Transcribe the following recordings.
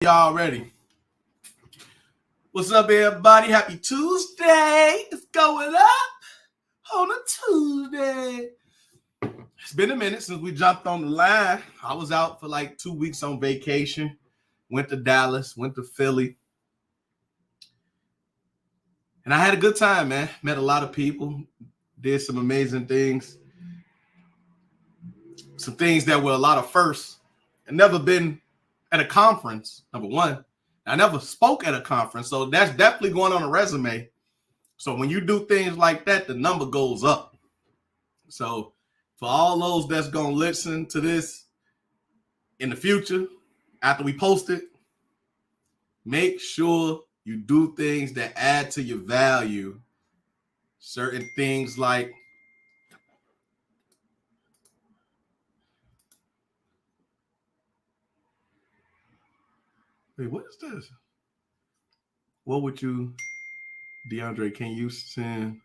Y'all ready? What's up, everybody? Happy Tuesday. It's going up on a Tuesday. It's been a minute since we jumped on the line. I was out for like 2 weeks on vacation. Went to Dallas, went to Philly. And I had a good time, man. Met a lot of people. Did some amazing things. Some things that were a lot of firsts. I've never been at a conference, number one. I never spoke at a conference, so that's definitely going on a resume. So when you do things like that, the number goes up. So for all those that's going to listen to this in the future, after we post it, make sure you do things that add to your value. Certain things like wait, what is this? What would you, DeAndre, can you send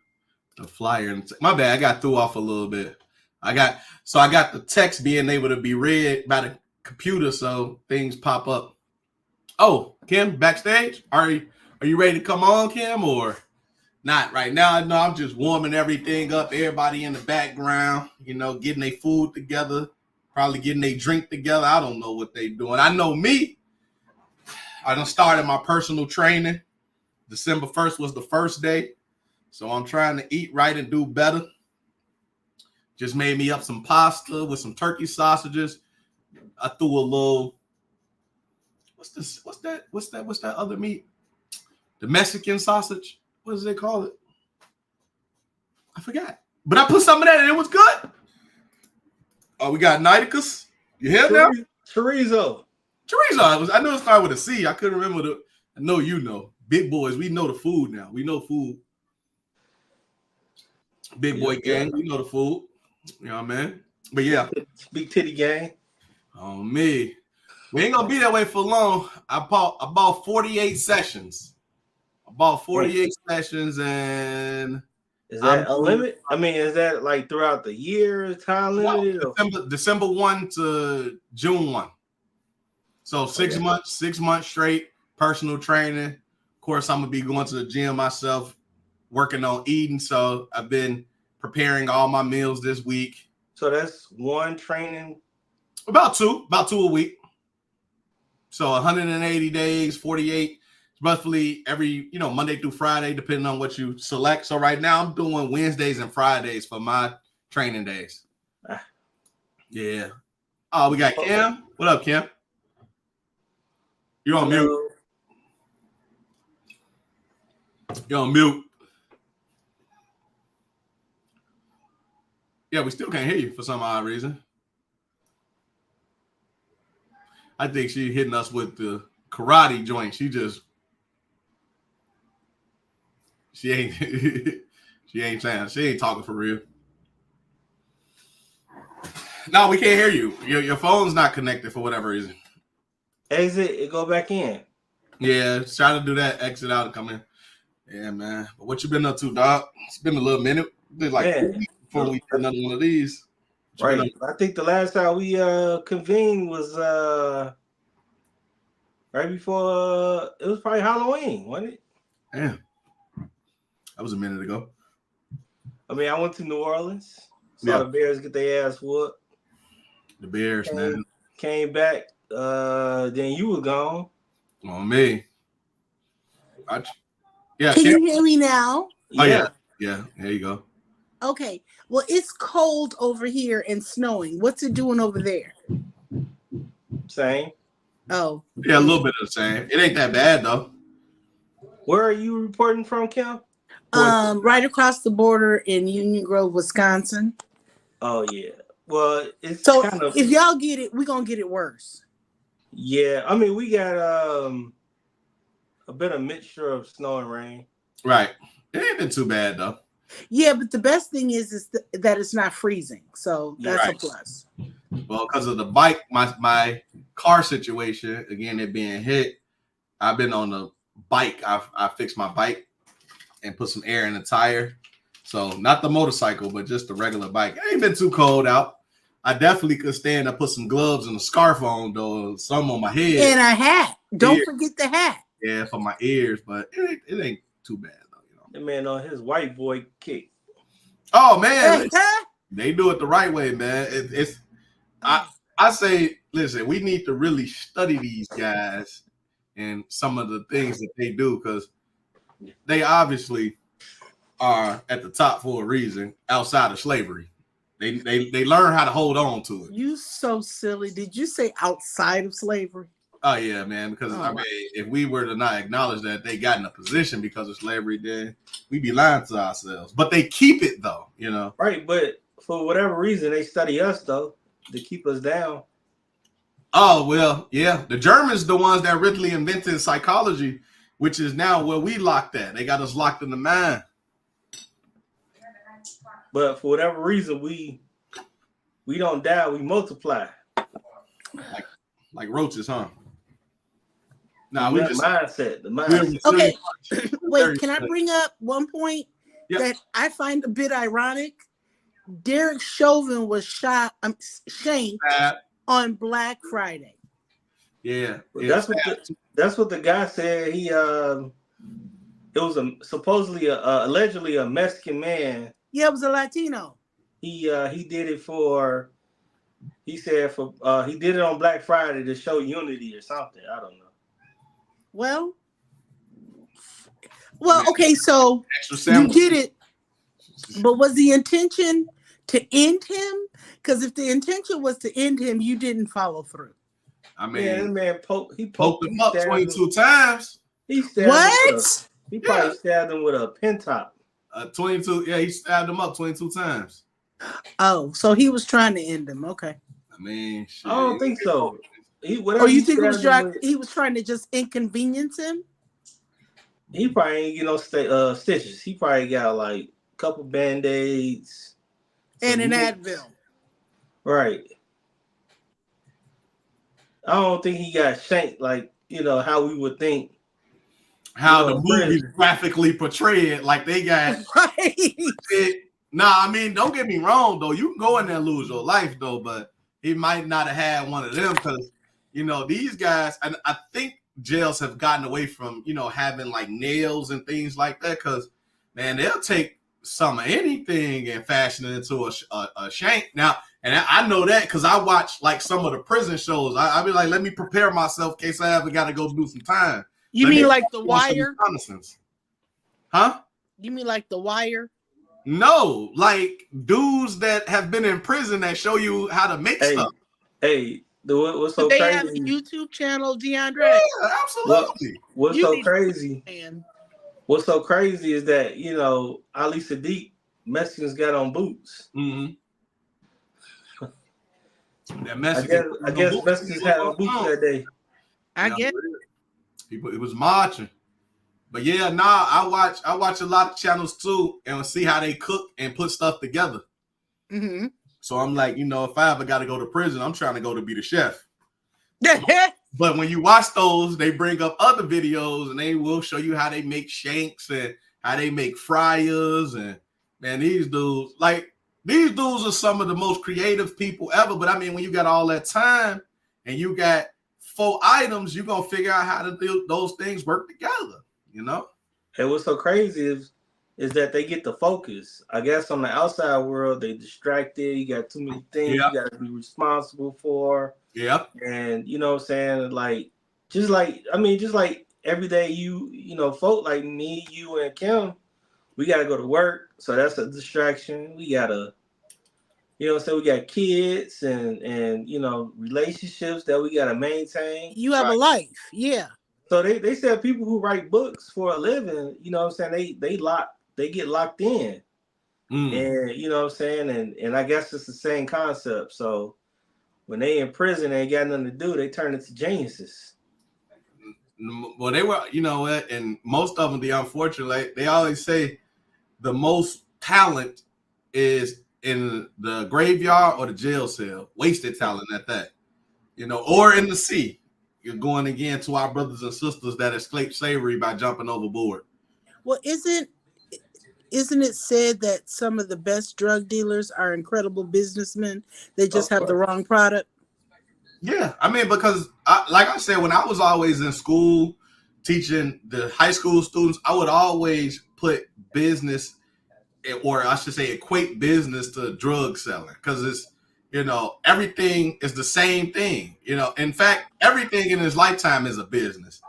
the flyer? My bad, I got threw off a little bit. I got the text being able to be read by the computer, so things pop up. Oh, Kim, backstage? Are you ready to come on, Kim, or not right now? No, I'm just warming everything up. Everybody in the background, getting their food together, probably getting their drink together. I don't know what they doing. I know me. I done started my personal training. December 1st was the first day. So I'm trying to eat right and do better. Just made me up some pasta with some turkey sausages. I threw a little, what's that other meat? The Mexican sausage. What does they call it? I forgot. But I put some of that in. It was good. Oh, we got Niticus. You hear now? Chorizo. I know it started with a C. I couldn't remember I know you know. Big boys, we know the food now. We know food. Big boy gang, we know the food. You know what I mean? But yeah. Big titty gang. Oh, me. We ain't going to be that way for long. I bought 48 sessions. Sessions, and is that a limit? I mean, is that like throughout the year, time limited? December 1 to June 1. So 6 months straight, personal training. Of course, I'm going to be going to the gym myself, working on eating. So I've been preparing all my meals this week. So that's one training? About two a week. So 180 days, 48, roughly every, Monday through Friday, depending on what you select. So right now I'm doing Wednesdays and Fridays for my training days. Yeah. Oh, we got Kim. What up, Kim? You're on mute. You're on mute. Yeah, we still can't hear you for some odd reason. I think she's hitting us with the karate joint. She ain't she ain't talking for real. No, we can't hear you. Your phone's not connected for whatever reason. Exit and go back in. Yeah, try to do that. Exit out and come in. Yeah, man. But what you been up to, dog? It's been a little minute. Been like 4 weeks before we did another one of these. Right. I think the last time we convened was right before it was probably Halloween, wasn't it? Yeah. That was a minute ago. I mean, I went to New Orleans. Saw the Bears get their ass whooped. The Bears, man. Came back. Then you were gone. On me. Can you hear me now? Oh, yeah. Yeah, there you go. Okay. Well, it's cold over here and snowing. What's it doing over there? Same. Oh. Yeah, a little bit of the same. It ain't that bad, though. Where are you reporting from, Kim? Right across the border in Union Grove, Wisconsin. Oh, yeah. Well, it's so kind of... if y'all get it, we're going to get it worse. Yeah. I mean, we got a bit of mixture of snow and rain. Right. It ain't been too bad, though. Yeah, but the best thing is that it's not freezing. So that's a plus. Well, because of the bike, my car situation, again, it being hit, I've been on the bike. I fixed my bike and put some air in the tire. So not the motorcycle, but just the regular bike. It ain't been too cold out. I definitely could stand up, put some gloves and a scarf on, though, some on my head. And a hat. Don't forget the hat. Yeah, for my ears, but it ain't too bad, though, you know. That man on his white boy kick. Oh, man. They do it the right way, man. I say, listen, we need to really study these guys and some of the things that they do, because they obviously are at the top for a reason outside of slavery. They learn how to hold on to it. You so silly. Did you say outside of slavery? Oh yeah, man. Because I mean, if we were to not acknowledge that they got in a position because of slavery, then we'd be lying to ourselves. But they keep it though, you know. Right, but for whatever reason, they study us though to keep us down. Oh well, yeah. The Germans, the ones that originally invented psychology, which is now where we locked at. They got us locked in the mind. But for whatever reason, we don't die, we multiply. Like roaches, huh? Nah, we just mindset. The mindset. Okay. Wait, can I bring up one point that I find a bit ironic? Derek Chauvin was shanked on Black Friday. Yeah. That's what the guy said. He it was supposedly allegedly a Mexican man. Yeah, it was a Latino. He did it for. He said he did it on Black Friday to show unity or something. I don't know. Well, okay, so you did it, but was the intention to end him? Because if the intention was to end him, you didn't follow through. I mean, yeah, that man poked him up 22 times. He stabbed what? He probably stabbed him with a pin top. 22. Yeah, he stabbed him up 22 times. Oh, so he was trying to end him. Okay. I mean, shit. I don't think so. You think he was trying to just inconvenience him? He probably ain't stitches. He probably got like a couple Band-Aids and an Advil. Right. I don't think he got shanked like how we would think. How the movie's graphically portrayed, like they got it. Nah, I mean, don't get me wrong though. You can go in there and lose your life though, but he might not have had one of them because these guys, and I think jails have gotten away from having like nails and things like that, because man, they'll take some of anything and fashion it into a shank. Now, and I know that because I watch like some of the prison shows. I be like, let me prepare myself in case I ever got to go do some time. You mean like The Wire? Huh? You mean like The Wire? No, like dudes that have been in prison that show you how to make stuff. Hey, what's so crazy? They have a YouTube channel, DeAndre. Yeah, absolutely. What's so crazy? What's so crazy is that Ali Sadiq, Mexicans got on boots. Mm-hmm. I guess Mexicans had on boots that day. I guess people, it was marching. But yeah, I watch a lot of channels too and see how they cook and put stuff together. Mm-hmm. So I'm like, if I ever got to go to prison, I'm trying to go to be the chef. But when you watch those, they bring up other videos and they will show you how they make shanks and how they make fryers. And man, these dudes are some of the most creative people ever. But I mean, when you got all that time and you got 4 items, you're going to figure out how to do those things work together, And what's so crazy is that they get the focus. I guess on the outside world, they distracted. You got too many things you got to be responsible for. Yep. And you know what I'm saying? Like, just like everyday folk like me, you, and Kim, we got to go to work. So that's a distraction. We got to, we got kids and relationships that we got to maintain. You have a life. Yeah. So they said people who write books for a living, they get locked in. And you know what I'm saying? And I guess it's the same concept. So when they in prison, they ain't got nothing to do, they turn into geniuses. Well, they were, and most of them, unfortunately, they always say the most talent is in the graveyard or the jail cell. Wasted talent at that. Or in the sea. You're going again to our brothers and sisters that escaped slavery by jumping overboard. Well, isn't isn't it said that some of the best drug dealers are incredible businessmen? They just have the wrong product. Yeah, I mean, because like I said, when I was always in school teaching the high school students, I would always put business, or I should say equate business to drug selling, because it's, everything is the same thing. In fact, everything in his lifetime is a business.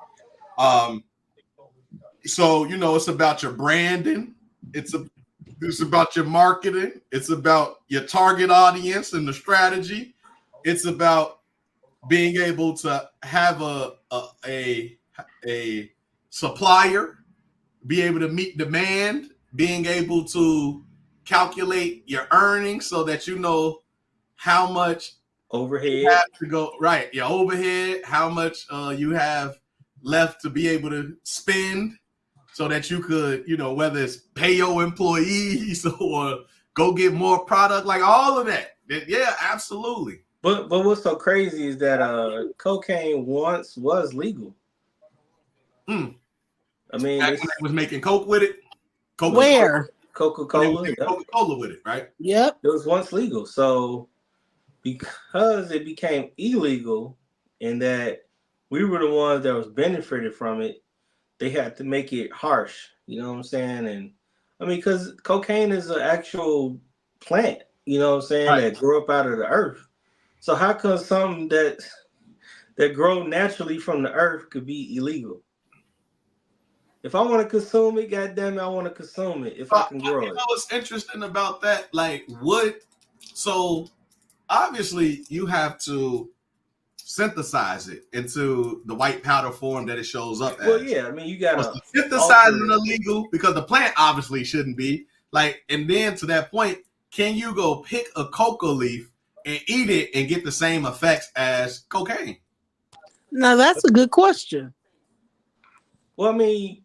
So, it's about your branding. It's about your marketing. It's about your target audience and the strategy. It's about being able to have a supplier, be able to meet demand, being able to calculate your earnings so that you know how much overhead you have to go, right, your overhead, how much you have left to be able to spend, so that you could, whether it's pay your employees or go get more product, like all of that. Yeah, absolutely. But what's so crazy is that cocaine once was legal. I mean, Back when they was making Coke with it. Where? Coca-Cola. Yep. Coca-Cola with it, right? Yep. It was once legal. So because it became illegal and that we were the ones that was benefited from it, they had to make it harsh. You know what I'm saying? And I mean, because cocaine is an actual plant, you know what I'm saying, that grew up out of the earth. So how come something that grow naturally from the earth could be illegal? If I want to consume it, goddamn it, I want to consume it if I can grow it. What's interesting about that? Like, so obviously you have to synthesize it into the white powder form that it shows up as. Well, yeah, I mean, you gotta synthesize it illegal, because the plant obviously shouldn't be. Like, and then to that point, can you go pick a coca leaf and eat it and get the same effects as cocaine? Now that's a good question. Well, I mean,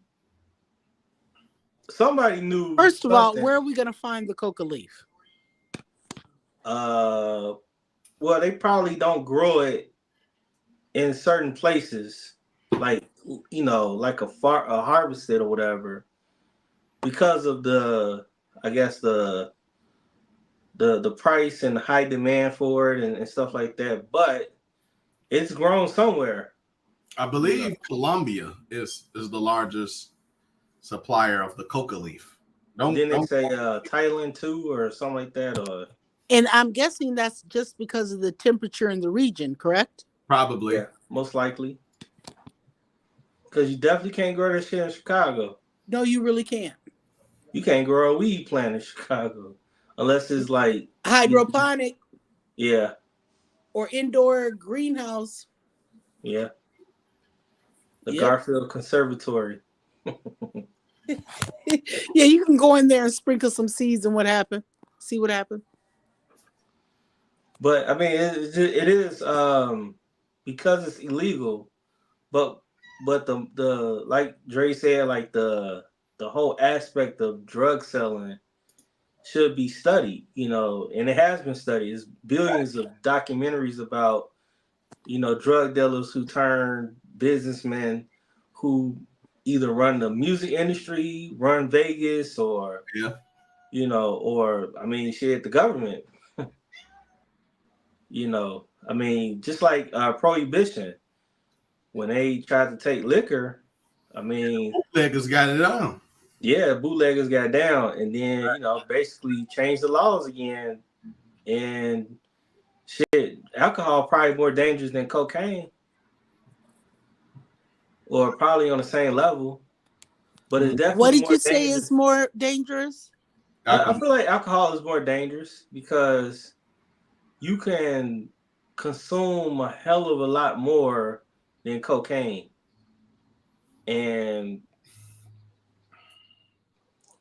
somebody knew. First of all, where are we going to find the coca leaf? Well, they probably don't grow it in certain places, like like a harvested or whatever, because of I guess the price and the high demand for it and stuff like that. But it's grown somewhere. I believe Colombia is the largest supplier of the coca leaf. Didn't they say Thailand too, or something like that? Or and I'm guessing that's just because of the temperature in the region, correct? Probably. Yeah, most likely. Because you definitely can't grow this shit in Chicago. No, you really can't. You can't grow a weed plant in Chicago unless it's like hydroponic. Yeah. Or indoor greenhouse. Yeah. The Garfield Conservatory. Yeah, you can go in there and sprinkle some seeds and see what happened. But I mean, it is because it's illegal, but the like Dre said, like the whole aspect of drug selling should be studied, and it has been studied. There's billions of documentaries about, drug dealers who turn businessmen who either run the music industry, run Vegas, or or I mean, shit, the government. I mean, just like prohibition, when they tried to take liquor, I mean, bootleggers got it on. Yeah, bootleggers got down, and then basically changed the laws again. And shit, alcohol probably more dangerous than cocaine, or probably on the same level. But it's definitely. What did you say is more dangerous? I feel like alcohol is more dangerous because you can consume a hell of a lot more than cocaine, and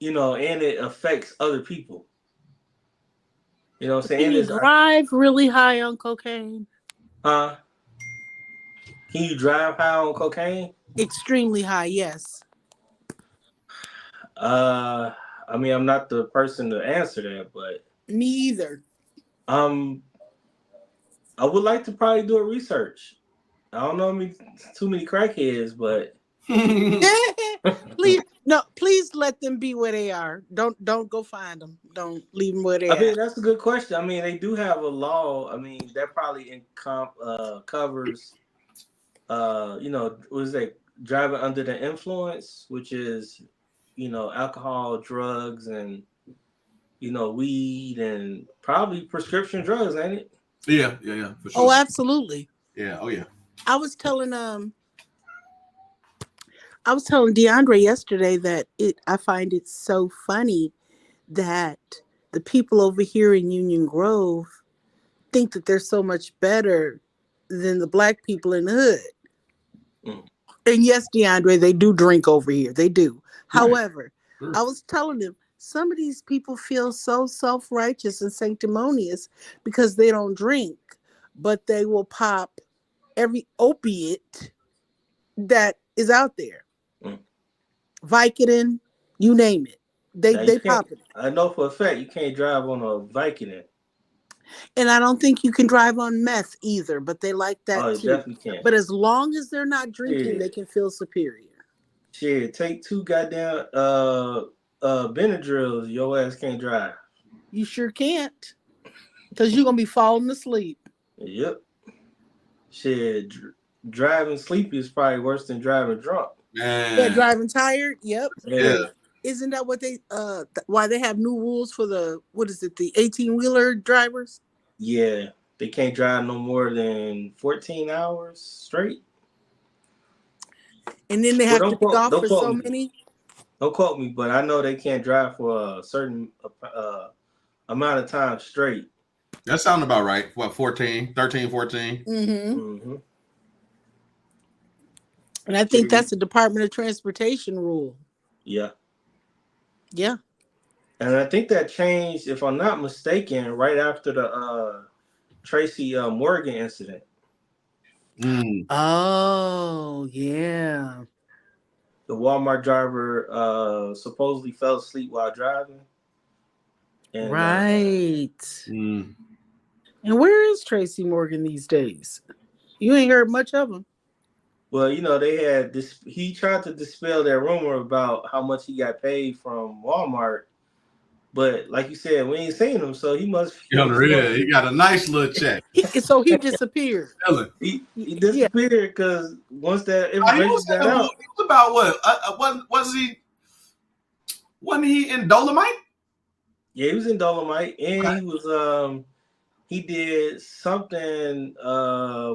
and it affects other people. You know what I'm saying? Can you drive really high on cocaine? Huh? Can you drive high on cocaine? Extremely high, yes. I mean, I'm not the person to answer that, but me either. I would like to probably do a research. I don't know too many crackheads, but Please let them be where they are. Don't go find them. Don't leave them where they I are. mean, that's a good question. I mean, they do have a law. I mean, that probably covers, what is that? Driving under the influence, which is, alcohol, drugs, and weed, and probably prescription drugs, ain't it? Yeah, for sure. Oh, absolutely. Yeah, oh yeah. I was telling DeAndre yesterday that I find it so funny that the people over here in Union Grove think that they're so much better than the black people in the hood. Mm. And yes, DeAndre, they do drink over here. They do. Right. However, sure. I was telling them some of these people feel so self-righteous and sanctimonious because they don't drink, but they will pop every opiate that is out there. Mm. Vicodin, you name it. They pop it. I know for a fact you can't drive on a Vicodin. And I don't think you can drive on meth either, but they like that too. Definitely can. But as long as they're not drinking, they can feel superior. Shit, take 2 goddamn Benadryls, your ass can't drive. You sure can't, because you're gonna be falling asleep. Yep. Shit, driving sleepy is probably worse than driving drunk. Man. Yeah, driving tired. Yep. Yeah. Isn't that what they why they have new rules for the 18-wheeler drivers? Yeah, they can't drive no more than 14 hours straight. And then they have to be off for so many. Don't quote me, but I know they can't drive for a certain amount of time straight. That sounds about right. What, 13, 14? Mm-hmm. Mm-hmm. And I think that's the Department of Transportation rule. Yeah. Yeah. And I think that changed, if I'm not mistaken, right after the Tracy Morgan incident. Mm. Oh, yeah. The Walmart driver supposedly fell asleep while driving. And, right. And where is Tracy Morgan these days? You ain't heard much of him. Well, they had this. He tried to dispel that rumor about how much he got paid from Walmart. But like you said, we ain't seen him, so he must. He got a nice little check. So he disappeared. He disappeared because once that information got out, he was about what? Wasn't he in Dolomite? Yeah, he was in Dolomite, and he was he did something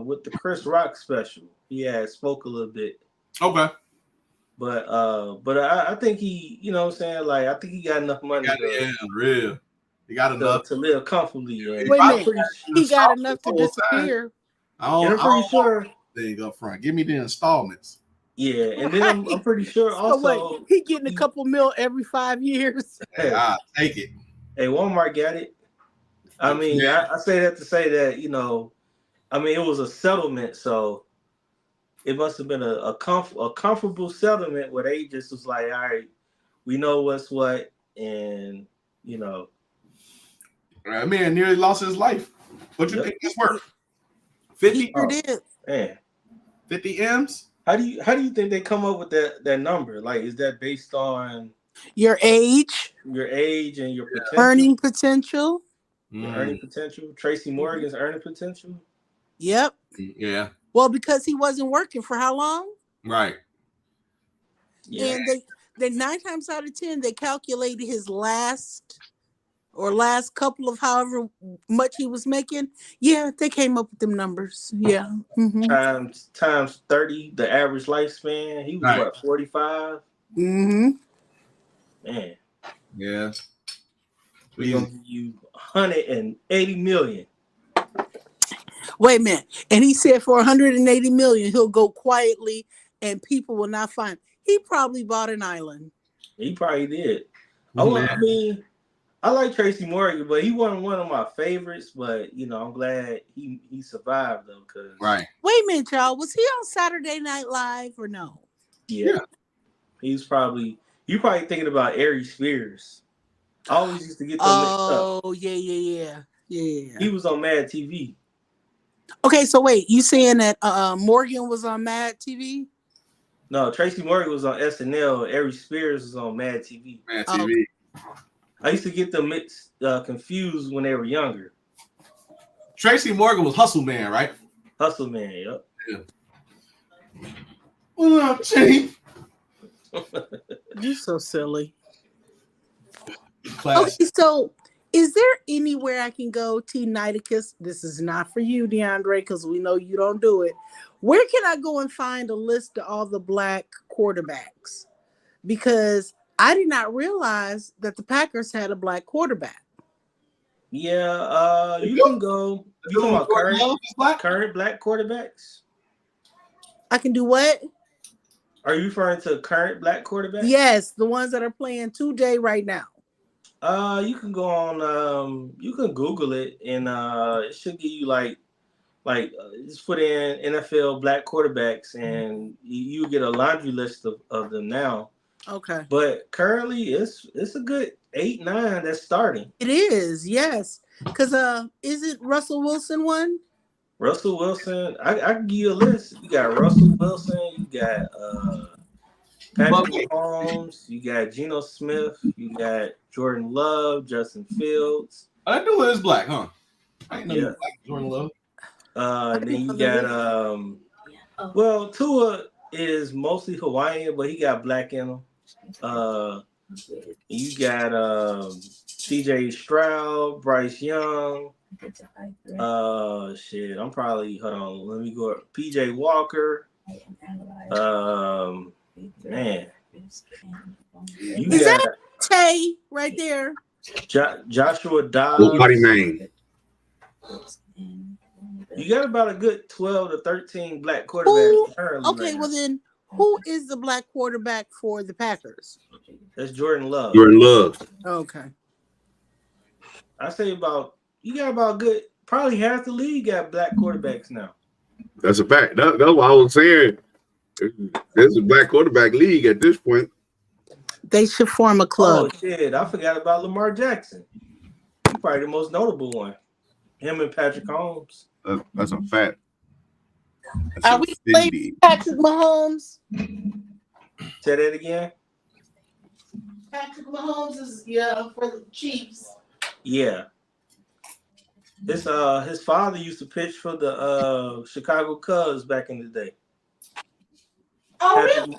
with the Chris Rock special. He had spoke a little bit. Okay. But I think he, what I'm saying, like, I think he got enough money He got enough to live comfortably. Wait a minute. He got enough to disappear. I'm pretty sure. There you go, front. Give me the installments. Yeah, and then I'm pretty sure also he getting a couple mil every 5 years. Hey, I'll take it. Hey, Walmart got it. I mean, I say that to say that, I mean, it was a settlement, so it must have been a comfortable settlement where they just was like, all right, we know what's what, and That man nearly lost his life. What you think it's worth? 50? Man. 50 M's? How do you think they come up with that number? Like, is that based on your age and your potential? Earning potential? Your earning potential? Tracy Morgan's earning potential? Yep. Yeah. Well, because he wasn't working for how long? Right. Yeah. And they 9 times out of 10, they calculated his last couple of however much he was making. Yeah, they came up with them numbers. Yeah. Mm-hmm. Times 30, the average lifespan. He was what, 45? Mm-hmm. Man. Yeah. We're gonna give you 180 million. Wait a minute. And he said for 180 million, he'll go quietly and people will not find him. He probably bought an island. He probably did. I mean, I like Tracy Morgan, but he wasn't one of my favorites. But I'm glad he survived though. Right. Wait a minute, y'all. Was he on Saturday Night Live or no? Yeah. You probably thinking about Ari Spears. I always used to get them mixed up. Oh, yeah. He was on Mad TV. Okay, so wait, you saying that Morgan was on Mad TV? No, Tracy Morgan was on SNL. Ari Spears was on Mad TV. Man, Oh, TV. I used to get them mixed, confused when they were younger. Tracy Morgan was Hustle Man, right? Hustle Man, yep. Yeah. What up, Chief? you're so silly. Class. Okay, so is there anywhere I can go, T Niticus? This is not for you, DeAndre, because we know you don't do it. Where can I go and find a list of all the black quarterbacks? Because I did not realize that the Packers had a black quarterback. Yeah, you can go. You talking about Jordan Love is black? current black quarterbacks? I can do what? Are you referring to current black quarterbacks? Yes, the ones that are playing today right now. You can go on. You can Google it, and it should give you just put in NFL black quarterbacks, and you get a laundry list of them now. Okay. But currently, it's a good 8, 9 that's starting. It is, yes. Because isn't Russell Wilson one? Russell Wilson, I can give you a list. You got Russell Wilson, you got Patrick Mahomes, you got Geno Smith, you got Jordan Love, Justin Fields. That dude is black, huh? I ain't know Yeah. black Jordan Love. Then you got well, Tua is mostly Hawaiian, but he got black in him. You got CJ Stroud, Bryce Young. Shit, I'm probably hold on. Let me go. PJ Walker. Man, you Is got that Tay right there? Joshua Dobbs. Nobody name. You got about a good 12 to 13 black quarterbacks currently. Okay, right well now. then, who is the black quarterback for the Packers? That's Jordan Love. Jordan Love. Okay. I say you got about good. Probably half the league got black quarterbacks now. That's a fact. That's what I was saying. There's a black quarterback league at this point. They should form a club. Oh shit! I forgot about Lamar Jackson. He's probably the most notable one. Him and Patrick Mahomes. That's a fact. That's Are we playing Patrick Mahomes? Say that again. Patrick Mahomes is for the Chiefs. Yeah. His father used to pitch for the Chicago Cubs back in the day. Oh, really?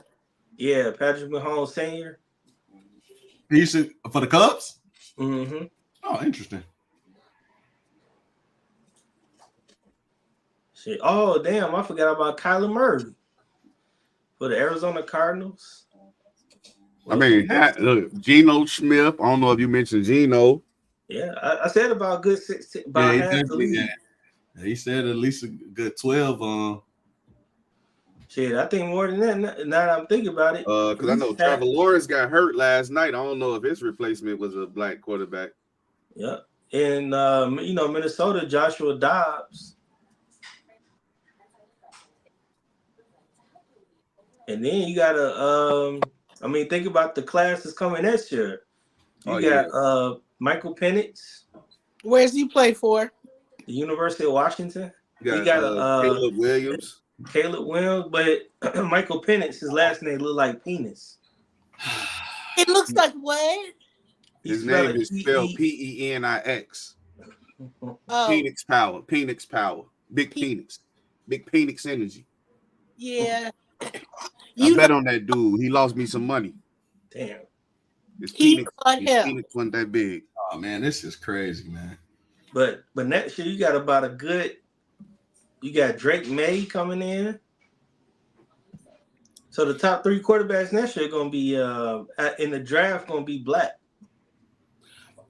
Yeah, Patrick Mahomes Sr. He used to for the Cubs? Mm-hmm. Oh, interesting. Shit. Oh, damn, I forgot about Kyler Murray for the Arizona Cardinals. I mean, Geno Smith. I don't know if you mentioned Geno. Yeah, I said about good 16, about half the league. Yeah. He said at least a good 12. Shit, I think more than that. Now that I'm thinking about it, Because I know Trevor Lawrence got hurt last night. I don't know if his replacement was a black quarterback. Yeah, and Minnesota, Joshua Dobbs, and then you gotta think about the class that's coming next year. You got Michael Penix. Where's he play for? The University of Washington. You got Caleb Williams. Caleb Williams, but Michael Penix, his last name look like penis. It looks like what? His name is spelled Penix. Oh. Penix Power. Penix Power. Big Penix. Big Penix energy. Yeah. I bet on that dude. He lost me some money. Damn. His Penix wasn't that big. Oh man, this is crazy, man. But next year you got about a good. You got Drake May coming in. So the top 3 quarterbacks next year are going to be in the draft going to be black.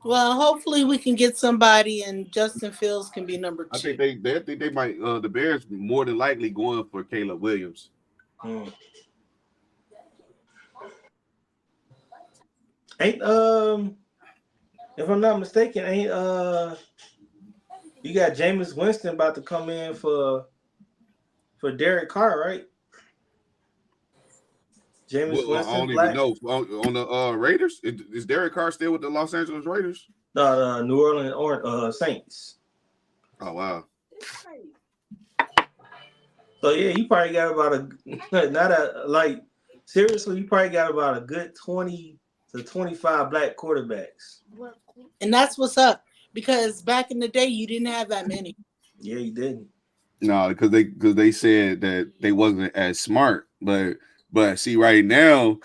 Well, hopefully we can get somebody, and Justin Fields can be number 2. I think they might. The Bears more than likely going for Caleb Williams. Ain't if I'm not mistaken, you got Jameis Winston about to come in for Derek Carr, right? Jameis Winston. I don't even know. On the Raiders, is Derek Carr still with the Los Angeles Raiders? No, New Orleans Saints. Oh wow. So yeah, you probably got about seriously, you probably got about a good 20 to 25 black quarterbacks. And that's what's up. Because back in the day, you didn't have that many. Yeah, you didn't. No, because they said that they wasn't as smart, but see right now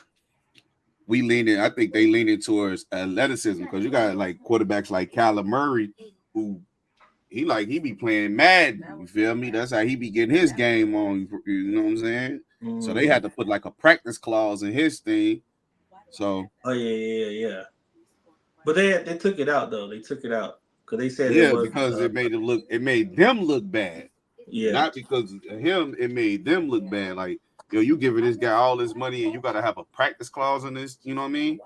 I think they leaning towards athleticism because you got like quarterbacks like Kyler Murray who he be playing Madden. You feel me? That's how he be getting his game on. You know what I'm saying? Mm-hmm. So they had to put like a practice clause in his thing. So yeah. But they took it out though. They took it out because they said because it made them look bad. Yeah. Not because of him, it made them look bad. Like, yo, you giving this guy all this money and you gotta have a practice clause in this, you know what I mean?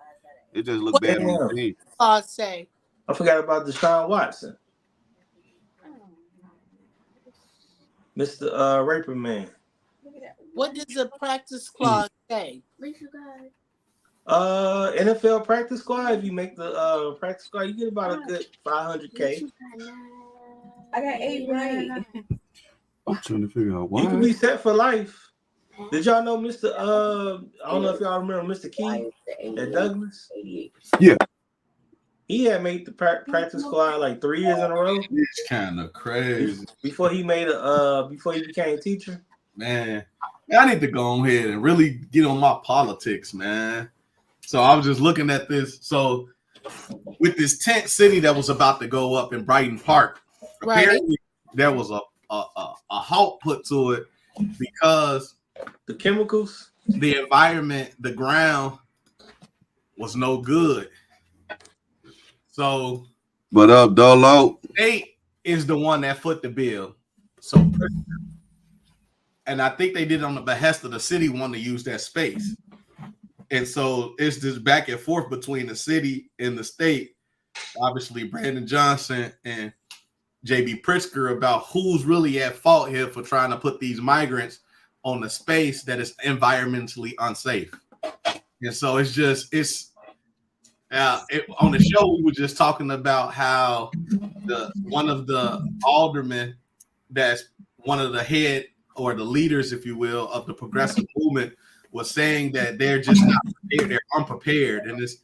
It just looked bad on the team. Say. I forgot about Deshaun Watson. Mr. Raper Man. What does the practice clause say? NFL practice squad. If you make the practice squad, you get about a good $500K. I got 8 right. I'm trying to figure out why. You can be set for life. Did y'all know Mr. I don't know if y'all remember Mr. Key at Douglas? Yeah. He had made the practice squad like 3 years in a row. It's kind of crazy. Before he became a teacher. Man, I need to go ahead and really get on my politics, man. So I was just looking at this. So with this tent city that was about to go up in Brighton Park, apparently there was a halt put to it because the chemicals, the environment, the ground was no good. So, what up, Dolo? State is the one that foot the bill. So, and I think they did it on the behest of the city wanting to use that space. And so it's this back and forth between the city and the state. Obviously, Brandon Johnson and JB Pritzker about who's really at fault here for trying to put these migrants on a space that is environmentally unsafe. And so on the show, we were just talking about how one of the aldermen that's one of the head or the leaders, if you will, of the progressive movement was saying that they're just not prepared, they're unprepared, and it's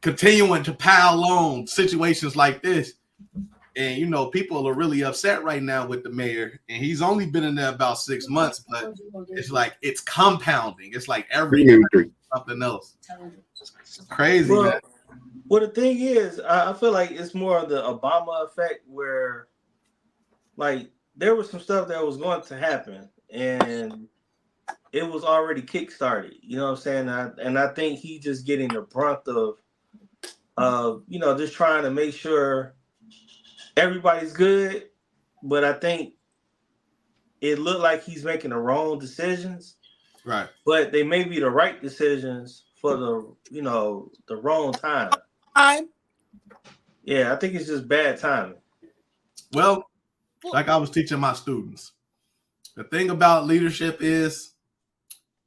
continuing to pile on situations like this. And, you know, people are really upset right now with the mayor, and he's only been in there about 6 months, but it's like it's compounding. It's like every something else. It's crazy, man. Well, the thing is, I feel like it's more of the Obama effect where, like, there was some stuff that was going to happen, and it was already kickstarted. You know what I'm saying? And I think he just getting the brunt of you know, just trying to make sure everybody's good. But I think it looked like he's making the wrong decisions. Right. But they may be the right decisions for the wrong time. Yeah, I think it's just bad timing. Well, like I was teaching my students, the thing about leadership is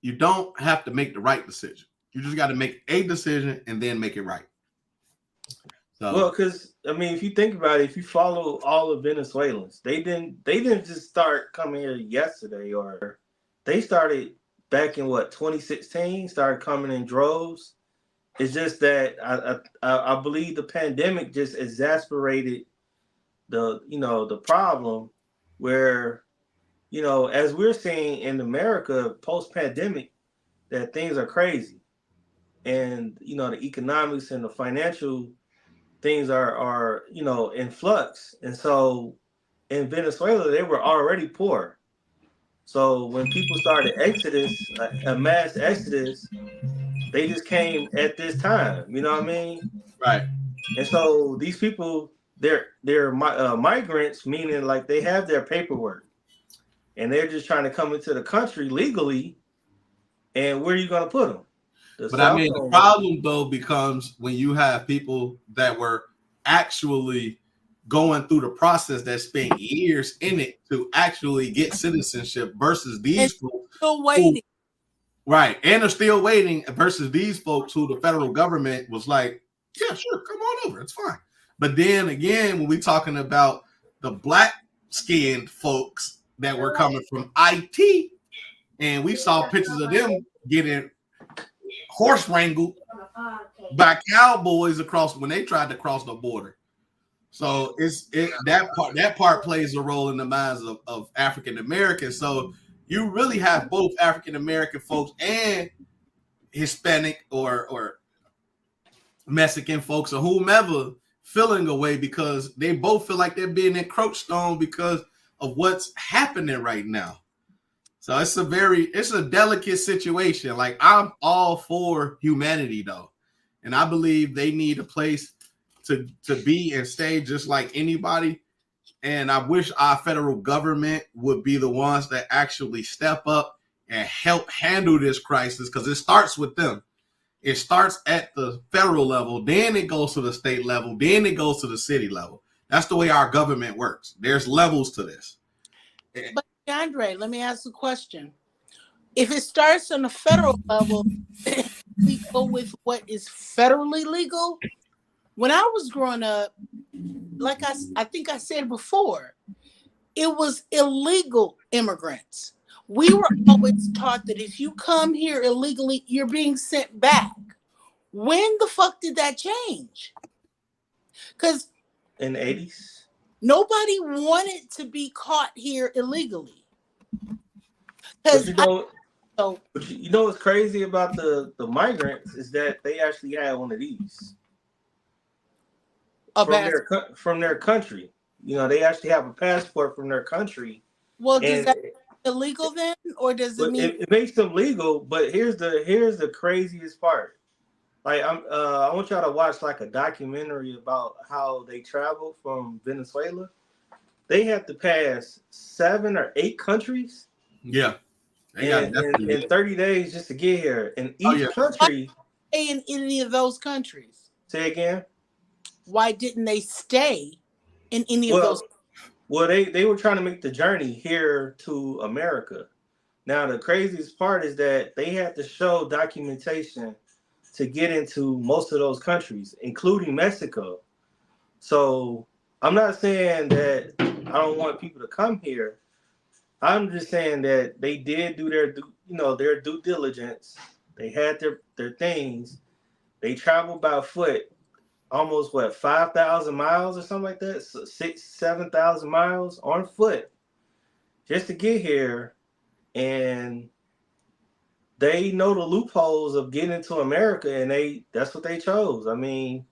you don't have to make the right decision. You just got to make a decision and then make it right. So, well, because I mean, if you think about it, if you follow all the Venezuelans, they didn't just start coming here yesterday, or they started back in 2016, started coming in droves. It's just that I believe the pandemic just exacerbated the problem where, as we're seeing in America post-pandemic, that things are crazy. And, the economics and the financial things are in flux. And so in Venezuela, they were already poor. So when people started a mass exodus, they just came at this time, you know what I mean? Right. And so these people, they're migrants, meaning like they have their paperwork, and they're just trying to come into the country legally. And where are you going to put them? The problem though becomes when you have people that were actually going through the process that spent years in it to actually get citizenship versus these folks still waiting. Right. And are still waiting versus these folks who the federal government was like, yeah, sure, come on over. It's fine. But then again, when we're talking about the black skinned folks that were coming from IT, and we saw pictures of them getting horse wrangled by cowboys across when they tried to cross the border. So that part plays a role in the minds of African Americans. So you really have both African American folks and Hispanic or Mexican folks or whomever feeling away because they both feel like they're being encroached on because of what's happening right now. So it's a delicate situation. Like, I'm all for humanity though, and I believe they need a place to be and stay just like anybody. And I wish our federal government would be the ones that actually step up and help handle this crisis, because it starts with them. It starts at the federal level, then it goes to the state level, then it goes to the city level. That's the way our government works. There's levels to this. But Andre, let me ask a question. If it starts on the federal level, we go with what is federally legal. When I was growing up, like I think I said before, it was illegal immigrants. We were always taught that if you come here illegally, you're being sent back. When the fuck did that change? Because in the 80s, nobody wanted to be caught here illegally. but Because you know what's crazy about the migrants is that they actually had one of these from their country. You know, they actually have a passport from their country. Well, does that make it illegal then, or does it mean it makes them legal? But here's the craziest part. Like, I want y'all to watch like a documentary about how they travel from Venezuela. They have to pass 7 or 8 countries. Yeah. In 30 days just to get here. And each country. Why didn't they stay in any of those countries? Say again? Why didn't they stay in any of those? Well, they were trying to make the journey here to America. Now, the craziest part is that they had to show documentation to get into most of those countries, including Mexico. So I'm not saying that I don't want people to come here. I'm just saying that they did do their due diligence. They had their things. They traveled by foot, almost 5,000 miles or something like that, so 7,000 miles on foot, just to get here, and they know the loopholes of getting into America, and that's what they chose. I mean,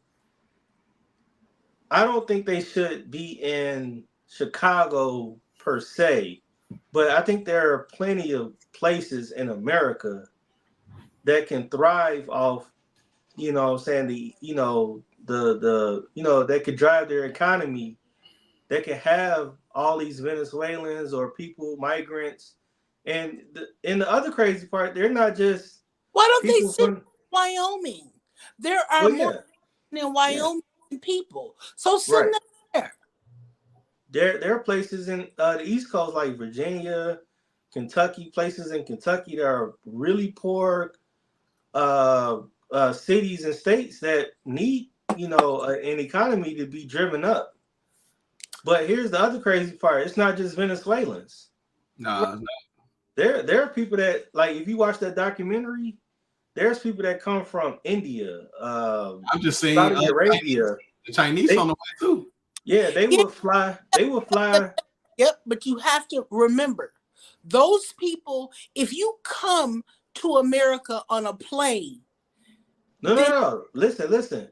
I don't think they should be in Chicago per se. But I think there are plenty of places in America that can thrive off, saying that could drive their economy, that could have all these Venezuelans or people, migrants. And the other crazy part, they're not just. Why don't they sit in Wyoming? There are more in Wyoming people. So send them there. There are places in the East Coast like Virginia, Kentucky, places in Kentucky that are really poor cities and states that need, an economy to be driven up. But here's the other crazy part. It's not just Venezuelans. No. There are people that, like, if you watch that documentary, there's people that come from India, I'm just saying, Saudi Arabia. The Chinese on the way too. Yeah, they will fly. They will fly. Yep, but you have to remember, those people, if you come to America on a plane. No. Listen.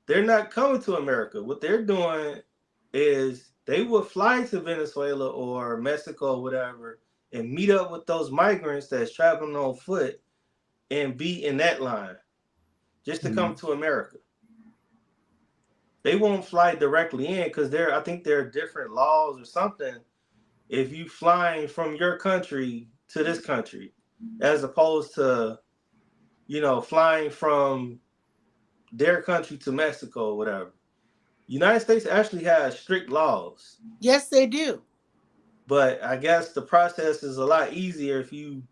They're not coming to America. What they're doing is they will fly to Venezuela or Mexico or whatever and meet up with those migrants that's traveling on foot and be in that line just to come to America. They won't fly directly in because I think there are different laws or something if you flying from your country to this country, as opposed to, flying from their country to Mexico or whatever. United States actually has strict laws. Yes, they do. But I guess the process is a lot easier if you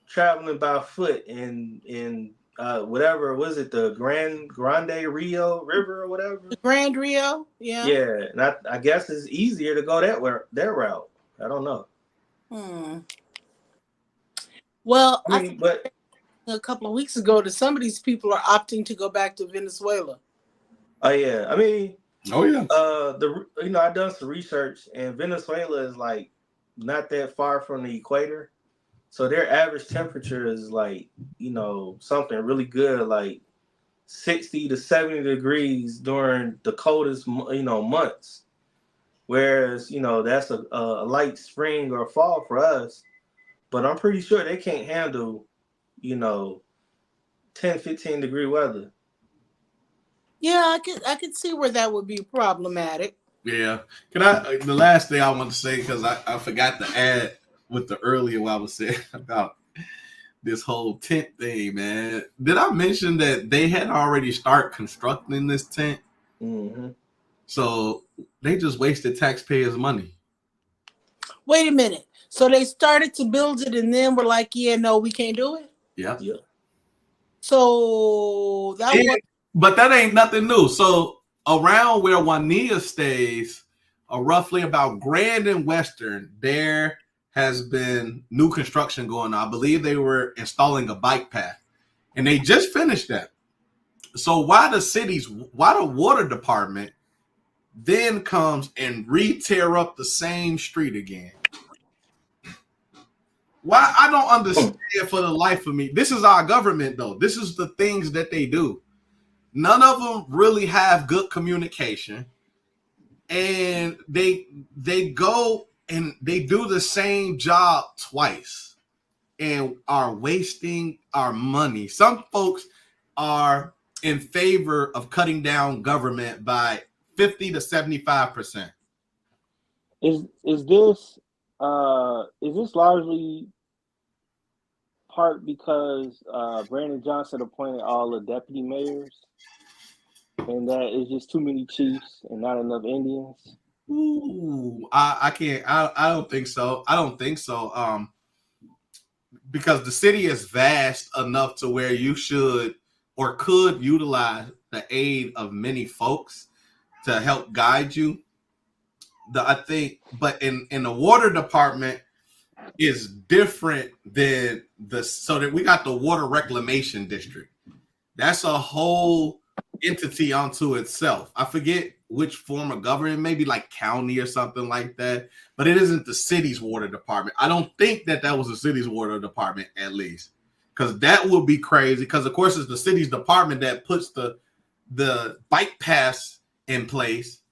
traveling by foot in whatever was it, the Grande Rio River or whatever. The Grand Rio, yeah. Yeah, and I guess it's easier to go that route. I don't know. Well, I I mean, but think a couple of weeks ago that some of these people are opting to go back to Venezuela. oh yeah, I mean, Oh yeah. I done some research, and Venezuela is like not that far from the equator, so their average temperature is like something really good, like 60 to 70 degrees during the coldest months. Whereas that's a light spring or fall for us, but I'm pretty sure they can't handle you know 10-15 degree weather. Yeah, I could see where that would be problematic. Yeah. Can I? The last thing I want to say, because I forgot to add with the earlier what I was saying about this whole tent thing, man. Did I mention that they had already started constructing this tent? Hmm. So they just wasted taxpayers' money. Wait a minute. So they started to build it and then were like, yeah, no, we can't do it. Yeah. Yeah. So that Yeah, was but that ain't nothing new. So around where Juanita stays, roughly about Grand and Western, there has been new construction going on. I believe they were installing a bike path, and they just finished that. So why the water department then comes and re-tear up the same street again? Why? I don't understand for the life of me. This is our government, though. This is the things that they do. None of them really have good communication, and they go and they do the same job twice and are wasting our money. Some folks are in favor of cutting down government by 50 to 75%. Is this largely part because Brandon Johnson appointed all the deputy mayors, and that it's just too many chiefs and not enough Indians? Ooh, I can't. I don't think so. I don't think so. Because the city is vast enough to where you should or could utilize the aid of many folks to help guide you. I think, but in the water department is different than so that we got the water reclamation district. That's a whole entity unto itself. I forget which form of government, maybe like county or something like that, but it isn't the city's water department. I don't think that was the city's water department, at least, because that would be crazy. Because of course it's the city's department that puts the bike paths in place,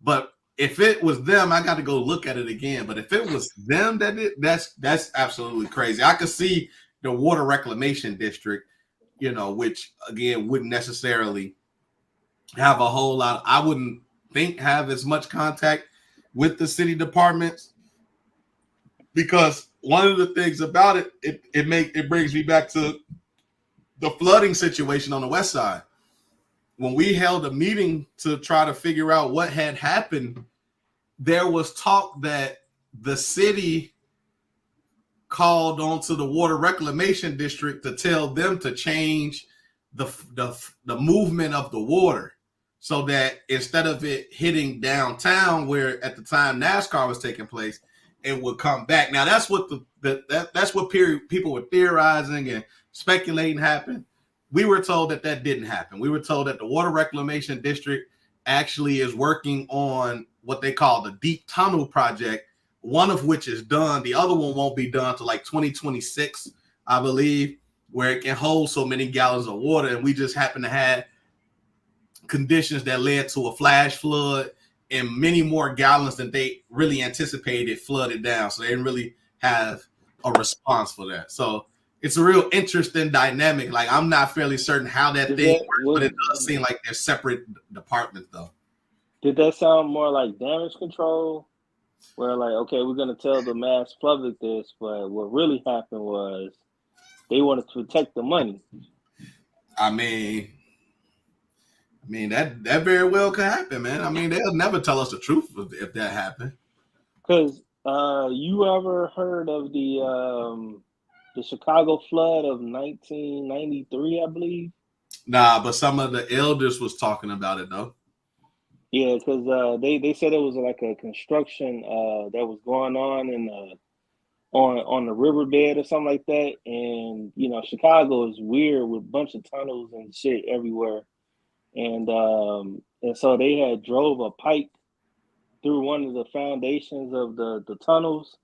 but if it was them, I got to go look at it again. But if it was them that did, that's absolutely crazy. I could see the water reclamation district, which again wouldn't necessarily have a whole lot. I wouldn't think have as much contact with the city departments, because one of the things about it brings me back to the flooding situation on the west side. When we held a meeting to try to figure out what had happened, there was talk that the city called onto the water reclamation district to tell them to change the movement of the water, so that instead of it hitting downtown where at the time NASCAR was taking place, it would come back. Now that's what that's what people were theorizing and speculating happened. We were told that didn't happen. We were told that the water reclamation district actually is working on what they call the deep tunnel project, one of which is done. The other one won't be done till like 2026, I believe, where it can hold so many gallons of water. And we just happen to have conditions that led to a flash flood, and many more gallons than they really anticipated flooded down. So they didn't really have a response for that. So it's a real interesting dynamic. Like, I'm not fairly certain how that Did thing that works, but it does seem like they're separate departments, though. did that sound more like damage control, where like, okay, we're gonna tell the mass public this, but what really happened was they wanted to protect the money? I mean that very well could happen, man. I mean, they'll never tell us the truth if that happened. Because you ever heard of the Chicago flood of 1993, I believe? Nah, but some of the elders was talking about it though. Yeah, because they said it was like a construction that was going on in on the riverbed or something like that. And you know, Chicago is weird with a bunch of tunnels and shit everywhere. And so they had drove a pipe through one of the foundations of the tunnels,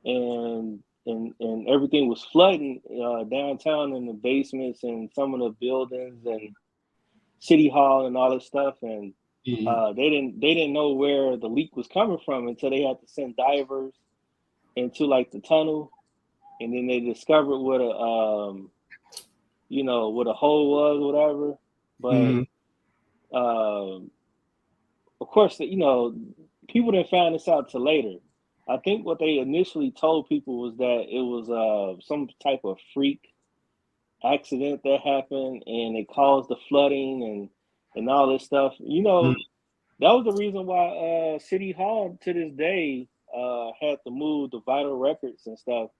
and everything was flooding downtown in the basements and some of the buildings and city hall and all this stuff. And they didn't know where the leak was coming from until they had to send divers into like the tunnel, and then they discovered what a what a hole was, whatever. But of course, people didn't find this out till later. I think what they initially told people was that it was some type of freak accident that happened, and it caused the flooding and all this stuff. You know, that was the reason why City Hall to this day had to move the vital records and stuff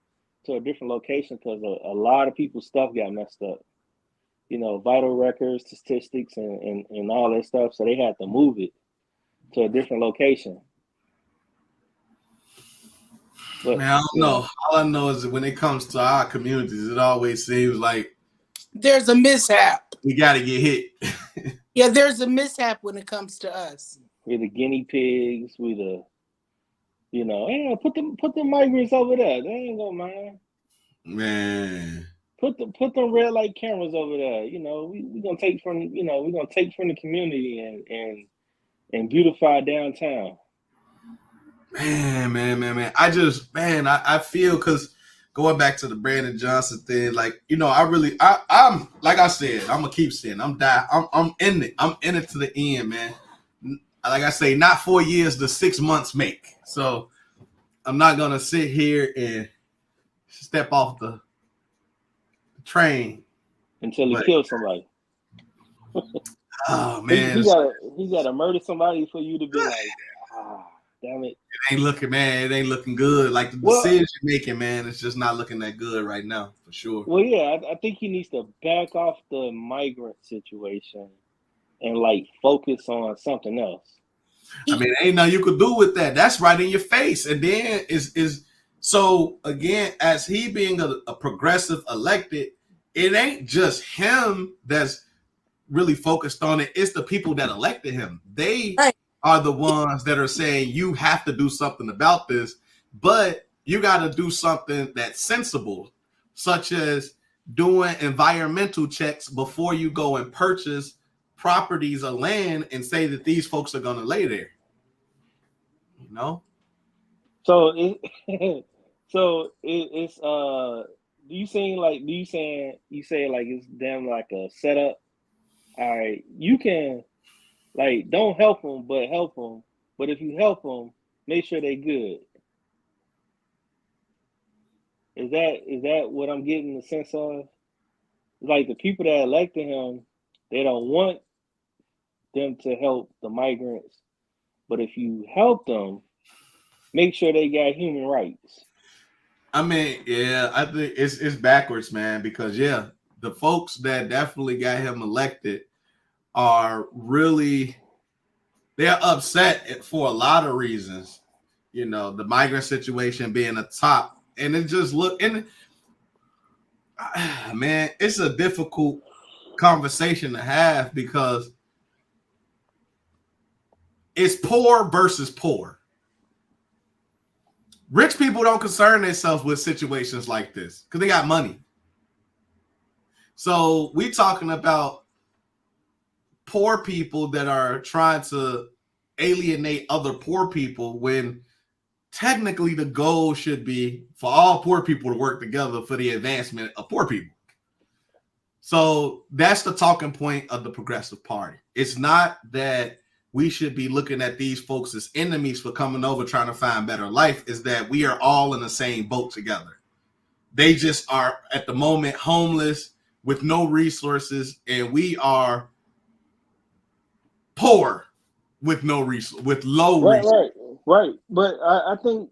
to a different location because a lot of people's stuff got messed up. You know, vital records, statistics, and all that stuff. So they had to move it to a different location. But, man, I don't know. All I know is that when it comes to our communities, it always seems like there's a mishap. We got to get hit. Yeah, there's a mishap when it comes to us. We're the guinea pigs. We the, hey, put the migrants over there. They ain't gonna mind. Man. Put them red light cameras over there. You know, we gonna take from the community and beautify downtown. Man. I feel, because going back to the Brandon Johnson thing, like, I'm like I said, I'm gonna keep saying I'm in it. I'm in it to the end, man. Like I say, not 4 years, the 6 months make. So I'm not gonna sit here and step off the train until he kills somebody. Oh man, he gotta murder somebody for you to be like, damn it. It ain't looking, man. It ain't looking good. Like the decision making, man, it's just not looking that good right now, for sure. Well, yeah, I think he needs to back off the migrant situation and like focus on something else. I mean, ain't nothing you could do with that. That's right in your face. And then is so again, as he being a progressive elected, it ain't just him that's really focused on it. It's the people that elected him. They are the ones that are saying you have to do something about this, but you got to do something that's sensible, such as doing environmental checks before you go and purchase properties or land and say that these folks are going to lay there. You know? So it's you say like it's damn like a setup. All right, you can like don't help them, but help them. But if you help them, make sure they good. Is that what I'm getting the sense of? Like the people that elected him, they don't want them to help the migrants, but if you help them, make sure they got human rights. I mean, yeah, I think it's backwards, man, because the folks that definitely got him elected are really, they're upset for a lot of reasons. You know, the migrant situation being a top, and it just man, it's a difficult conversation to have because it's poor versus poor. Rich people don't concern themselves with situations like this because they got money. So we talking about poor people that are trying to alienate other poor people when technically the goal should be for all poor people to work together for the advancement of poor people. So that's the talking point of the Progressive Party. It's not that we should be looking at these folks as enemies for coming over trying to find better life. Is that we are all in the same boat together. They just are at the moment homeless with no resources, and we are poor with no resource, with low resources. Right. But I think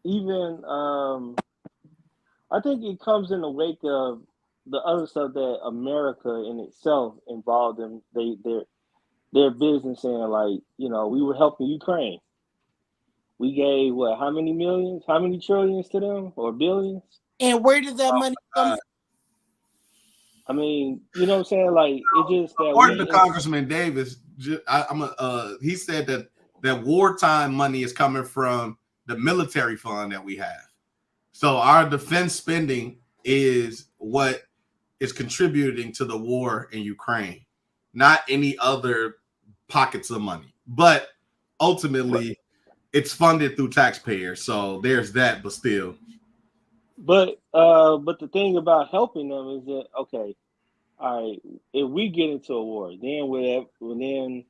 even I think it comes in the wake of the other stuff that America in itself involved in their business in, like, we were helping Ukraine. we gave what? How many millions? How many trillions to them or billions? And where did that money come from? I mean, you know what I'm saying? Like it's just that According to Congressman Davis, he said that wartime money is coming from the military fund that we have. So our defense spending is what is contributing to the war in Ukraine, not any other pockets of money. But ultimately, it's funded through taxpayers. So there's that, but still. But the thing about helping them is that okay, all right, if we get into a war, then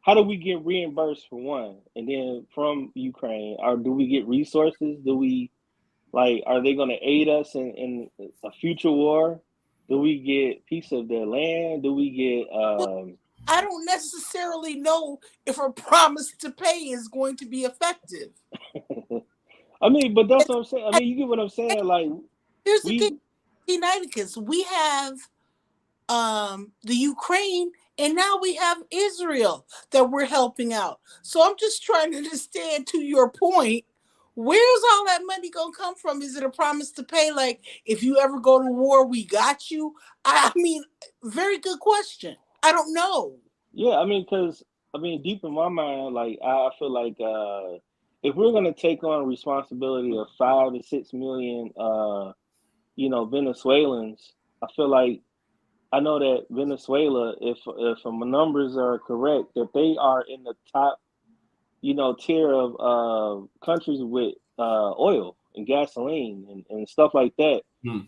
how do we get reimbursed for one, and then from Ukraine, or do we get resources? Do we are they going to aid us in a future war? Do we get piece of their land? Do we get? I don't necessarily know if a promise to pay is going to be effective. I mean, but that's what I'm saying. I mean, you get what I'm saying. Like, here's the thing, United, we have the Ukraine, and now we have Israel that we're helping out. So I'm just trying to understand, to your point, where's all that money gonna come from? Is it a promise to pay? Like, if you ever go to war, we got you? I mean, very good question. I don't know. Yeah, I mean, deep in my mind, like I feel like if we're gonna take on responsibility of 5 to 6 million, Venezuelans, I feel like I know that Venezuela, if my numbers are correct, that they are in the top, tier of countries with oil and gasoline and stuff like that.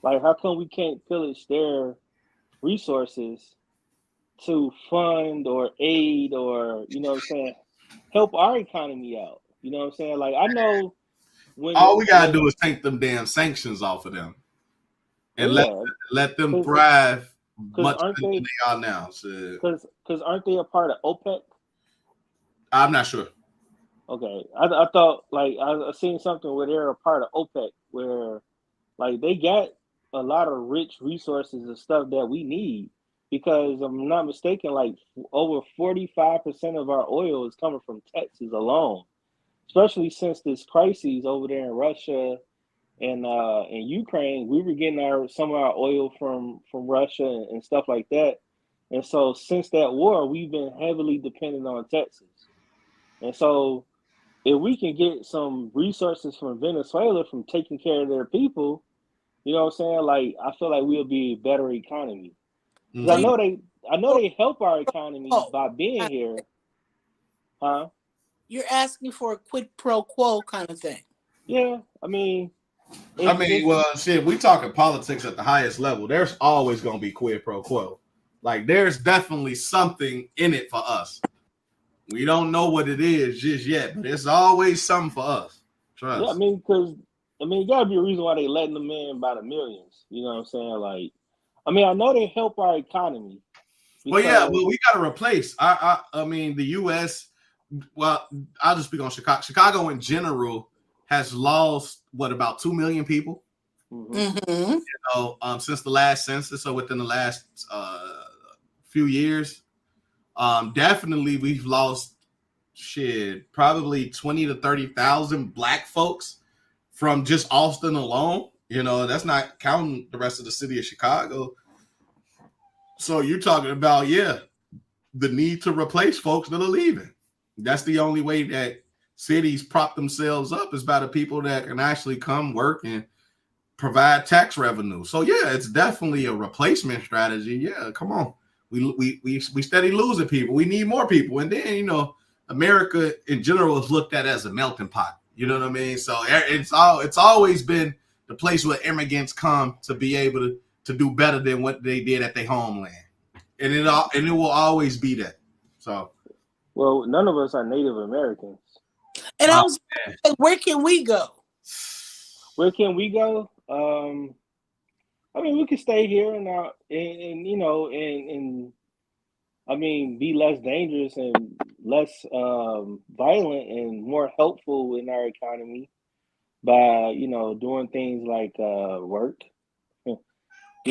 Like, how come we can't pillage their resources to fund or aid or, help our economy out? You know what I'm saying? Like, I know all we gotta do is take them damn sanctions off of them and let them thrive much better than they are now. Because aren't they a part of OPEC? I'm not sure. Okay, I thought I seen something where they're a part of OPEC, where they got a lot of rich resources and stuff that we need. Because I'm not mistaken, over 45% of our oil is coming from Texas alone, especially since this crisis over there in Russia and in Ukraine. We were getting some of our oil from Russia and stuff like that. And so since that war, we've been heavily dependent on Texas. And so if we can get some resources from Venezuela from taking care of their people, you know what I'm saying? I feel like we'll be a better economy. Mm-hmm. I know they help our economy by being here. Huh? You're asking for a quid pro quo kind of thing. Yeah, I mean, shit, we talking politics at the highest level. There's always going to be quid pro quo. There's definitely something in it for us. We don't know what it is just yet, but it's always something for us. Trust. Yeah, I mean, it got to be a reason why they letting them in by the millions. You know what I'm saying? I know they help our economy. Well, yeah, we got to replace. I mean, the U.S. Well, I'll just speak on Chicago. Chicago in general has lost about 2 million people. Mm-hmm. Since the last census, so within the last few years, definitely we've lost probably 20 to 30,000 Black folks from just Austin alone. That's not counting the rest of the city of Chicago. So you're talking about, the need to replace folks that are leaving. That's the only way that cities prop themselves up, is by the people that can actually come work and provide tax revenue. So it's definitely a replacement strategy. Yeah, come on. We steady losing people. We need more people. And then, America in general is looked at as a melting pot. You know what I mean? So it's always been the place where immigrants come to be able to do better than what they did at their homeland. And it will always be that. So, well, none of us are Native Americans. And I was like, where can we go? Where can we go? I mean, we can stay here and be less dangerous and less violent and more helpful in our economy by doing things like work. You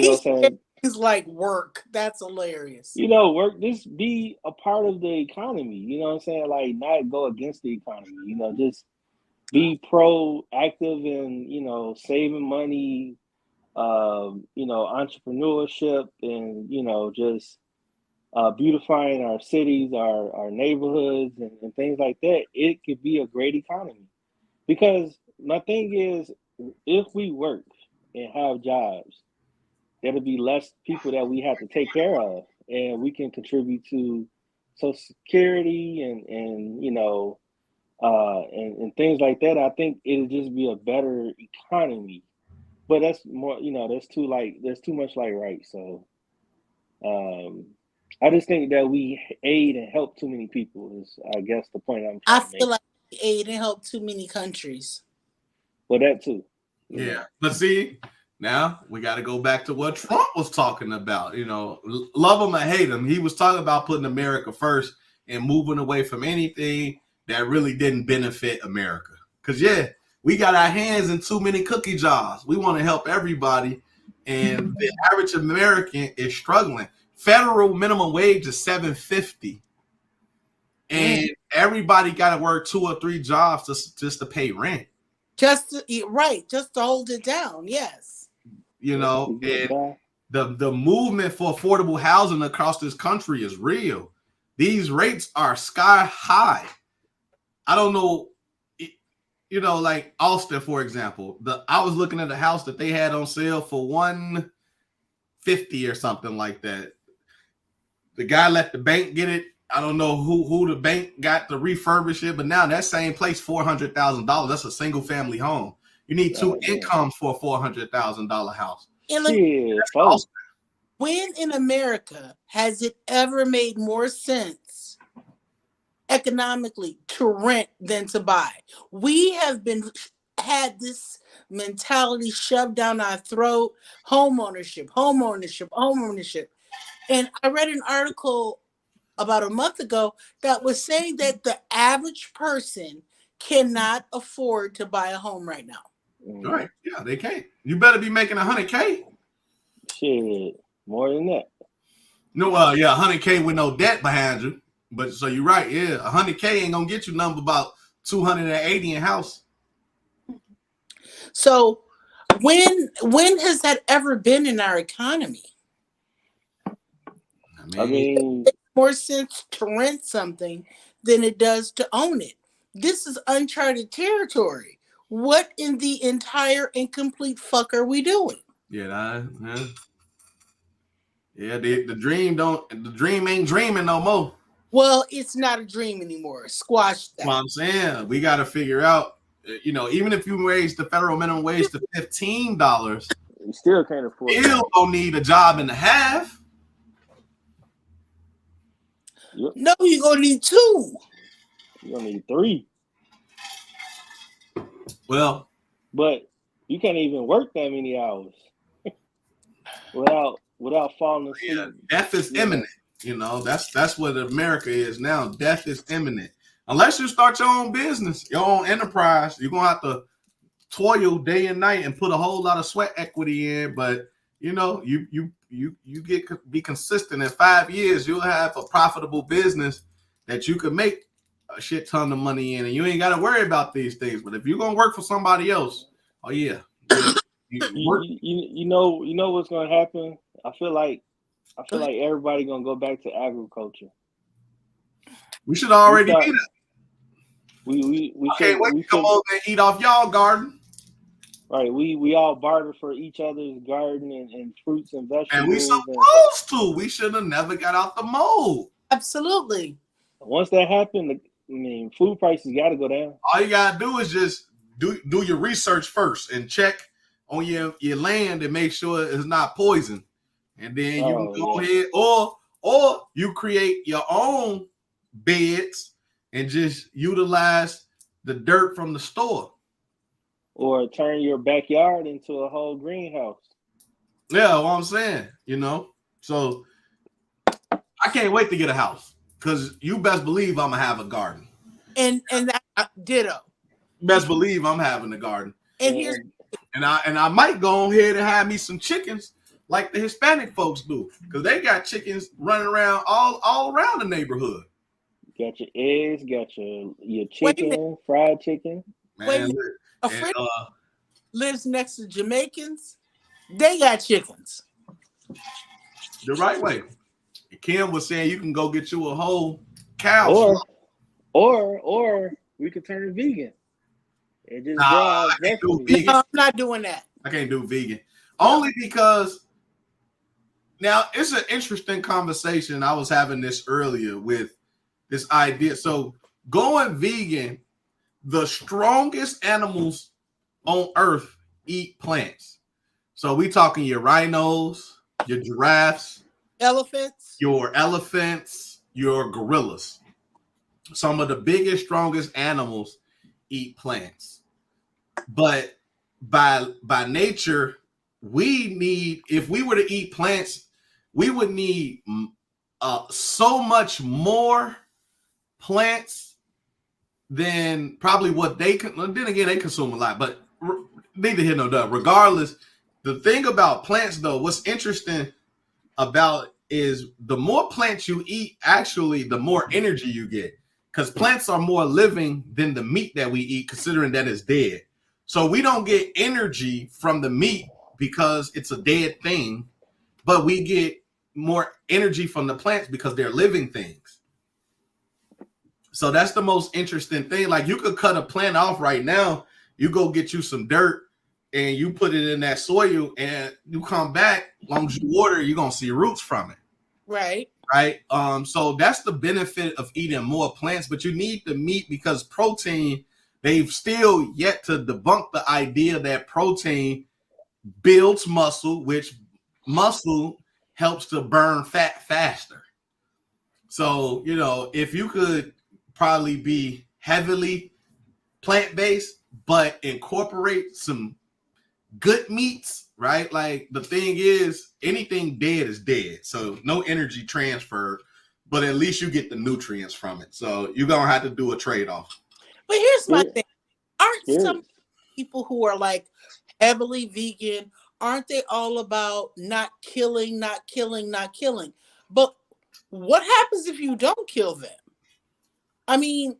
know what I'm saying? Things like work. That's hilarious. Work. Just be a part of the economy. You know what I'm saying? Not go against the economy. Just be proactive in, saving money, entrepreneurship, and, just beautifying our cities, our neighborhoods, and things like that, it could be a great economy. Because my thing is, if we work and have jobs, there'll be less people that we have to take care of, and we can contribute to Social Security and things like that. I think it'll just be a better economy. But that's more, there's too much like right. So I just think that we aid and help too many people is, I guess, the point I'm I trying to feel make. like we aid and help too many countries. Well, that too. Yeah, but see, now we got to go back to what Trump was talking about. Love him or hate him, he was talking about putting America first and moving away from anything that really didn't benefit America. Because we got our hands in too many cookie jars. We want to help everybody, and the average American is struggling. Federal minimum wage is $7.50, and everybody got to work 2 or 3 jobs just to pay rent. Just to hold it down. Yes. And the movement for affordable housing across this country is real. These rates are sky high. I don't know, like Austin, for example. I was looking at a house that they had on sale for $150 or something like that. The guy let the bank get it. I don't know who the bank got to refurbish it, but now that same place, $400,000. That's a single family home. You need 2 incomes for a $400,000 house. Folks. When in America has it ever made more sense economically to rent than to buy? We have had this mentality shoved down our throat: home ownership. And I read an article about a month ago that was saying that the average person cannot afford to buy a home right now. All right. Yeah, they can't. You better be making $100K. Shit, more than that. No, $100K with no debt behind you. But so you're right. Yeah, $100K ain't gonna get you nothing about $280 in house. So when has that ever been in our economy? I mean, it makes more sense to rent something than it does to own it. This is uncharted territory. What in the entire incomplete fuck are we doing? The dream ain't dreaming no more. Well, it's not a dream anymore. Squash that. That's what I'm saying. We got to figure out, even if you raise the federal minimum wage to $15, you still can't afford it. You don't need a job and a half. Yep. No, you're going to need 2. You're going to need 3. Well, but you can't even work that many hours without falling asleep. Yeah, death is imminent. That's what America is now. Death is imminent. Unless you start your own business, your own enterprise, you're gonna have to toil day and night and put a whole lot of sweat equity in. But you be consistent. In 5 years, you'll have a profitable business that you could make a shit ton of money in, and you ain't got to worry about these things. But if you're gonna work for somebody else, you know what's gonna happen. I feel like everybody gonna go back to agriculture. We should already be that. We can't wait to come over and eat off y'all garden. Right, we all barter for each other's garden and fruits and vegetables. And we supposed to. We should have never got out the mold. Absolutely. Once that happened, food prices got to go down. All you gotta do is just do your research first and check on your land and make sure it's not poison. And then you can go ahead or you create your own beds and just utilize the dirt from the store. Or turn your backyard into a whole greenhouse. Yeah, what I'm saying, So I can't wait to get a house because you best believe I'm gonna have a garden. And that ditto. Best believe I'm having a garden. And I might go ahead and have me some chickens like the Hispanic folks do, because they got chickens running around all around the neighborhood. Got your eggs, got your chicken, fried chicken. Wait a man. minute. A And friend lives next to Jamaicans. They got chickens. the right way. Kim was saying you can go get you a whole cow. Or we could turn vegan and just Nah, grow our I can't do vegetables. No, vegan. I'm not doing that. I can't do vegan. No. Only because now it's an interesting conversation. I was having this earlier with this idea. So going vegan, the strongest animals on earth eat plants. So we talking your rhinos, your giraffes, Elephants. your elephants, your gorillas. Some of the biggest, strongest animals eat plants. But by nature, we need, if we were to eat plants, we would need so much more plants than probably what they can. Then again, they consume a lot, but neither here nor there. Regardless, the thing about plants, though, what's interesting about is the more plants you eat, actually, the more energy you get. Because plants are more living than the meat that we eat, considering that it's dead. So we don't get energy from the meat because it's a dead thing, but we get more energy from the plants because they're living things. So that's the most interesting thing. Like you could cut a plant off right now, you go get you some dirt and you put it in that soil and you come back, as long as you water, you're gonna see roots from it. Right. Right. So that's the benefit of eating more plants, but you need the meat because protein, they've still yet to debunk the idea that protein builds muscle, which muscle helps to burn fat faster. So, you know, if you could probably be heavily plant-based, but incorporate some good meats, right? Like the thing is, anything dead is dead. So no energy transfer, but at least you get the nutrients from it. So you're going to have to do a trade-off. But here's my Here, thing. Aren't some here's people who are like heavily vegan, aren't they all about not killing, not killing, not killing? But what happens if you don't kill them? I mean,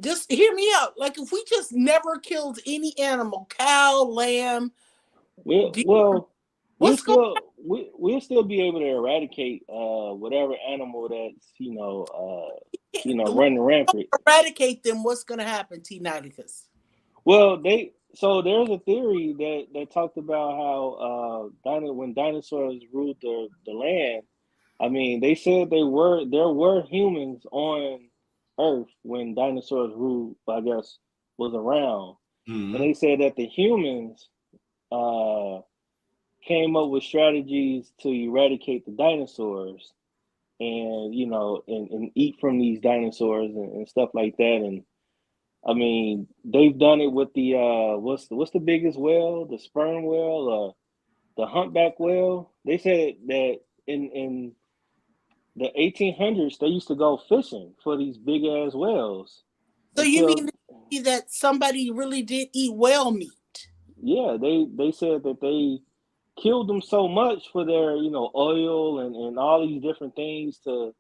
just hear me out. Like if we just never killed any animal, cow, lamb, deer, well, what's going we'll still be able to eradicate whatever animal that's on? running rampant. Eradicate them, what's going to happen, T. Niticus? Well, there's a theory that talked about how when dinosaurs ruled the land. I mean, they said there were humans on Earth when dinosaurs ruled, I guess, was around, and they said that the humans came up with strategies to eradicate the dinosaurs, and and eat from these dinosaurs and stuff like that. And I mean, they've done it with the what's the biggest whale? The sperm whale, the humpback whale. They said that in the 1800s they used to go fishing for these big ass whales. So you Until mean that somebody really did eat whale meat? yeah, they said that they killed them so much for their oil and all these different things to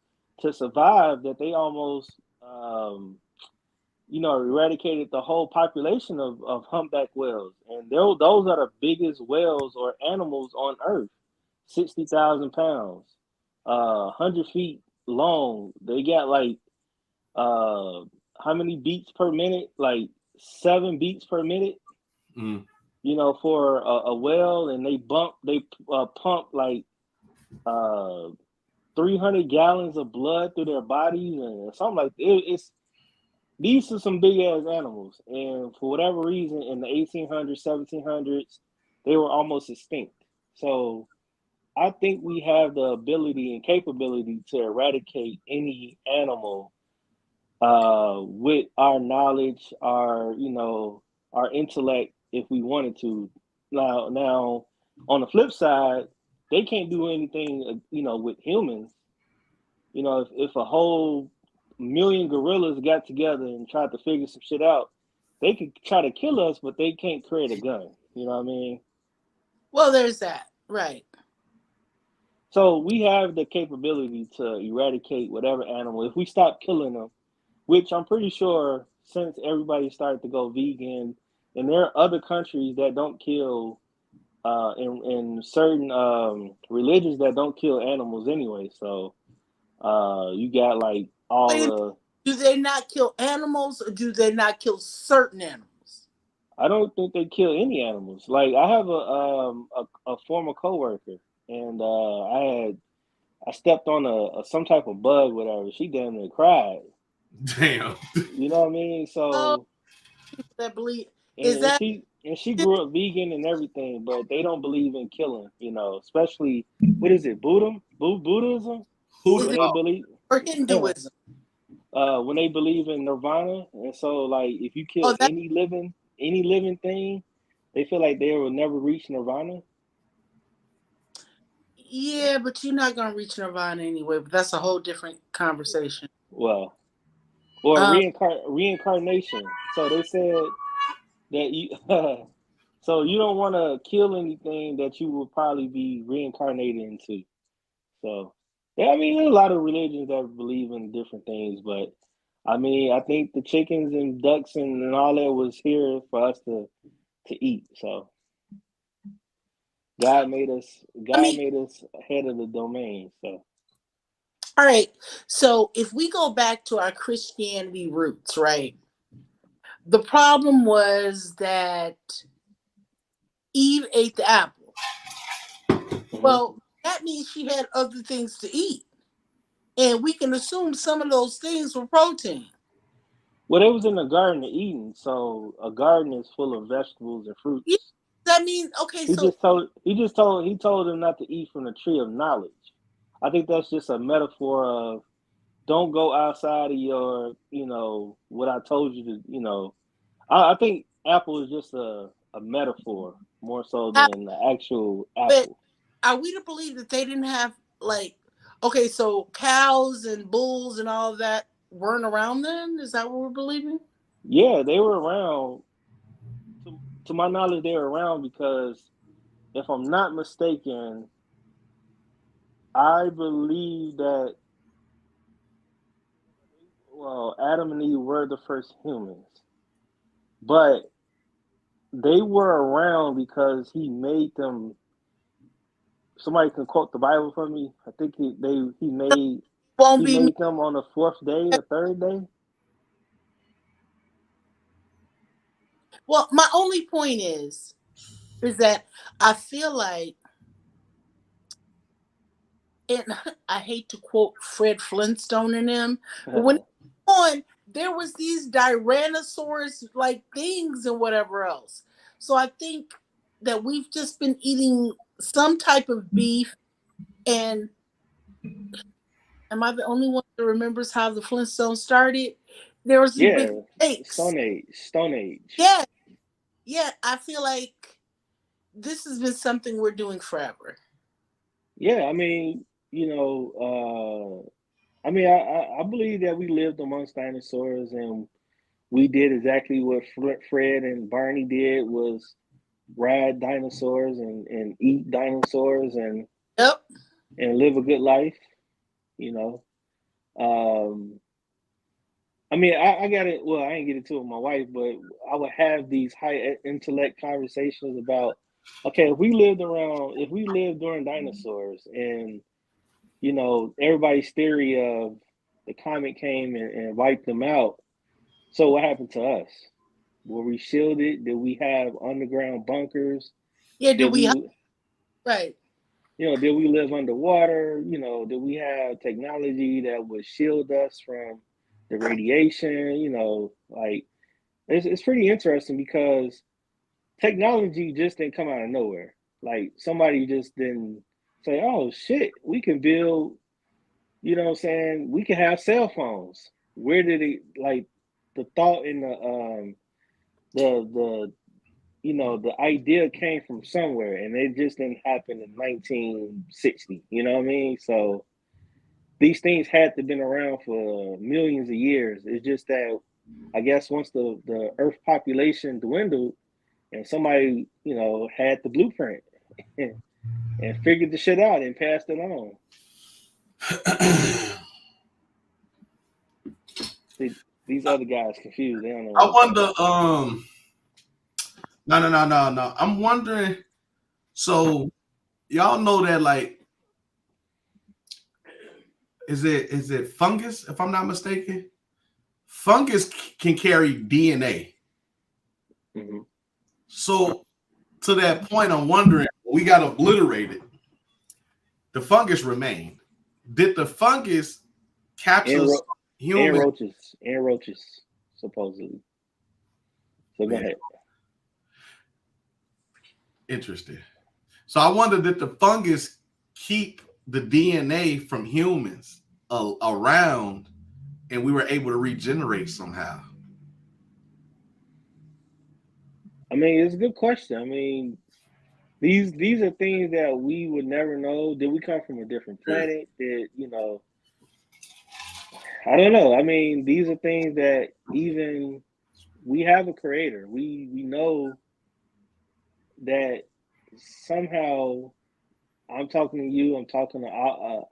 survive that they almost eradicated the whole population of humpback whales. And those are the biggest whales or animals on Earth. 60,000 pounds, 100 feet long. They got like how many beats per minute? Like 7 beats per minute. Mm. For a whale, and they pump like 300 gallons of blood through their bodies and something like that. These are some big ass animals, and for whatever reason, in the 1800s, 1700s, they were almost extinct. So I think we have the ability and capability to eradicate any animal with our knowledge, our intellect, if we wanted to. Now, on the flip side, they can't do anything, with humans. If a whole million gorillas got together and tried to figure some shit out, they could try to kill us, but they can't create a gun. You know what I mean? Well, there's that, right? So we have the capability to eradicate whatever animal if we stop killing them, which I'm pretty sure since everybody started to go vegan, and there are other countries that don't kill, in certain religions that don't kill animals anyway. So you got like all Wait, the. do they not kill animals, or do they not kill certain animals? I don't think they kill any animals. Like I have a former coworker, and I stepped on a some type of bug, whatever. She damn near cried. Damn. You know what I mean? Oh, So that believe is and that she grew up vegan and everything, but they don't believe in killing. You know, especially what is it, Buddhism? Who? is When it they believe, or Hinduism? when they believe in nirvana, and so like if you kill Oh, that any living thing, they feel like they will never reach nirvana. yeah, but you're not gonna reach nirvana anyway. But that's a whole different conversation. Well, or Um, reincarnation. So they said that you so you don't want to kill anything that you will probably be reincarnated into. So yeah, I mean, there's a lot of religions that believe in different things, but I mean, I think the chickens and ducks and all that was here for us to eat. So God made us. I God mean, made us head of the domain. So all right. So if we go back to our Christianity roots, right? The problem was that Eve ate the apple. mhm. Well, that means she had other things to eat. And we can assume some of those things were protein. Well, they was in the Garden of Eden, so a garden is full of vegetables and Yeah, fruits. that means, okay, so He told them not to eat from the tree of knowledge. I think that's just a metaphor of don't go outside of your, what I told you to, I think apple is just a metaphor more so how, than the actual but apple. are we to believe that they didn't have, like, okay, so cows and bulls and all of that weren't around then? Is that what we're believing? Yeah, they were around. To my knowledge, they were around because if I'm not mistaken, I believe that well, Adam and Eve were the first humans, but they were around because he made them. Somebody can quote the Bible for me. I think Won't he be me. made them on the fourth day or third day. Well, my only point is that I feel like, and I hate to quote Fred Flintstone in them, but when on there was these Tyrannosaurus like things and whatever else. So I think that we've just been eating some type of beef. And am I the only one that remembers how the Flintstones started? There was these big Yeah, snakes. Stone Age. Yeah, yeah. I feel like this has been something we're doing forever. Yeah, I mean, I mean, I believe that we lived amongst dinosaurs and we did exactly what Fred and Barney did was ride dinosaurs and eat dinosaurs Yep. and live a good life, you know. Um, I mean, I got it. Well, I ain't get into it with my wife, but I would have these high intellect conversations about, okay, if we lived during dinosaurs and, everybody's theory of the comet came and wiped them out. So what happened to us? Were we shielded? Did we have underground bunkers? Yeah. Did Do we? we, Right. did we live underwater? Did we have technology that would shield us from the radiation? Like it's pretty interesting because technology just didn't come out of nowhere. Like somebody just didn't say, "Oh shit, we can build." You know what I'm saying? We can have cell phones. Where did it like the thought in the the idea came from somewhere and it just didn't happen in 1960. You know what I mean? So these things had to have been around for millions of years. It's just that I guess once the Earth population dwindled and somebody, had the blueprint and figured the shit out and passed it on. These other guys confused. They don't know I what I'm talking wonder. No. I'm wondering. So y'all know that like, is it fungus? If I'm not mistaken, fungus can carry DNA. about. So to that point, I'm wondering, we got obliterated. The fungus remained. Did the fungus capture And human? roaches, supposedly. So go ahead. Interesting. So I wonder, did the fungus keep the DNA from humans around, and we were able to regenerate somehow? I mean, it's a good question. I mean, these are things that we would never know. Did we come from a different planet? Did I don't know. I mean, these are things that even we have a creator. We know that somehow. I'm talking to you. I'm talking to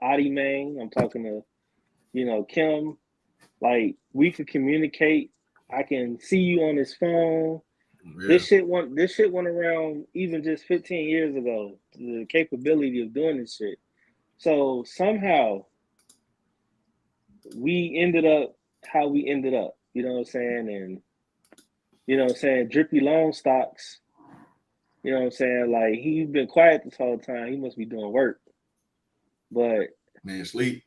Adi Mang. I'm talking to Kim. Like we could communicate. I can see you on this phone. Yeah. This shit went around even just 15 years ago. The capability of doing this shit. So somehow we ended up how we ended up. You know what I'm saying? And Drippy Long Stocks. You know what I'm saying? Like he's been quiet this whole time. He must be doing work. But man, sleep.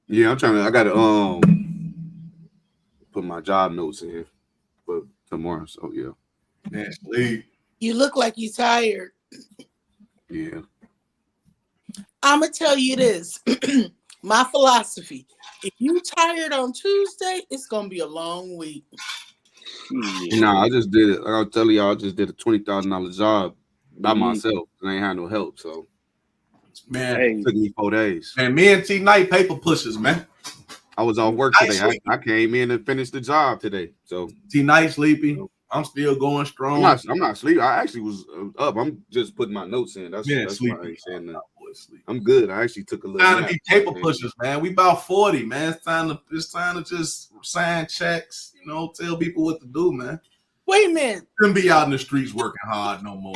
Yeah, I gotta put my job notes in for tomorrow. So yeah. Man, sleep. You look like you're tired. Yeah. I'm gonna tell you this. My philosophy: if you tired on Tuesday, it's gonna be a long week. Nah, I just did it. Like I'll tell y'all, I just did a $20,000 job by myself, and I ain't had no help. So, man, it took me 4 days. And me and T Knight paper pushers, man. I was off work today. I came in and finished the job today. So T Knight sleepy. I'm still going strong. I'm not sleeping. I actually was up. I'm just putting my notes in. That's why I ain't saying that. I'm good. I actually took a little. Time to be paper pushers, man. We about 40, man. It's time to just sign checks. Tell people what to do, man. Wait a minute. Couldn't be out in the streets working hard no more.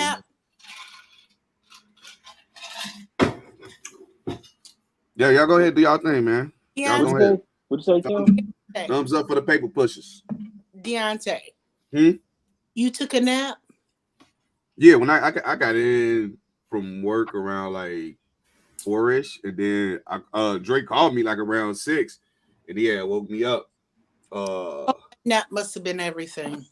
Yeah, y'all go ahead and do y'all thing, man. Yeah. Y'all go ahead. What'd you say, Kim? Thumbs up for the paper pushers. Deontay. You took a nap? Yeah, when I got in from work around like 4-ish, and then Drake called me like around 6, and he had woke me up. Nap must have been everything.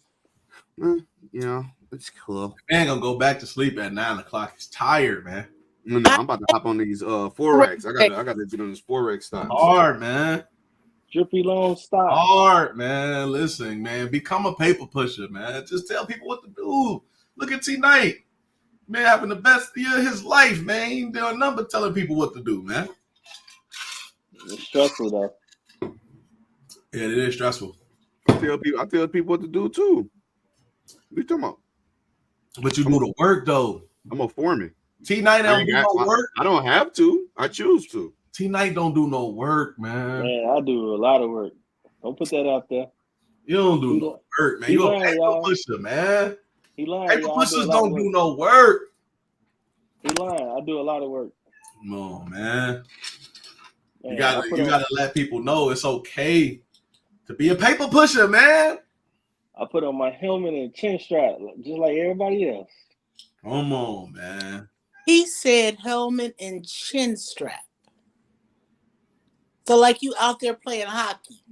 It's cool. Man, gonna go back to sleep at 9 o'clock. He's tired, man. No, I'm about to hop on these Forex. I got to get on this Forex stocks. Hard, man. Drippy Long Stock. Hard, man. Listen, man. Become a paper pusher, man. Just tell people what to do. Look at T Knight. Man, having the best year of his life, man. He ain't doing nothing but telling people what to do, man. It's stressful, though. Yeah, it is stressful. I tell people what to do, too. What you talking about? But you do the work, though. I'm a foreman. T Knight don't do no work. I don't have to. I choose to. T Knight don't do no work, man. Man, I do a lot of work. Don't put that out there. You don't do no work, man. You a paper pusher, man. He lying. Paper pushers don't do no work. He lying. I do a lot of work. Come on, man. You gotta let people know it's okay to be a paper pusher, man. I put on my helmet and chin strap just like everybody else. Come on, man. He said helmet and chin strap. So like you out there playing hockey.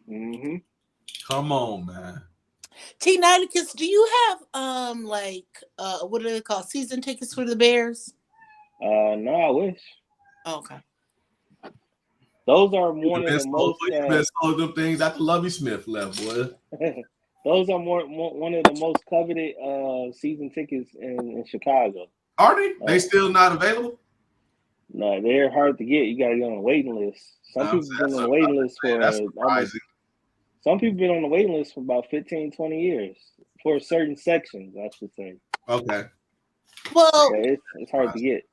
Mm-hmm. Come on, man. T Nighticus, do you have what do they call season tickets for the Bears? No, I wish. Okay. Those are one of the most. You best sold them things after Lovey Smith left, boy. Those are one of the most coveted season tickets in Chicago. Are they? They still not available? No, they're hard to get. You got to get on a waiting list. Some people have been on the waiting list for. Some people been on the waiting list for about 15, 20 years for certain sections, I should say. Okay. Well, it's hard to get.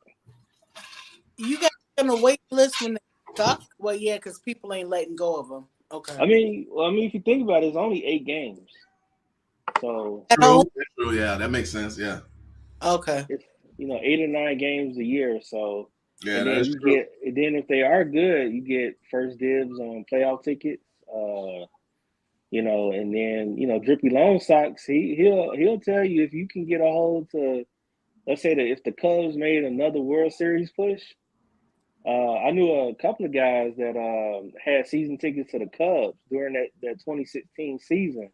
You got on a waiting list when they suck? Well, yeah, because people ain't letting go of them. Okay. I mean, if you think about it, it's only 8 games. So At home? True. Yeah, that makes sense. Yeah. Okay. it's 8 or 9 games a year. So Yeah, and that then is you true. get if they are good, you get first dibs on playoff tickets. And then Drippy Long Socks, he'll tell you if you can get a hold to, let's say that if the Cubs made another World Series push. I knew a couple of guys that had season tickets to the Cubs during that 2016 season,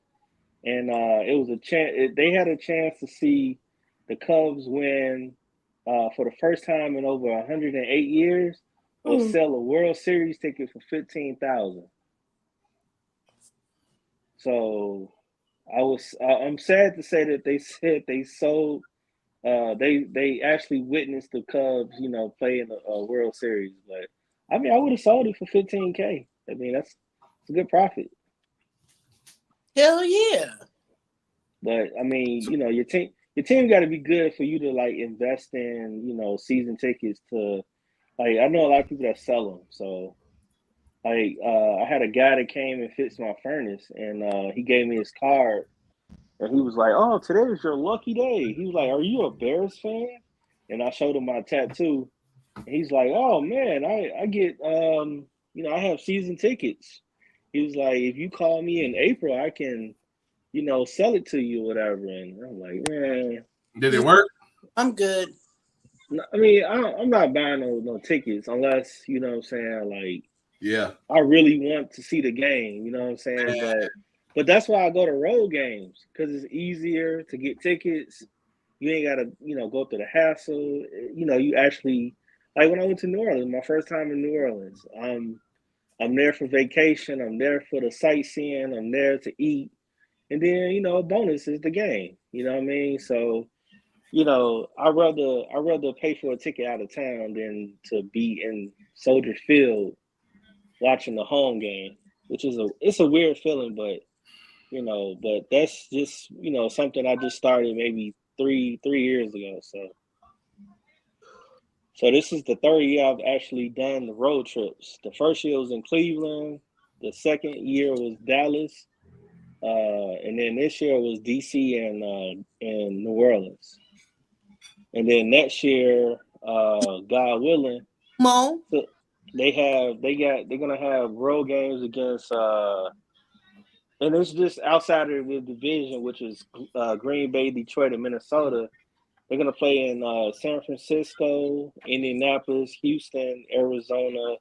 and it was a chance. They had a chance to see the Cubs win for the first time in over 108 years, or Mm. sell a World Series ticket for $15,000. So I'm sad to say that they said they sold. They actually witnessed the Cubs, play in a World Series. But I mean, I would have sold it for $15K. I mean, that's a good profit. Hell yeah. But I mean, your team got to be good for you to like invest in, season tickets to. Like, I know a lot of people that sell them. So like, I had a guy that came and fixed my furnace, and he gave me his card, and he was like, "Oh, today is your lucky day." He was like, "Are you a Bears fan?" And I showed him my tattoo. And he's like, "Oh man, I get I have season tickets." He was like, "If you call me in April, I can, sell it to you or whatever." And I'm like, "Man, Did it work? I'm good. I mean, I'm not buying no tickets unless what I'm saying, like Yeah. I really want to see the game. You know what I'm saying?" But that's why I go to road games because it's easier to get tickets. You ain't gotta, go through the hassle. You actually like when I went to New Orleans, my first time in New Orleans. I'm there for vacation. I'm there for the sightseeing. I'm there to eat, and then a bonus is the game. You know what I mean? So I rather pay for a ticket out of town than to be in Soldier Field watching the home game, which is it's a weird feeling, but that's just something I just started maybe three years ago. So this is the third year I've actually done the road trips. The first year was in Cleveland. The second year was Dallas, and then this year was DC and New Orleans. And then next year, God willing, Mo? so they're gonna have road games against and it's just outside of the division, which is Green Bay, Detroit, and Minnesota. They're gonna play in San Francisco, Indianapolis, Houston, Arizona,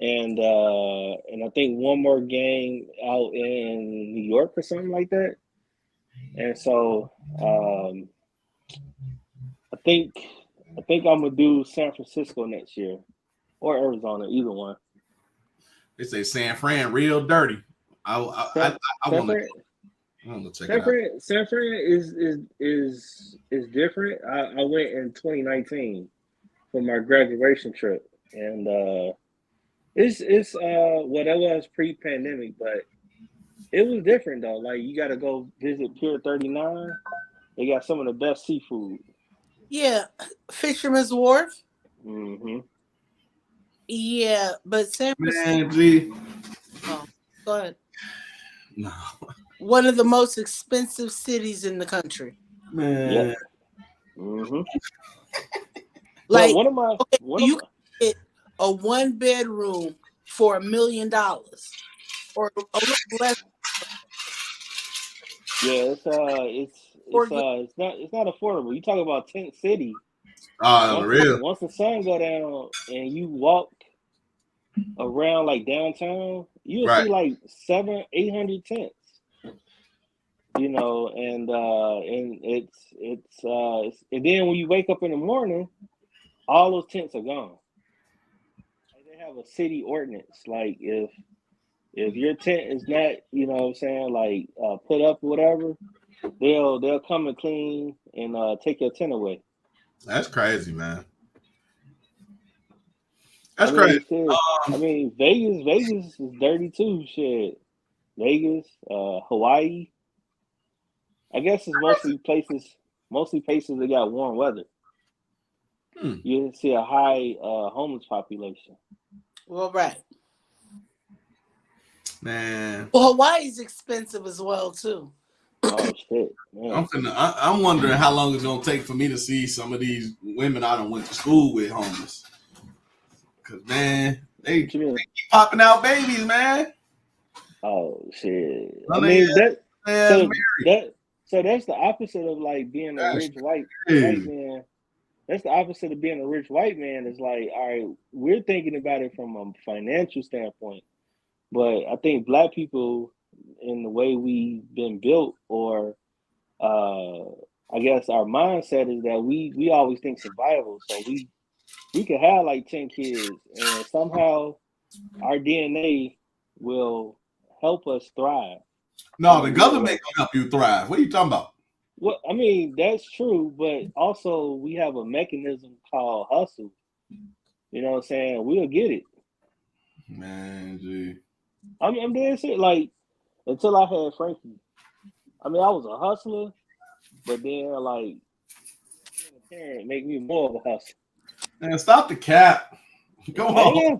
and I think one more game out in New York or something like that. And so I think I'm gonna do San Francisco next year or Arizona, either one. They say San Fran real dirty. I San want to. Fran, I want to check it out. San Fran is different. I went in 2019 for my graduation trip, and it's well, that was pre-pandemic, but it was different though. Like you got to go visit Pier 39. They got some of the best seafood. Yeah. Fisherman's Wharf? Mm-hmm. Yeah, but San Francisco. Man, G. Oh, go ahead. No. One of the most expensive cities in the country. Man. Yep. Mm-hmm. Well, Like, okay, one of you my can get a 1 bedroom for $1 million or a little less yeah, for good. it's not affordable. You talk about Tent City. Oh, on the real. Once the sun go down and you walk around like downtown, you'll Right. see like 700-800 tents. And and then when you wake up in the morning, all those tents are gone. Like they have a city ordinance. Like if your tent is not, what I'm saying, like put up or whatever, they'll come and clean and take your tent away. That's crazy, man. I That's crazy. mean, shit. I mean, Vegas is dirty too. Shit, Vegas, Hawaii. I guess it's mostly places that got warm weather. Hmm. You see a high homeless population. Well, right. Man, Well, Hawaii's expensive as well too. Oh shit, man. I'm wondering how long it's gonna take for me to see some of these women I done went to school with homeless. Cause man, they What you mean? keep popping out babies, man. Oh shit. I None of mean that. ass So that. So that's the opposite of like being a That's rich white crazy. man. That's the opposite of being a rich white man. It's like, all right, we're thinking about it from a financial standpoint, but I think black people, in the way we've been built, or uh, I guess our mindset is that we always think survival. So we could have like 10 kids, and somehow our DNA will help us thrive in No, a the weird government way. gonna help you thrive. What are you talking about? Well, I mean, that's true, but also we have a mechanism called hustle. You know what I'm saying? We'll get it. Man, gee. I'm dead serious. Like, until I had Frankie, I mean, I was a hustler, but then like being a parent make me more of a hustler. Man, stop the cap. Come I on. am.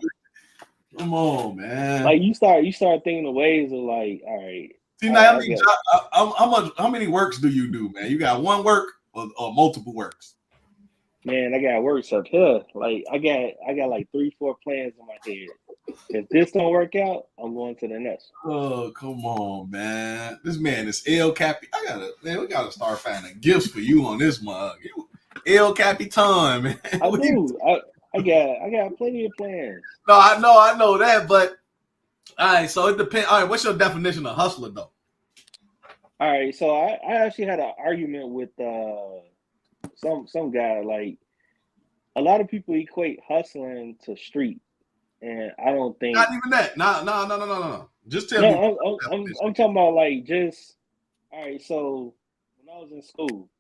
Come on, man. Like you start thinking of ways of like, See all now, right, I get. how many works do you do, man? You got one work or multiple works? Man, I got works up here. Like I got like 3, 4 plans in my head. If this don't work out, I'm going to the next Oh, come on, man. This man is El Capi. We gotta start finding gifts for you on this mug. You El Capitan, man. one. I do. I got plenty of plans. No, I know that, but all right, so it depends. All right, what's your definition of hustler though? All right, so I actually had an argument with some guy. Like a lot of people equate hustling to street, and I don't Not think. even that. No. Just tell No, me I'm talking about like just all right. So when I was in school,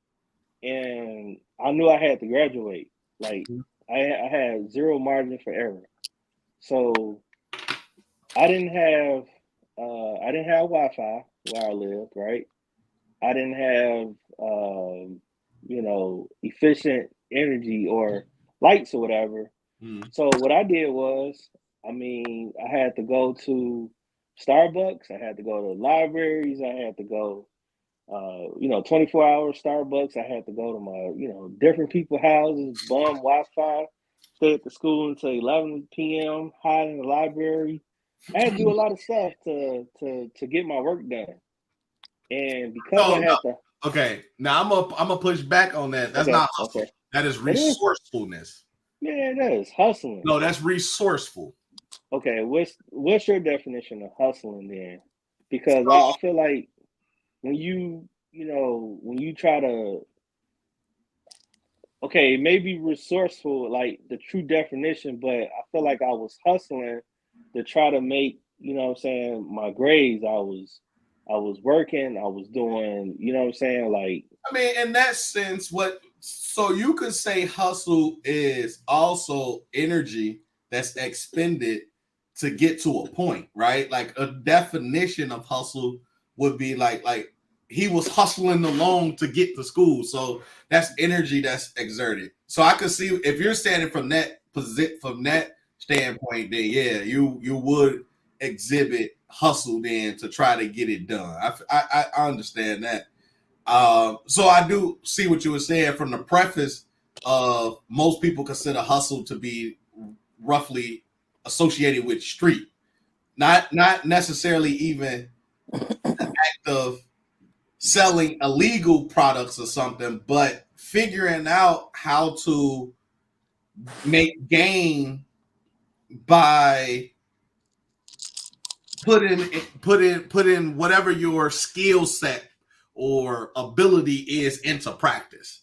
and I knew I had to graduate, like I had zero margin for error. So I didn't have Wi-Fi where I lived, right? I didn't have efficient energy or lights or whatever. Mhm. So what I did was, I mean, I had to go to Starbucks, I had to go to libraries, I had to go 24-hour Starbucks, I had to go to my, different people houses, bum Wi-Fi, stay at the school until 11 p.m., hide in the library. I had to do a lot of stuff to get my work done. And because I No, had to. okay. Now I'm gonna push back on that. That's Okay, not okay. hustle. That is It is. resourcefulness. Yeah, it is hustling. No, that's resourceful. Okay, what's your definition of hustling then? Because So, I feel like when when you try to, okay, maybe resourceful, like the true definition, but I feel like I was hustling to try to make, what I'm saying, my grades. I was working, I was doing, what I'm saying, like. I mean, in that sense, so you could say hustle is also energy that's expended to get to a point, right? Like a definition of hustle would be like he was hustling along to get to school. So that's energy that's exerted. So I could see if you're standing from that standpoint, then yeah, you would exhibit hustle then to try to get it done. I understand that. So I do see what you were saying from the preface of most people consider hustle to be roughly associated with street, not necessarily even act of selling illegal products or something, but figuring out how to make gain by put in whatever your skill set or ability is into practice.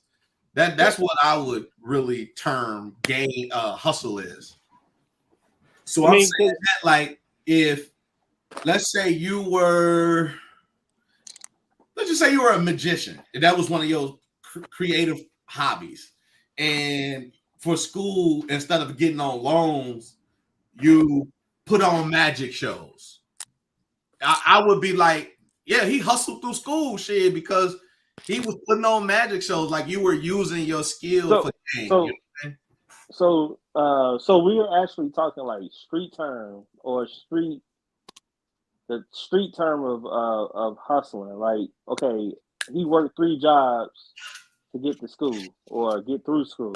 That's what I would really term gain hustle is. So I I'm mean, saying because that like if let's say you were let's just say you were a magician and that was one of your creative hobbies, and for school instead of getting on loans you put on magic shows. I would be like, yeah, he hustled through school shit because he was putting on magic shows. Like you were using your skill for so gain. You know so what I'm saying? so we were actually talking like street term or street the street term of hustling. Like, okay, he worked 3 jobs to get to school or get through school.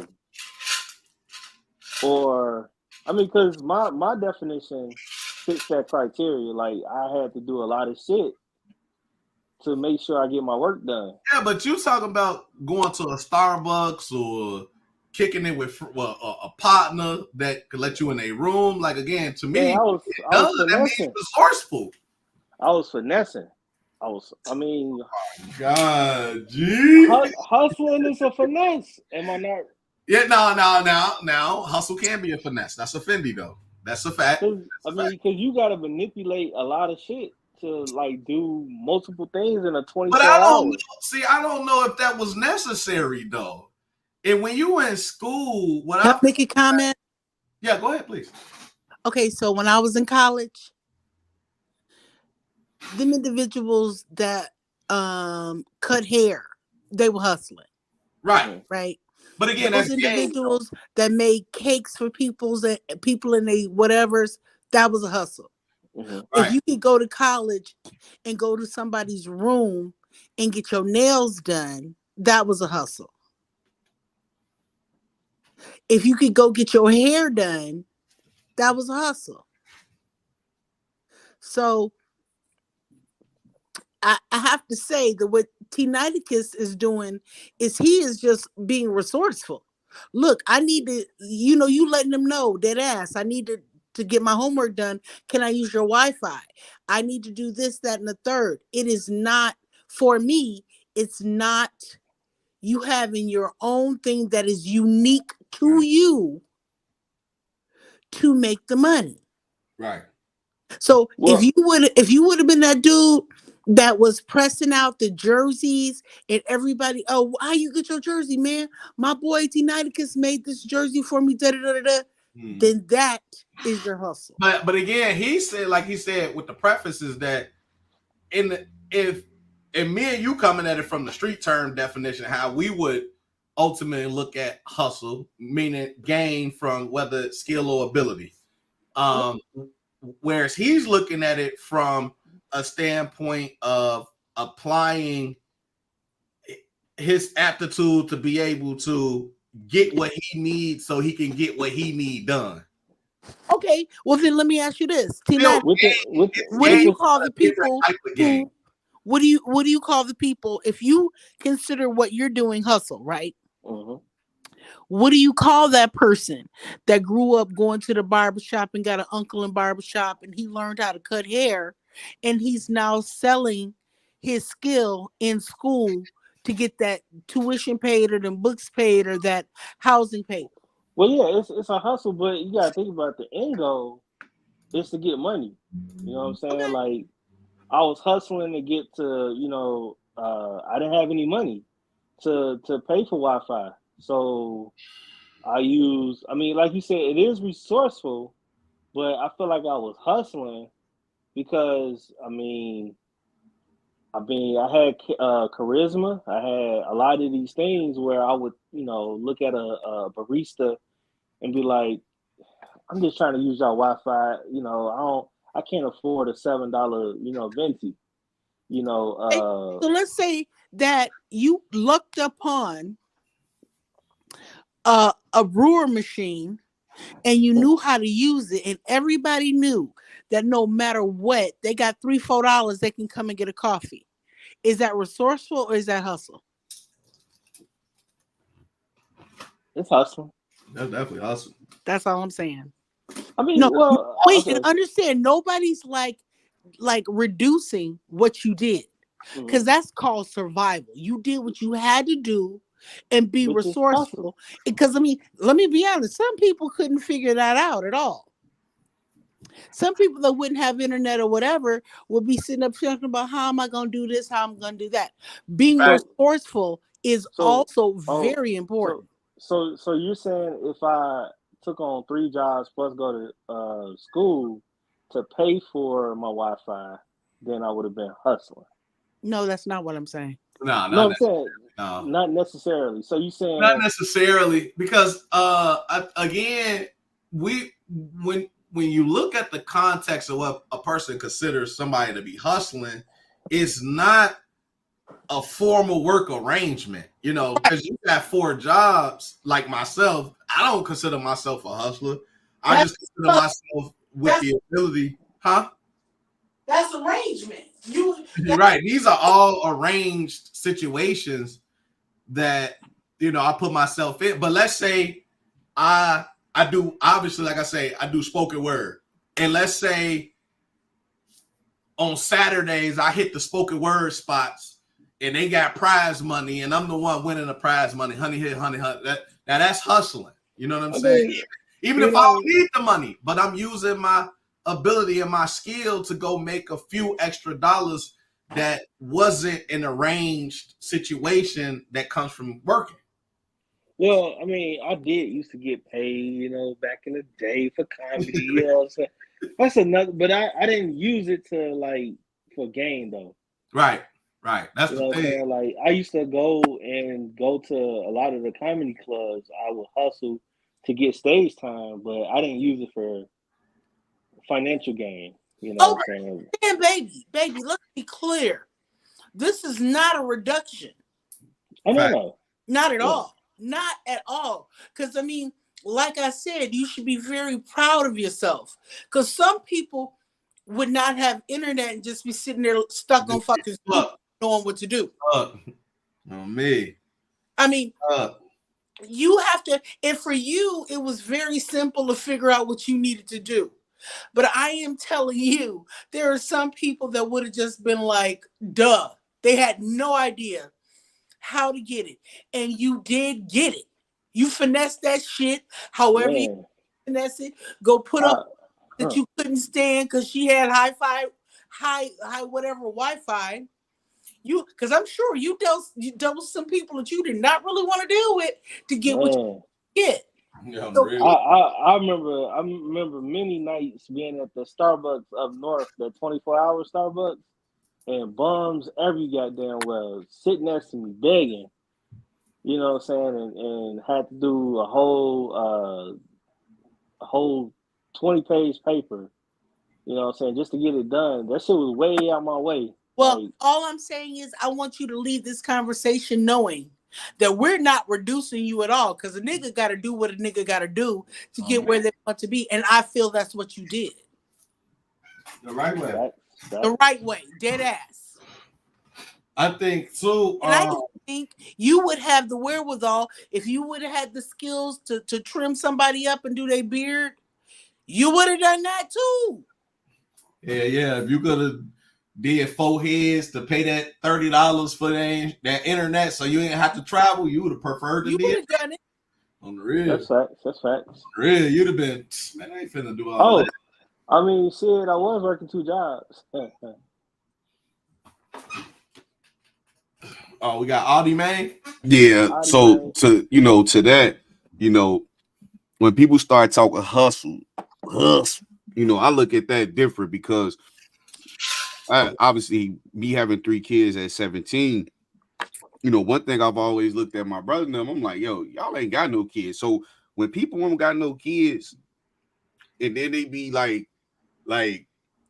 Or I mean, because my definition fits that criteria. Like, I had to do a lot of shit to make sure I get my work done. Yeah, but you talking about going to a Starbucks or kicking it with a partner that could let you in a room. Like, again, to me, Man, I was that means finessing. resourceful. I was finessing. I mean, God, gee. hustling is a finesse. Am I not? Yeah, now, hustle can be a finesse. That's a Fendi, though. That's a fact. Because you got to manipulate a lot of shit to like do multiple things in a 24 But I don't know. hours. See, I don't know if that was necessary, though. And when you were in school, Can I make a comment? Yeah, go ahead, please. Okay, so when I was in college, them individuals that cut hair, they were hustling. Right. Right. But again, those individuals that made cakes for people in a whatever's, that was a hustle. Mm-hmm. If you could go to college and go to somebody's room and get your nails done, that was a hustle. If you could go get your hair done, that was a hustle. So I have to say that what T-Niticus is doing is he is just being resourceful. Look, I need to, you letting them know, dead ass, I need to get my homework done. Can I use your Wi-Fi? I need to do this, that, and the third. It is not, for me, it's not you having your own thing that is unique to you to make the money. Right. So if you would have been that dude that was pressing out the jerseys and everybody, oh, how you get your jersey, man? My boy T-Niticus made this jersey for me, then that is your hustle. But again, he said with the prefaces that if me and you coming at it from the street term definition, how we would ultimately look at hustle, meaning gain from whether it's skill or ability. Whereas he's looking at it from a standpoint of applying his aptitude to be able to get what he needs so he can get what he need done. Okay, well then let me ask you this. What do you call the people what do you call the people if you consider what you're doing hustle, right? Mm-hmm. What do you call that person that grew up going to the barbershop and got an uncle in barbershop and he learned how to cut hair and he's now selling his skill in school to get that tuition paid or them books paid or that housing paid? Well, yeah, it's a hustle, but you gotta think about the end goal is to get money. You know what I'm saying? Okay. Like, I was hustling to get to, I didn't have any money to pay for Wi-Fi. So like you said, it is resourceful, but I feel like I was hustling because I had charisma. I had a lot of these things where I would, look at a barista and be like, I'm just trying to use your Wi-Fi. I can't afford a $7, venti. So let's say that you lucked upon a brewer machine and you knew how to use it, and everybody knew that no matter what, they got $3-4 they can come and get a coffee. Is that resourceful or is that hustle? It's hustle. That's definitely hustle. That's all I'm saying. Understand, nobody's like reducing what you did, because that's called survival. You did what you had to do and be resourceful. Because let me be honest, some people couldn't figure that out at all. Some people that wouldn't have internet or whatever would be sitting up talking about how am I going to do this, how I'm going to do that. Being resourceful is also very important. So you're saying if I took on 3 jobs plus go to school to pay for my Wi-Fi, then I would have been hustling? No, that's not what I'm saying. I'm saying not necessarily. So you saying not necessarily, because again, when when you look at the context of what a person considers somebody to be hustling, it's not a formal work arrangement, you know, because you got 4 jobs like myself. I don't consider myself a hustler. I just consider myself with the ability, That's arrangement. You're right. These are all arranged situations that, you know, I put myself in. But let's say I do, obviously, like I say, I do spoken word. And let's say on Saturdays I hit the spoken word spots and they got prize money and I'm the one winning the prize money. Honey hit, honey. That's hustling. You know what I'm saying? Even if I don't need the money, but I'm using my ability and my skill to go make a few extra dollars that wasn't an arranged situation that comes from working. Well, I mean, I did used to get paid, you know, back in the day for comedy, you know what I'm saying? That's another, but I didn't use it to like for gain though. Right. That's You the know what I'm thing. saying? Like I used to go to a lot of the comedy clubs. I would hustle to get stage time, but I didn't use it for financial gain. You know what I'm saying? And baby, let's be clear. This is not a reduction. Oh no. Not at all. Not at all. Because I mean, like I said, you should be very proud of yourself. Because some people would not have internet and just be sitting there stuck on fucking knowing what to do. On me. I mean, you have to, and for you, it was very simple to figure out what you needed to do. But I am telling you, there are some people that would have just been like, duh. They had no idea how to get it. And you did get it. You finessed that shit however you finesse it. Go put up that you couldn't stand because she had high whatever Wi-Fi. Because I'm sure you dealt with some people that you did not really want to deal with to get what you get. Yeah, So, really. I remember many nights being at the Starbucks up north, the 24-hour Starbucks, and bums every goddamn well sitting next to me begging, you know what I'm saying, and had to do a whole 20-page paper, you know what I'm saying, just to get it done. That shit was way out my way. Well, all I'm saying is I want you to leave this conversation knowing that we're not reducing you at all, because a nigga got to do what a nigga got to do to get where they want to be. And I feel that's what you did. The right way. The right way. Dead ass. I think too. And I think you would have the wherewithal if you would have had the skills to trim somebody up and do their beard. You would have done that too. Yeah. If you could have did 4 heads to pay that $30 for that internet, so you didn't have to travel, you would have preferred to do it. You would have done it. On the real. That's facts. On the real, you'd have been, man, I ain't finna do all that. I mean, shit, I was working 2 jobs. Oh, we got Audi, man. Yeah. So to that, when people start talking hustle, I look at that different because obviously me having 3 kids at 17, one thing I've always looked at my brother and them, I'm like, yo, y'all ain't got no kids. So when people don't got no kids, and then they be like,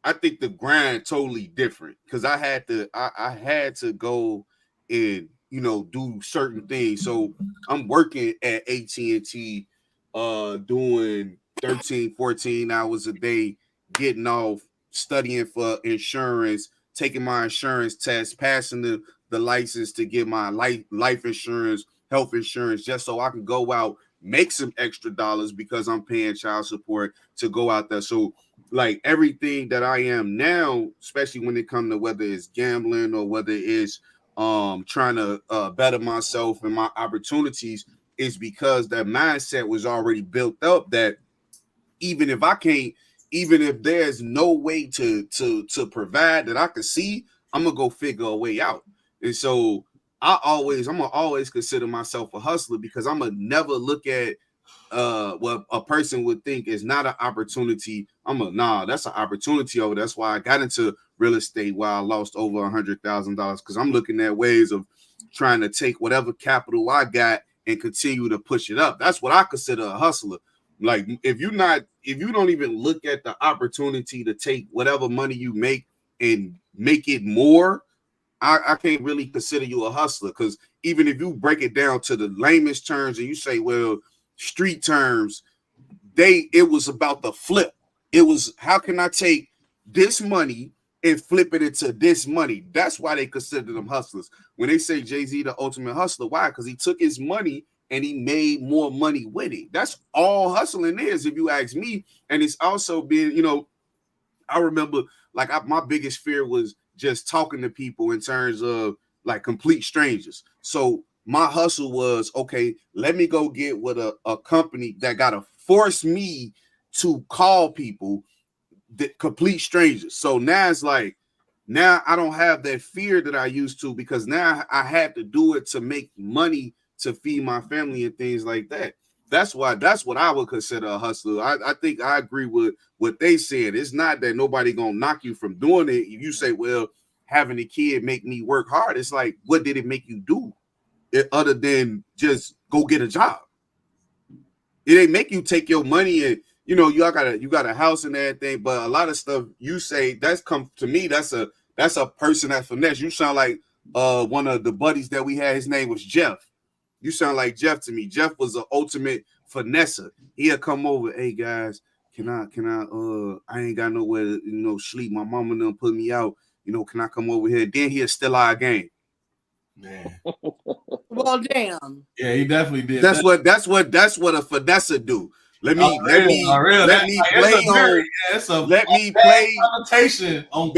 I think the grind totally different because I had to go and do certain things. So I'm working at AT&T, doing 13, 14 hours a day, getting off, studying for insurance, taking my insurance test, passing the license to get my life insurance, health insurance, just so I can go out, make some extra dollars because I'm paying child support to go out there. So like everything that I am now, especially when it comes to whether it's gambling or whether it's trying to better myself and my opportunities, is because that mindset was already built up that even if there's no way to provide that I can see, I'm gonna go figure a way out. And so I'm gonna always consider myself a hustler because I'm gonna never look at what a person would think is not an opportunity. That's an opportunity over. That's why I got into real estate while I lost over $100,000 because I'm looking at ways of trying to take whatever capital I got and continue to push it up. That's what I consider a hustler. Like if you don't even look at the opportunity to take whatever money you make and make it more, I can't really consider you a hustler. Because even if you break it down to the lamest terms and you say, well, street terms, it was about the flip. It was, how can I take this money and flip it into this money? That's why they consider them hustlers. When they say Jay-Z the ultimate hustler, why? Because he took his money and he made more money with it. That's all hustling is, if you ask me. And it's also been, I remember my biggest fear was just talking to people in terms of like complete strangers. So my hustle was, okay, let me go get with a company that got to force me to call people that complete strangers. So now it's like, now I don't have that fear that I used to, because now I had to do it to make money to feed my family and things like that. That's what I would consider a hustler. I think I agree with what they said. It's not that nobody gonna knock you from doing it. If you say, well, having a kid make me work hard, it's like, what did it make you do other than just go get a job? It ain't make you take your money and you got a house and everything, but a lot of stuff you say that's come to me. That's a person that's finesse. You sound like one of the buddies that we had. His name was Jeff. You sound like Jeff to me. Jeff was an ultimate finesser. He'll come over. Hey guys, can I ain't got nowhere to sleep. My mama done put me out. Can I come over here? Then he'll steal our game. Man. Well, damn. Yeah, he definitely did. That's what a finesser do. Let me play on.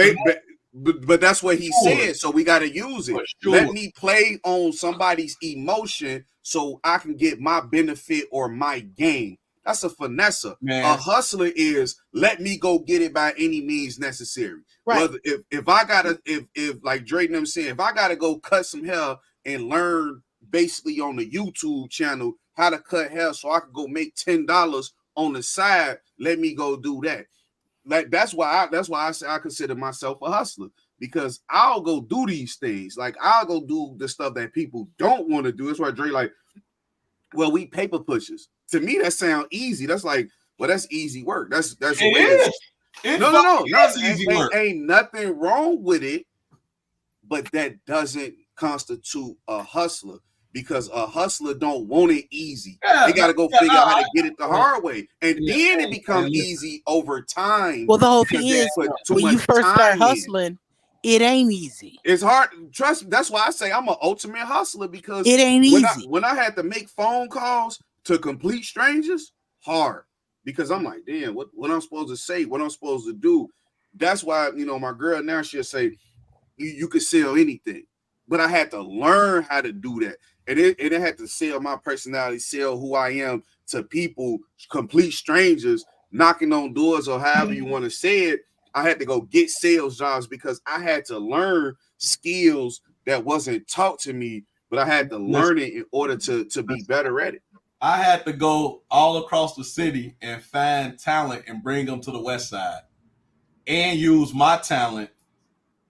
But that's what he said. So we got to use it. Sure. Let me play on somebody's emotion so I can get my benefit or my gain. That's a finesser. Man. A hustler is let me go get it by any means necessary. Right. Whether if I gotta if like Drake and them saying, if I gotta go cut some hair and learn basically on the YouTube channel how to cut hair so I can go make $10 on the side, let me go do that. Like that's why I say I consider myself a hustler, because I'll go do these things. Like I'll go do the stuff that people don't want to do. That's why Dre like, well, we paper pushers. To me, that sounds easy. That's like, well, that's easy work. That's no. Easy work. Ain't nothing wrong with it, but that doesn't constitute a hustler. Because a hustler don't want it easy. They got to go figure out how to get it the hard way. And then it becomes easy over time. Well, the whole thing is, when you first start hustling, it ain't easy. It's hard. Trust me. That's why I say I'm an ultimate hustler, because it ain't easy. When I had to make phone calls to complete strangers, hard. Because I'm like, damn, what I'm supposed to say, what I'm supposed to do. That's why, my girl now, she'll say, you could sell anything. But I had to learn how to do that. And it had to sell my personality, sell who I am to people, complete strangers, knocking on doors or however you want to say it. I had to go get sales jobs because I had to learn skills that wasn't taught to me, but I had to learn it in order to be better at it. I had to go all across the city and find talent and bring them to the West Side and use my talent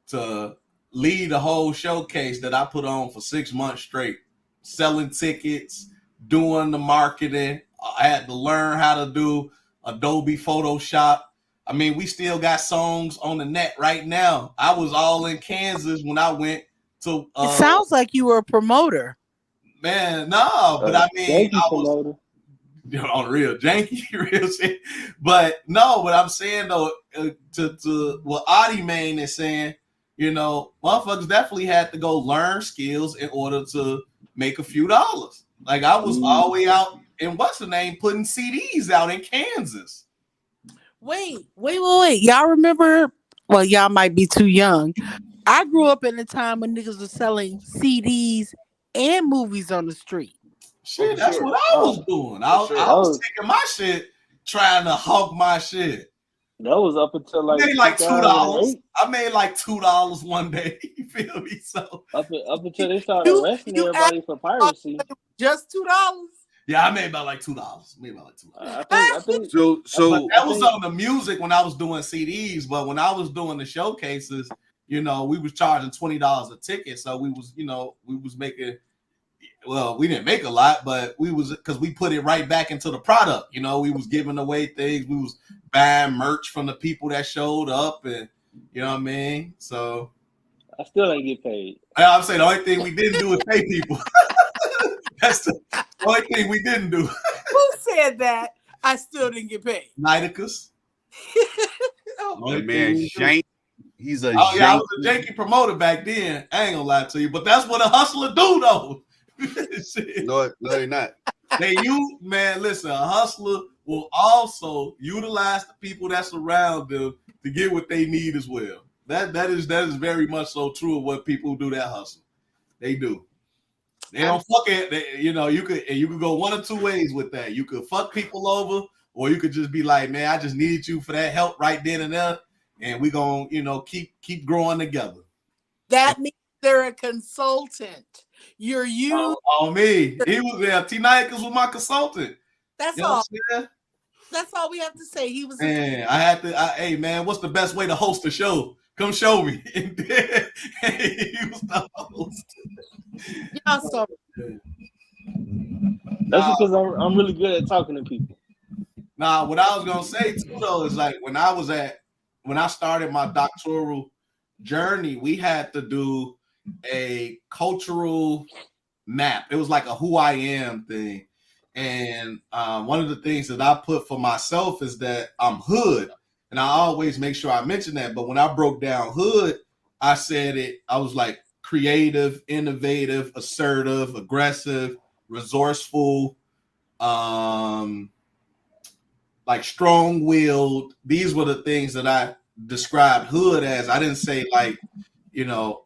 to lead the whole showcase that I put on for 6 months straight. Selling tickets, doing the marketing. I had to learn how to do Adobe Photoshop. I mean, we still got songs on the net right now. I was all in Kansas when I went to. It sounds like you were a promoter. Man, no, but I mean, I was on real janky, real shit. But no, what I'm saying though, to what Adi Main is saying, motherfuckers definitely had to go learn skills in order to make a few dollars. Like I was all the way out in what's the name putting CDs out in Kansas. Wait. Y'all remember? Well, y'all might be too young. I grew up in a time when niggas were selling CDs and movies on the street. Shit, that's what I was doing. I was taking my shit, trying to hawk my shit. That was up until like $2. I made like $2 one day. You feel me? So up until they started arresting everybody for piracy. Just $2. Yeah, I made about like $2. I think so that was on the music when I was doing CDs, but when I was doing the showcases, we was charging $20 a ticket. So we was making, well, we didn't make a lot, but we was because we put it right back into the product. You know, we was giving away things. We was buying merch from the people that showed up, and you know what I mean. So I still ain't get paid. I'm saying the only thing we didn't do is pay people. That's the only thing we didn't do. Who said that? I still didn't get paid. Niticus. Oh, My man Shank, he's a oh yeah, I janky. was a janky promoter back then. I ain't gonna lie to you, but that's what a hustler do though. Shit. No, they're not. Man, listen, a hustler will also utilize the people that's around them to get what they need as well. That is very much so true of what people who do that hustle. They do. They don't fuck it. You know, you could go one or two ways with that. You could fuck people over, or you could just be like, man, I just need you for that help right then and there, and we gonna, you know, keep growing together. that means they're a consultant. You're you. On me. He was there. T Niticus was my consultant. That's You know all. what I'm saying? That's all we have to say. He was. Man, I had to. Hey, man, what's the best way to host a show? Come show me. And then he was the host. Y'all so. That's because I'm really good at talking to people. Nah, what I was gonna say too though is like when I started my doctoral journey, we had to do a cultural map. It was like a who I am thing. And one of the things that I put for myself is that I'm hood. And I always make sure I mention that. But when I broke down hood, I said it, I was like creative, innovative, assertive, aggressive, resourceful, like strong-willed. These were the things that I described hood as. I didn't say like, you know,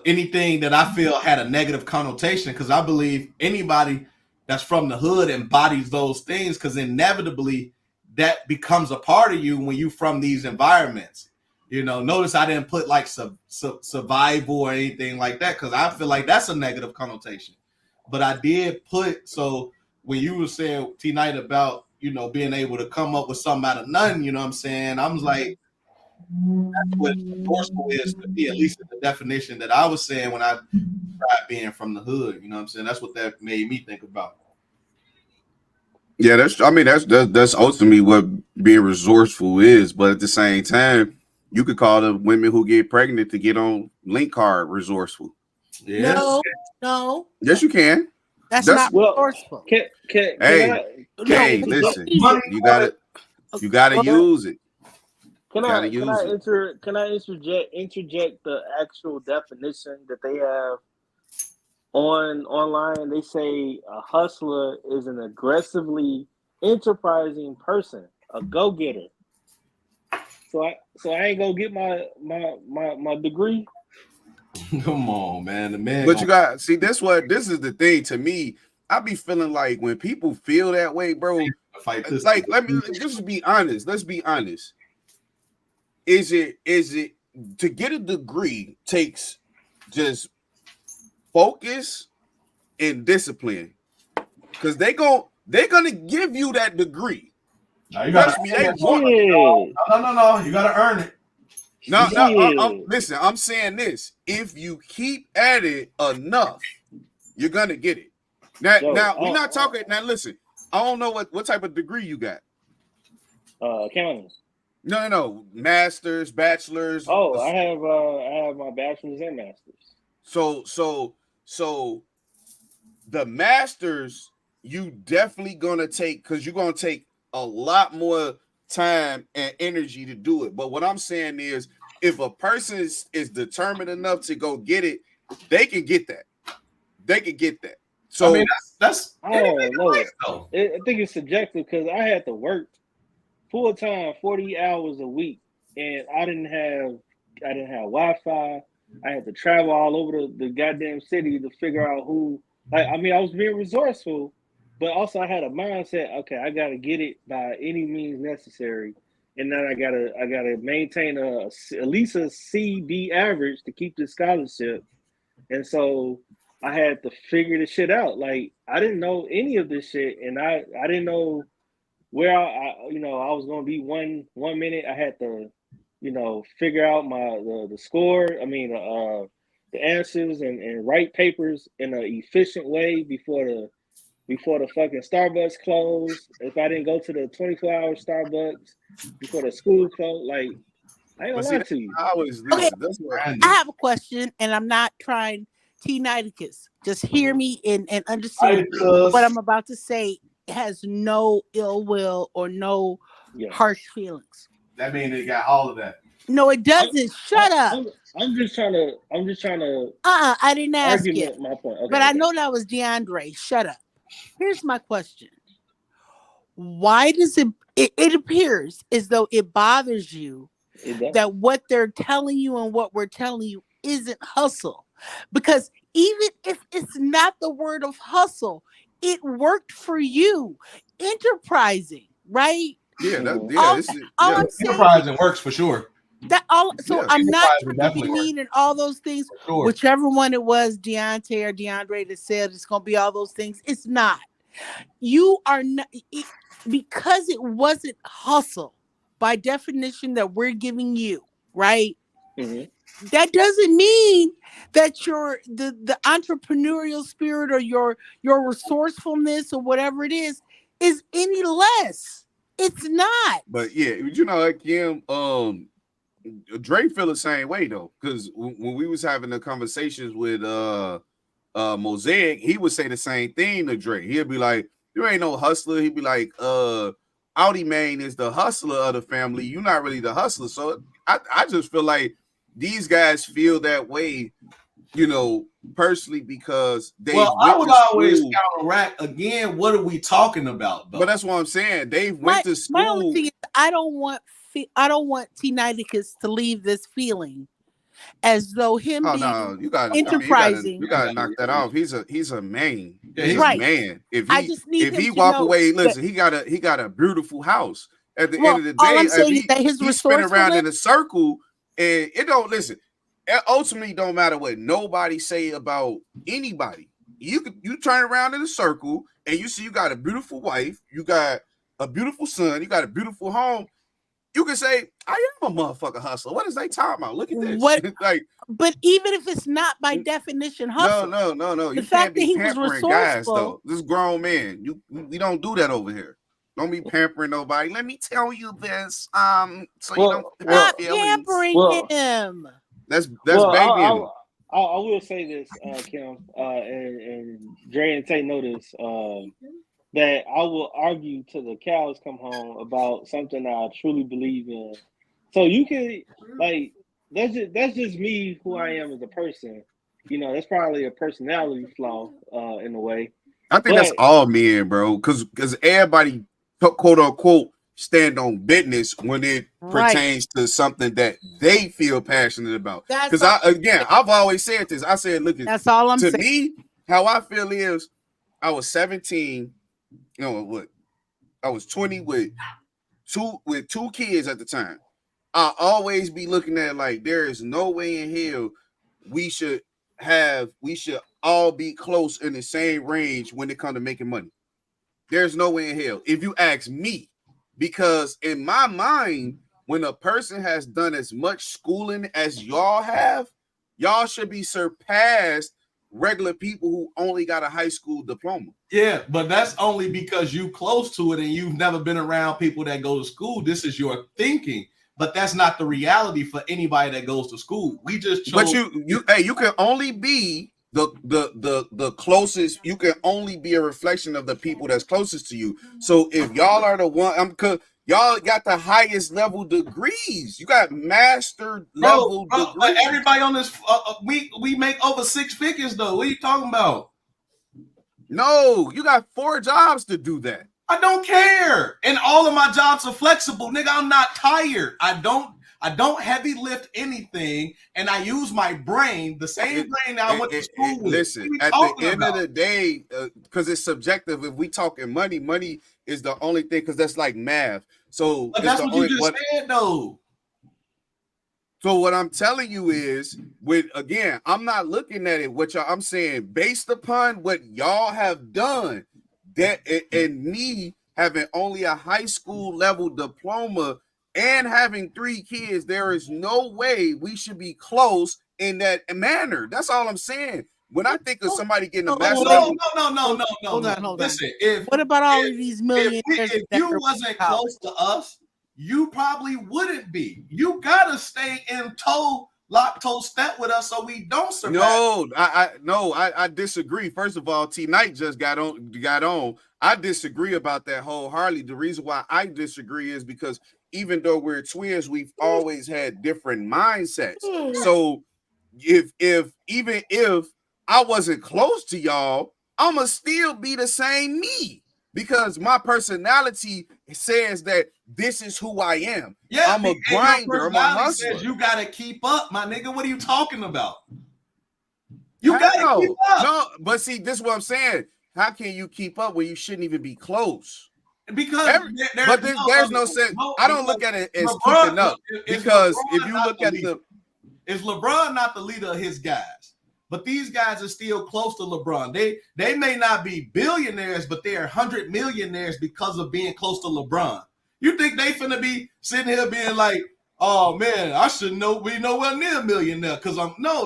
anything that I feel had a negative connotation, because I believe anybody that's from the hood embodies those things, because inevitably that becomes a part of you when you from these environments. You know, notice I didn't put like survival or anything like that, because I feel like that's a negative connotation. But I did put, so when you were saying T-Night about, you know, being able to come up with something out of nothing, you know what I'm saying? I was like, that's what resourceful is to me, at least in the definition that I was saying when I tried being from the hood. You know what I'm saying? That's what that made me think about. Yeah, that's ultimately what being resourceful is. But at the same time, you could call the women who get pregnant to get on link card resourceful. Yeah. No. Yes, you can. That's not Well, resourceful. Can Hey, I listen, Money. you gotta use it. Can Gotta I use it. interject the actual definition that they have online? They say a hustler is an aggressively enterprising person, a go-getter. So I ain't gonna get my degree. Come on, man. The man. But you got see, this is the thing to me. I be feeling like when people feel that way, bro. Fight this. Like, just be honest. Let's be honest. Is it to get a degree takes just focus and discipline, because they're gonna give you that degree. No, you gotta, Shit. no. You gotta earn it. No, listen, I'm saying this. If you keep at it enough, you're gonna get it. Now we're not talking. Now listen, I don't know what type of degree you got. Accounting. No, masters, bachelors. Oh, I have my bachelor's and master's. So the masters you definitely gonna take, because you're gonna take a lot more time and energy to do it. But what I'm saying is, if a person is determined enough to go get it, they can get that. They can get that. So I mean, that's I don't know. I think it's subjective, because I had to work full time 40 hours a week, and I didn't have Wi-Fi. I had to travel all over the goddamn city to figure out who. I was being resourceful, but also I had a mindset. Okay, I got to get it by any means necessary, and then I gotta maintain at least a C/B average to keep the scholarship. And so I had to figure this shit out. Like, I didn't know any of this shit, and I didn't know where I was gonna be one minute. I had to, figure out the score. I mean, the answers and write papers in an efficient way before the fucking Starbucks closed. If I didn't go to the 24-hour Starbucks before the school closed, like I ain't But gonna see, lie to you. I always Okay. listen. That's what. I Brandon. have a question, and I'm not trying T Niticus. Just hear me and understand what I'm about to say has no ill will or no Yeah. harsh feelings. That means they got all of that. No, it doesn't. Shut up. I'm just trying to I didn't ask you. argument my point. Okay, But I know that was DeAndre. Shut up. Here's my question. Why does it appears as though it bothers you that what they're telling you and what we're telling you isn't hustle? Because even if it's not the word of hustle, it worked for you. Enterprising, right? Yeah, All I'm saying, Enterprising works for sure. I'm not Enterprising trying to be definitely works. mean and all those things. For sure. Whichever one it was, Deontay or DeAndre that said it's gonna be all those things. It's not. You are not, because it wasn't hustle by definition that we're giving you, right? That doesn't mean that your the entrepreneurial spirit or your resourcefulness or whatever it is any less. It's not. But yeah, you know, like Kim, Dre feel the same way though, because when we was having the conversations with Mosaic, he would say the same thing to Dre. He'd be like, "You ain't no hustler." He'd be like, "Audi Main is the hustler of the family. You're not really the hustler." So I just feel like these guys feel that way, you know, personally, because they. Well, I would always counteract again. What are we talking about, though? But that's what I'm saying. They went to school. My only thing is, I don't want T Niticus to leave this feeling as though him being enterprising. You gotta knock that off. He's a man. Yeah, he's right. a man. If he walk away, listen, he got a beautiful house. At the end of the day, all I'm saying is that his he spin around in a circle, and it don't listen. It ultimately don't matter what nobody say about anybody. You turn around in a circle and you see you got a beautiful wife, you got a beautiful son, you got a beautiful home. You can say, I am a motherfucker hustler. What is they talking about? Look at this. But even if it's not by definition hustle. No. The fact that he was resourceful. Guys, though. This grown man. We don't do that over here. Don't be pampering nobody. Let me tell you this. So you don't stop pampering him. That's baby. I will say this, Kim, and Dre and Tay know this. That I will argue till the cows come home about something I truly believe in. So you can that's just me, who I am as a person. You know, that's probably a personality flaw in a way. I think that's all men, bro. Because everybody, quote unquote, stand on business when it pertains to something that they feel passionate about. Because I've always said this. I said, look, that's all I'm saying. To me, how I feel is, I was 17. You know what? I was 20 with two kids at the time. I always be looking at it like there is no way in hell we should all be close in the same range when it comes to making money. There's no way in hell. If you ask me, because in my mind, when a person has done as much schooling as y'all have, y'all should be surpassed regular people who only got a high school diploma. Yeah, but that's only because you close to it and you've never been around people that go to school. This is your thinking, but that's not the reality for anybody that goes to school. We just chose. But you can only be the closest. You can only be a reflection of the people that's closest to you. So if y'all are the one, y'all got the highest level degrees. You got master level degrees. But everybody on this, we make over 6 figures though. What are you talking about? No, you got 4 jobs to do that. I don't care. And all of my jobs are flexible, nigga. I'm not tired. I don't heavy lift anything, and I use my brain, the same brain that I went to school with. Listen, at the end of the day, because it's subjective. If we talking money, money is the only thing, because that's like math. So but that's what you just said, though. So what I'm telling you is, I'm not looking at it. I'm saying, based upon what y'all have done, that and me having only a high school level diploma, and having 3 kids, there is no way we should be close in that manner. That's all I'm saying. When I think of somebody getting a master's No. Hold on. Listen, what about all of these millionaires? If you wasn't close to us, you probably wouldn't be. You gotta stay in lock toe step with us so we don't survive. I disagree. First of all, T Knight just got on. I disagree about that wholeheartedly. The reason why I disagree is because even though we're twins, we've always had different mindsets. So even if I wasn't close to y'all, I'ma still be the same me. Because my personality says that this is who I am. Yeah, I'm a grinder. I'm a hustler. Says you gotta keep up, my nigga. What are you talking about? You gotta keep up. No, but see, this is what I'm saying. How can you keep up when you shouldn't even be close? Because there's no sense. I don't look at it as keeping up. Because if you look at is LeBron not the leader of his guys? But these guys are still close to LeBron. They may not be billionaires, but they are 100 millionaires because of being close to LeBron. You think they finna be sitting here being like, oh man, I should be nowhere near a millionaire? Because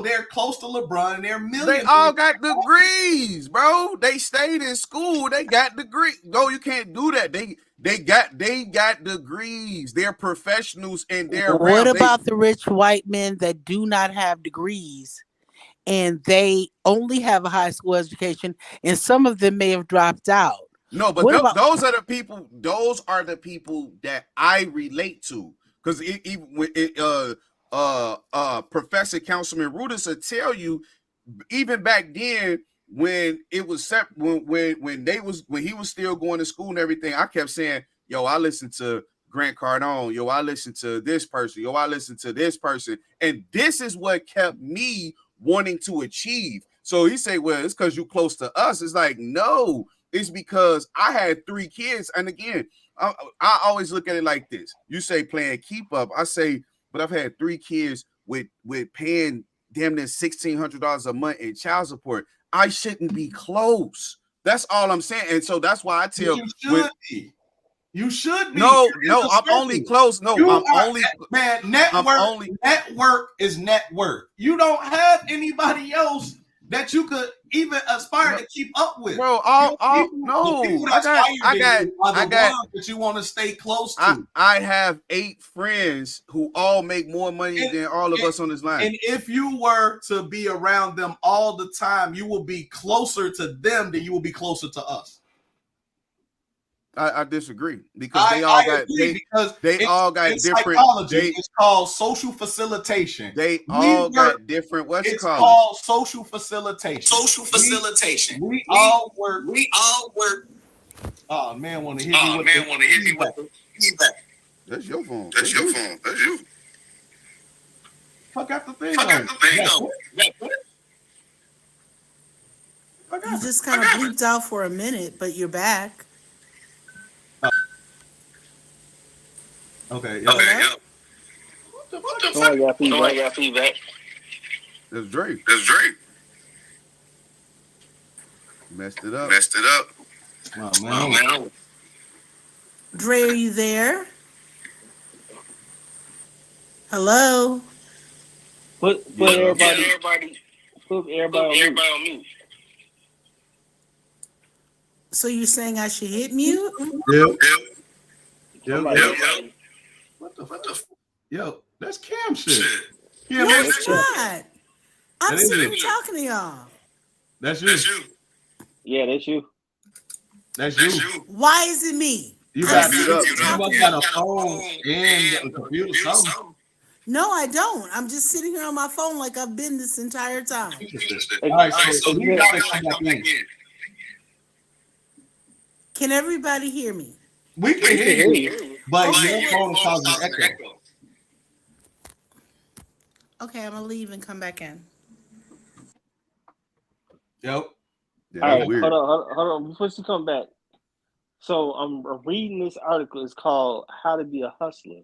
they're close to LeBron and they're millionaires. They all got degrees, bro. They stayed in school. They got degrees. No, you can't do that. They got degrees. They're professionals in their realm. What about the rich white men that do not have degrees? And they only have a high school education, and some of them may have dropped out. No, but those are the people. Those are the people that I relate to. Because Professor Councilman Rudis will tell you, even back then when it was when he was still going to school and everything, I kept saying, "Yo, I listened to Grant Cardone. Yo, I listened to this person. Yo, I listened to this person," and this is what kept me wanting to achieve. So he say, well, it's because you close to us. It's like, no, it's because I had 3 kids. And again, I always look at it like this. You say playing keep up. I say, but I've had 3 kids with paying damn near $1,600 a month in child support. I shouldn't be close. That's all I'm saying. And so that's why I tell you should be. No, I'm only close. No, network is network. You don't have anybody else that you could even aspire to keep up with. Bro, I got that you want to stay close to. I have 8 friends who all make more money than all of us on this line. And if you were to be around them all the time, you will be closer to them than you will be closer to us. I disagree because they all got different. It's called social facilitation. They all got different. What's it called? It's called social facilitation. Social facilitation. We all work. Oh man, want to hit me with the feedback. That's your phone. That's you. Fuck out the thing. You just kind of bleeped out for a minute, but you're back. Okay. What the fuck? I got feedback. That's Drake. Messed it up. Oh man. Dre, are you there? Hello? Put everybody on mute. So you're saying I should hit mute? Yep. What the fuck? Yo, that's Cam shit. No, it's not. I'm sitting here talking to y'all. That's you. Yeah, that's you. That's you. Why is it me? You got a phone and a computer, something. No, I don't. I'm just sitting here on my phone like I've been this entire time. All right, so you gotta come back in. Can everybody hear me? We can hear you, but your phone is causing echo. Okay, I'm gonna leave and come back in. Yep. Yeah, all right, weird. hold on. Before you come back, so I'm reading this article. It's called "How to Be a Hustler."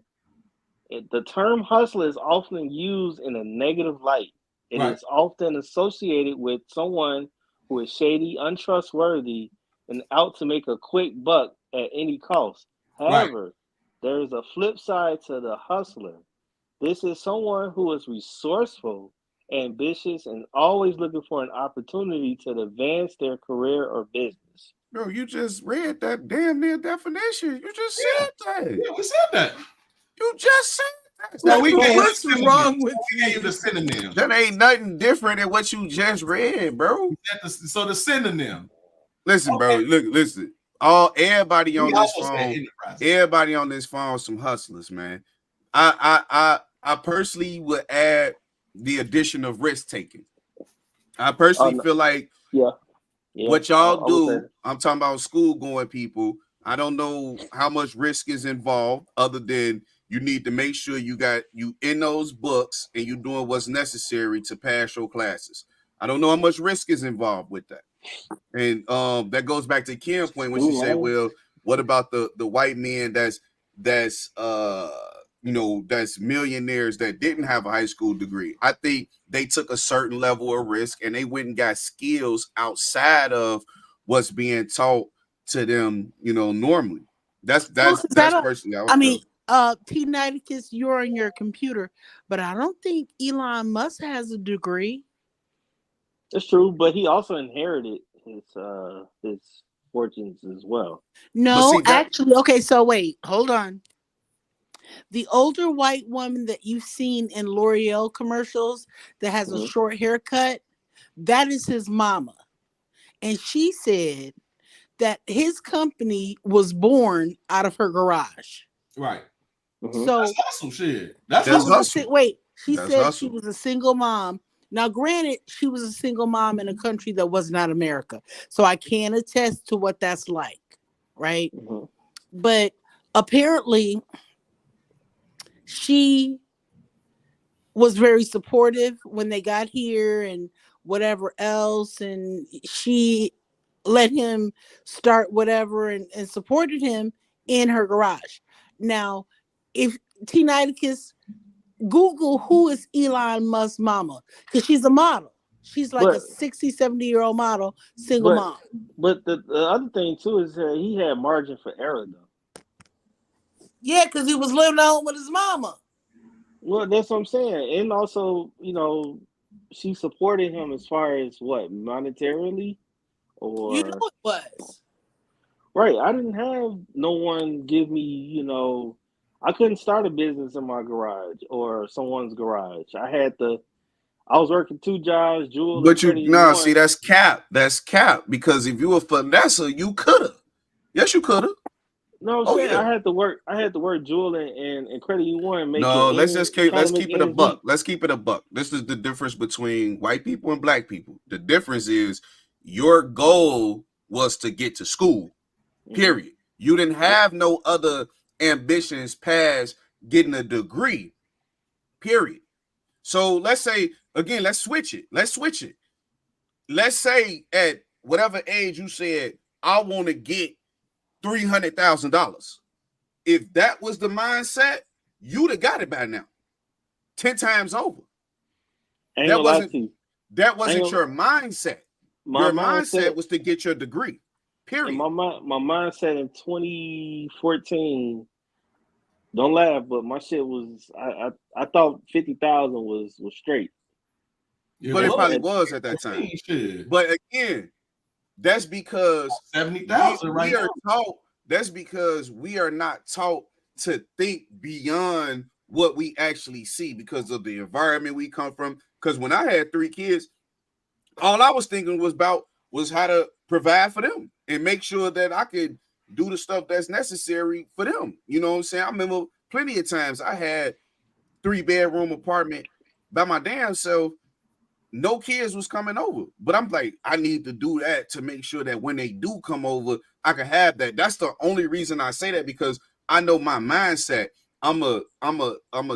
The term hustler is often used in a negative light. It is often associated with someone who is shady, untrustworthy, and out to make a quick buck at any cost. However, there's a flip side to the hustler. This is someone who is resourceful, ambitious, and always looking for an opportunity to advance their career or business. Bro, you just read that damn near definition. You just said that. Yeah, we said that. You just said that. So we gave What's the synonym. wrong with We gave the synonym. That ain't nothing different than what you just read, bro. So the synonym. Listen, bro. Look, listen. Everybody on this phone, everybody on this phone, some hustlers, man. I personally would add the addition of risk taking. I personally feel like what y'all do. I'm talking about school going people. I don't know how much risk is involved, other than you need to make sure you in those books and you doing what's necessary to pass your classes. I don't know how much risk is involved with that. And that goes back to Kim's point when she said, well, what about the white men that's millionaires that didn't have a high school degree? I think they took a certain level of risk and they went and got skills outside of what's being taught to them, normally. That's personally. I mean, T Niticus, you're on your computer, but I don't think Elon Musk has a degree. That's true, but he also inherited his fortunes as well. No, actually, okay, so wait, hold on. The older white woman that you've seen in L'Oreal commercials that has a short haircut, that is his mama. And she said that his company was born out of her garage. Right. So that's hustle shit. She said she was a single mom. Now, granted, she was a single mom in a country that was not America. So I can attest to what that's like, right? But apparently she was very supportive when they got here and whatever else. And she let him start whatever and supported him in her garage. Now, if T Niticus, Google who is Elon Musk's mama, because she's a model. She's like a 60, 70-year-old model, single mom. But the other thing too is that he had margin for error though. Yeah, because he was living at home with his mama. Well, that's what I'm saying. And also, she supported him as far as what, monetarily? Or it was. Right. I didn't have no one give me, I couldn't start a business in my garage or someone's garage. I was working 2 jobs, Jewel. But see, that's cap. That's cap. Because if you were Vanessa, you could have. Yes, you could have. No, I'm saying I had to work Jewel and Credit Union. Let's keep it a buck. Let's keep it a buck. This is the difference between white people and black people. The difference is your goal was to get to school. Period. You didn't have no other ambitions past getting a degree. Period. So let's say again, let's switch it. Let's say at whatever age you said, I want to get $300,000. If that was the mindset, you'd have got it by now, 10 times over. That wasn't your mindset. Your mindset was to get your degree. Period. My mindset in 2014. Don't laugh, but my shit was. I thought 50,000 was straight. But it probably was at that time. But again, that's because 70,000 right now. That's because we are not taught to think beyond what we actually see because of the environment we come from. Because when I had 3 kids, all I was thinking was how to provide for them and make sure that I could do the stuff that's necessary for them. You know what I'm saying? I remember plenty of times I had 3-bedroom apartment by my damn self. No kids was coming over, but I'm like, I need to do that to make sure that when they do come over, I can have that. That's the only reason I say that, because I know my mindset. I'm a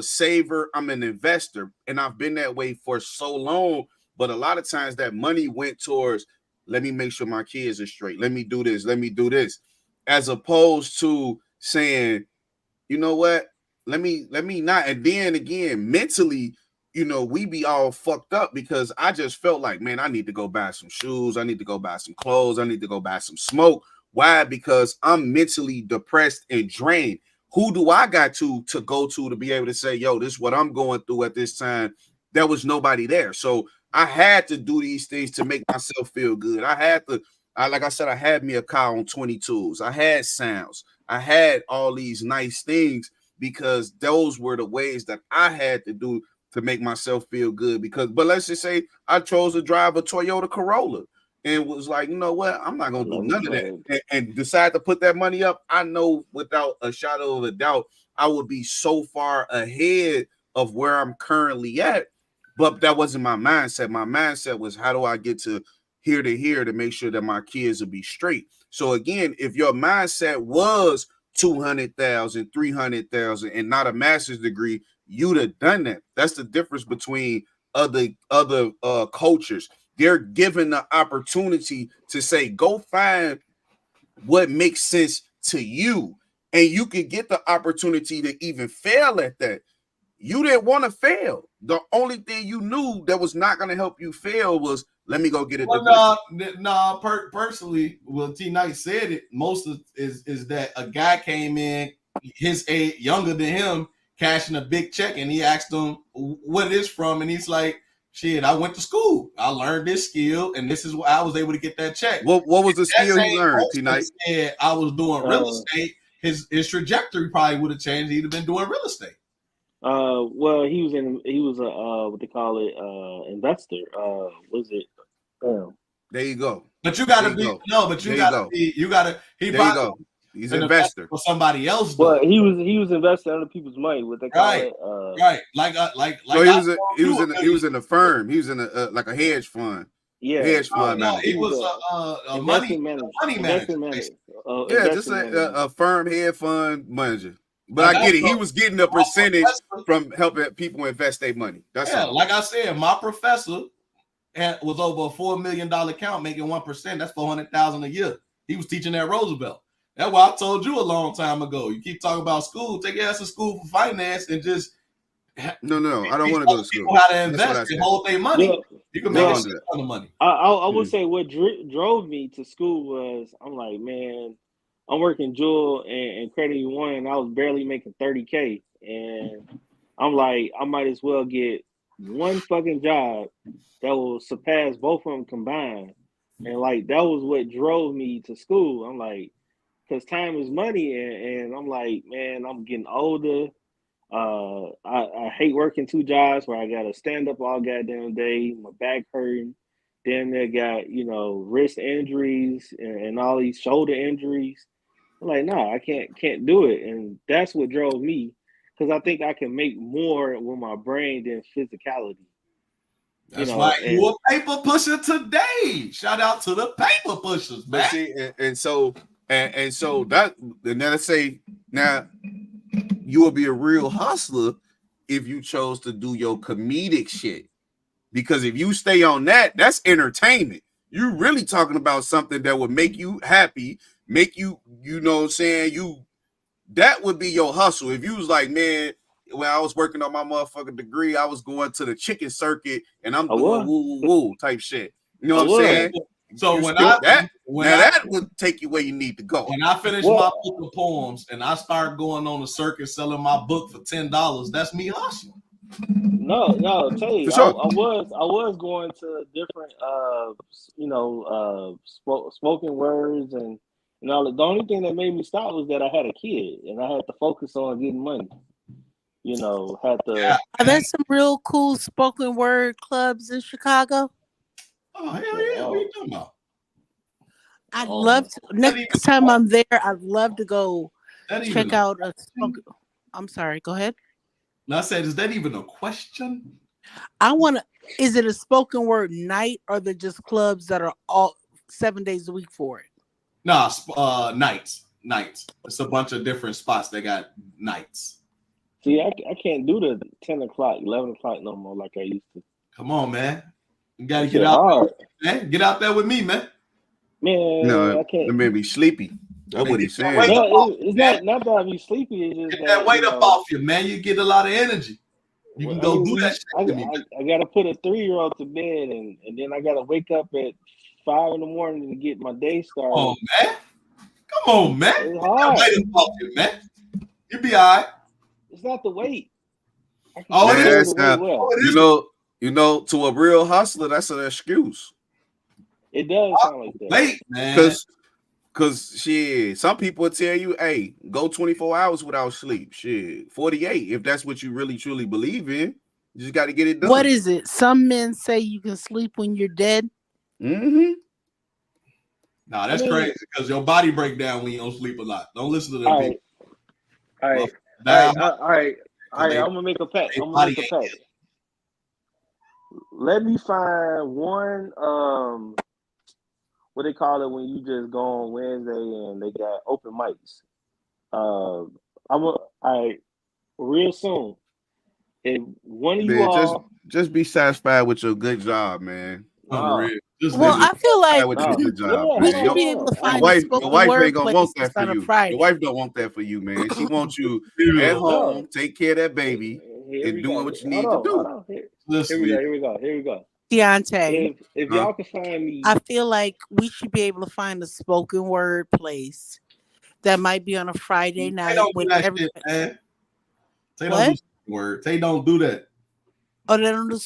saver. I'm an investor, and I've been that way for so long. But a lot of times that money went towards, let me make sure my kids are straight. Let me do this. Let me do this, as opposed to saying, you know what? Let me not. And then again, mentally, we be all fucked up because I just felt like, man, I need to go buy some shoes. I need to go buy some clothes. I need to go buy some smoke. Why? Because I'm mentally depressed and drained. who do I got to go to be able to say, yo, this is what I'm going through at this time? There was nobody there. So I had to do these things to make myself feel good. I had to, like I said, I had me a car on 22s. I had sounds. I had all these nice things because those were the ways that I had to do to make myself feel good. But let's just say I chose to drive a Toyota Corolla and was like, you know what? I'm not going to do none of that and decide to put that money up. I know without a shadow of a doubt, I would be so far ahead of where I'm currently at. But that wasn't my mindset. My mindset was, how do I get to here to make sure that my kids will be straight? So again, if your mindset was 200,000, 300,000 and not a master's degree, you'd have done that. That's the difference between other cultures. They're given the opportunity to say, go find what makes sense to you. And you can get the opportunity to even fail at that. You didn't want to fail. The only thing you knew that was not going to help you fail was, let me go get it. Personally, well, T Knight said it. Most of is that a guy came in his age, younger than him, cashing a big check, and he asked him what it is from, and he's like, shit, I went to school. I learned this skill, and this is what I was able to get that check. What was the skill you learned, T Knight? Said I was doing real estate. His trajectory probably would have changed. He'd have been doing real estate. Well, he was a what they call it, investor. Was it? There you go. But you gotta be He's an investor for somebody else. Well, he was investing other people's money. What they call it, right? So he was in a firm. He was in a like a hedge fund. Yeah, hedge fund. No, he was a money manager. Just a firm head fund manager. But I get it. He was getting a percentage from helping people invest their money. That's all. Like I said, my professor was over a $4 million account, making 1%. That's $400,000 a year. He was teaching at Roosevelt. That's why I told you a long time ago. You keep talking about school, take your ass to school for finance and just. No, I don't want to go to school. How to invest and hold their money. Yeah. You can make a shit ton of money. I would say what drove me to school was, I'm like, man, I'm working Jewel and Credit One, and I was barely making $30K, and I'm like, I might as well get one fucking job that will surpass both of them combined, and like that was what drove me to school. I'm like, because time is money, and I'm like, man, I'm getting older. I hate working two jobs where I gotta stand up all goddamn day, my back hurting. Then they got wrist injuries and all these shoulder injuries. I'm like, no, I can't do it. And that's what drove me, because I think I can make more with my brain than physicality. That's why you a paper pusher today. Shout out to the paper pushers, man. See, and so that, and then I say, now you will be a real hustler if you chose to do your comedic shit. Because if you stay on that, that's entertainment. You're really talking about something that would make you happy, make you, you know what I'm saying? That would be your hustle. If you was like, man, when I was working on my motherfucking degree, I was going to the chicken circuit and I'm doing woo type shit. You know what I'm saying? So that would take you where you need to go. When I finish my book of poems and I start going on the circuit selling my book for $10, that's me hustling. No, tell you, sure. I was going to different, spoken words and all. The only thing that made me stop was that I had a kid and I had to focus on getting money. Are there some real cool spoken word clubs in Chicago? Oh, hell yeah. What are you talking about? I'd love to. Next time I'm there, I'd love to go check out a spoken. I'm sorry, go ahead. No, I said, is that even a question? Is it a spoken word night, or they're just clubs that are all 7 days a week for it? No, nights. It's a bunch of different spots. They got nights. See, I can't do the 10 o'clock, 11 o'clock no more like I used to. Come on, man. You got to get out there, man. Get out there with me, man. Man, no, I can't. It made me sleepy. That's what he's saying. No, it's not that I be sleepy. It's just get that weight up off you, man. You get a lot of energy. You can go do that shit. I got to put a 3-year-old to bed, and then I got to wake up at 5 in the morning to get my day started. Oh, man. Come on, man. It's hard. Get that weight up off you, man. You be all right. It's not the weight. I can Oh, it control is. the weight well. Oh, it You know, to a real hustler, that's an excuse. It does sound like that. Late, man. Cause shit, some people will tell you, hey, go 24 hours without sleep. Shit, 48. If that's what you really truly believe in, you just got to get it done. What is it? Some men say you can sleep when you're dead. Mm-hmm. Nah, that's crazy because your body break down when you don't sleep a lot. Don't listen to them All people. right. I'm gonna make a pact. Let me find one. What they call it when you just go on Wednesday and they got open mics. Real soon. If one of you Man, all just be satisfied with your good job, man. Unreal. Well, I feel like with your good job, we man. should be able to Your find a wife spoken word ain't gonna place want that for on a you. Friday. Your wife don't want that for you, man. She wants you at home, take care of that baby, and doing what you need to do. Here we go. Deontay, If y'all can find me, I feel like we should be able to find a spoken word place that might be on a Friday night. They don't do that shit, man. They don't do spoken word. They don't do that. Oh, they don't do